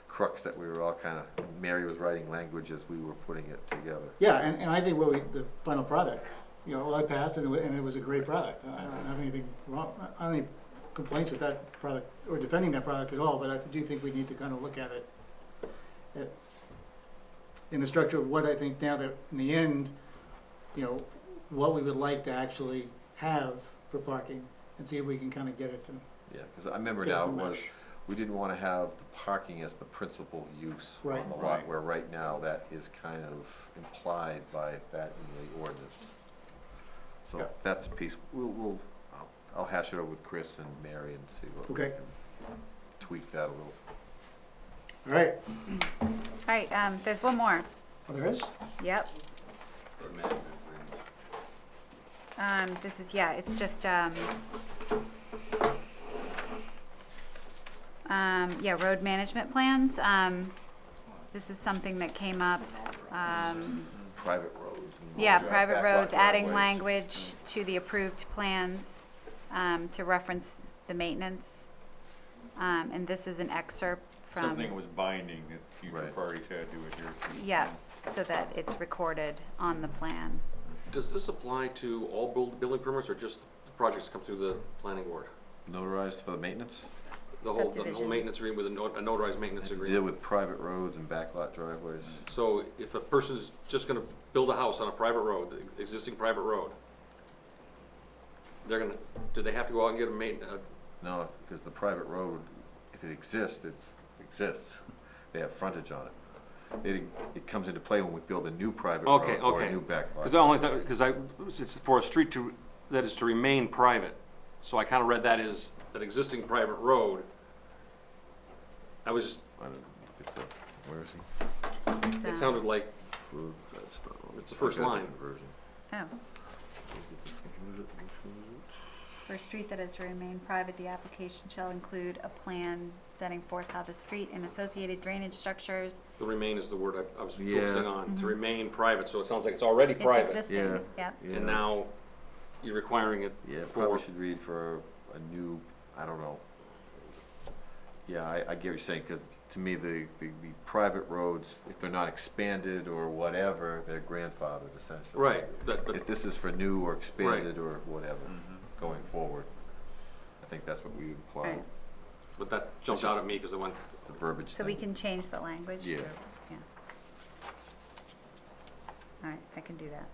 crux that we were all kind of, Mary was writing language as we were putting it together. Yeah, and I think the final product, you know, I passed and it was a great product. I don't have anything wrong, I don't have any complaints with that product or defending that product at all, but I do think we need to kind of look at it in the structure of what I think now that in the end, you know, what we would like to actually have for parking and see if we can kind of get it to. Yeah, because I remember Get it now to it was, mesh. we didn't want to have the parking as the principal use Right. on the lot, Right. where right now that is kind of implied by that in the ordinance. So Yeah. that's a piece, I'll hash it over with Chris and Mary and see what we Okay. can tweak that a little. All right, All right, there's one more. oh, there is? Yep. Road management plans. This is, it's just, road management plans. This is something that came up, Private roads. And private backlot roads, adding driveways. language to the approved plans, to reference the maintenance. And this is an excerpt from. Something was binding that future Right. parties had to adhere to. Yeah, so that it's recorded on the plan. Does this apply to all building permits or just the projects that come through the planning board? Notarized for the maintenance? The whole Subdivision. maintenance agreement with a notarized maintenance Deal agreement? with private roads and backlot driveways. So if a person's just gonna build a house on a private road, the existing private road, do they have to go out and get a No, because the private road, if it exists, it exists. They have frontage on it. It comes into play when we build a new private road Okay, or a okay. new backlot. Because it's for a street that is to remain private. So I kind of read that as an existing private road. I don't look at the, where is he? So- It sounded like, Approved, that's not- It's the first I've got a line. different version. Oh. Which one is it? For a street that is to remain private, the application shall include a plan setting forth how the street and associated drainage structures. the remain is the word I was Yeah. focusing on, Mhm. to remain private, so it sounds like it's already It's private. existing, Yeah. yep. Yeah. And now you're requiring it Yeah, for, probably should read for a new, I don't know. Yeah, I get what you're saying, because to me, the private roads, if they're not expanded or whatever, they're grandfathered essentially. right, If this is for new or expanded or whatever, going forward, I think that's what we would imply, Right. but that jumped out at me because it went, the verbiage So we thing. can change the language? Yeah. Yeah. All right, I can do that.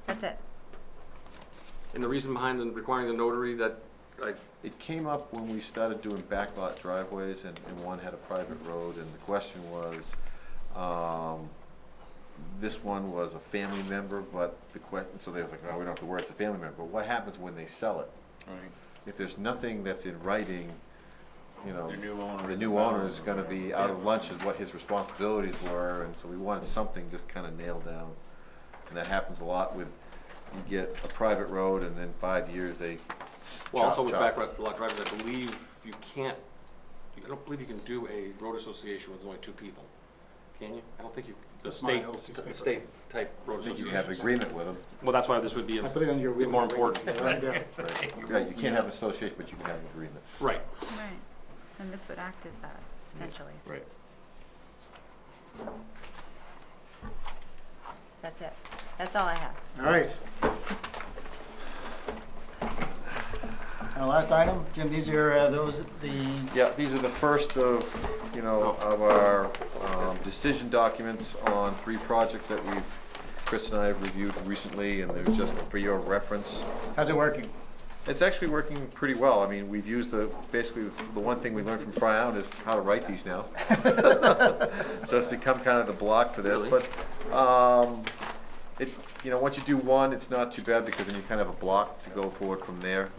That's it. And the reason behind the requiring the notary that, like, It came up when we started doing backlot driveways and one had a private road, and the question was, this one was a family member, but the question, so they was like, oh, we don't have to worry, it's a family member. But what happens when they sell it? Right. If there's nothing that's in writing, you know, The new owner the is new bound. owner is gonna be out of lunch as what his responsibilities were, and so we wanted something just kinda nailed down. And that happens a lot with, you get a private road and then 5 years they well, also with chop. backlot drivers, I believe you can't, I don't believe you can do a road association with only 2 people. Can you? I don't think you, the That's my state, LC's paper. state type road I think you association. can have an agreement with them. Well, that's why this would be a I put it on your bit wheel. more important. Right there. Yeah, you can't have an association, but you can have an agreement. Right. Right. And this would act as that, essentially. Right. That's it. That's all I have. All right. Our last item, Jim, these are those, Yeah, these are the first of, you know, of our decision documents on 3 projects that Chris and I have reviewed recently, and they're just for your reference. how's it working? It's actually working pretty well. I mean, we've used basically the one thing we learned from Fry Island is how to write these now. So it's become kind of the block for this, Really? but you know, once you do one, it's not too bad because then you kind of have a block to go forward from there.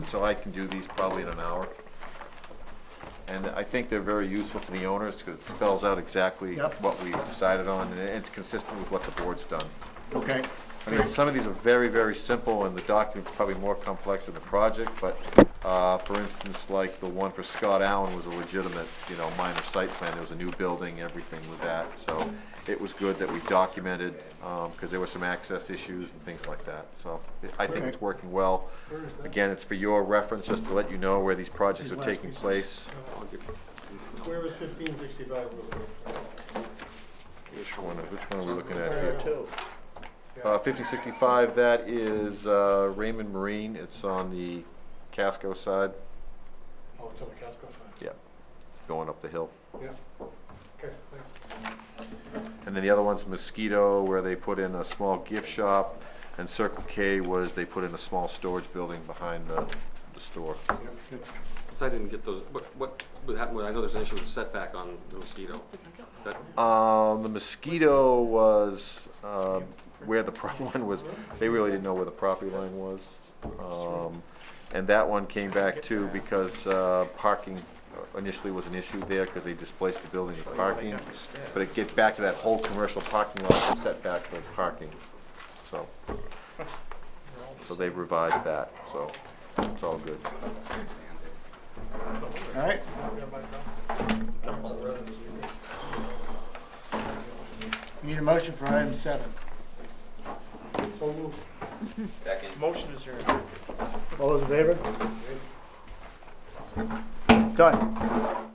So I can do these probably in an hour. And I think they're very useful for the owners because it spells out exactly Yep. what we've decided on, and it's consistent with what the board's done. Okay. I mean, some of these are very, very simple, and the document's probably more complex than the project, but, for instance, like the one for Scott Allen was a legitimate, you know, minor site plan. There was a new building, everything with that, so it was good that we documented, because there were some access issues and things like that, so I think it's working well. Where is that? Again, it's for your reference, just to let you know where these projects These are last taking pieces. place. Where is 1565 Roosevelt? Which one are we looking at There here? too. 1565, that is Raymond Marine. It's on the Casco side. Oh, it's on the Casco side. Yeah, going up the hill. Yeah. Okay, thanks. And then the other one's Mosquito, where they put in a small gift shop, and Circle K was they put in a small storage building behind the store. Since I didn't get those, what would happen, I know there's an issue with setback on the Mosquito. That, The Mosquito was where the one was. They really didn't know where the property line was, and that one came back too because parking initially was an issue there because they displaced the building with parking. But it gets back to that whole commercial parking lot setback for parking. So they've revised that. So it's all good. All right. We need a motion for item 7. So moved. Second. Motion is here. All those in favor? Done.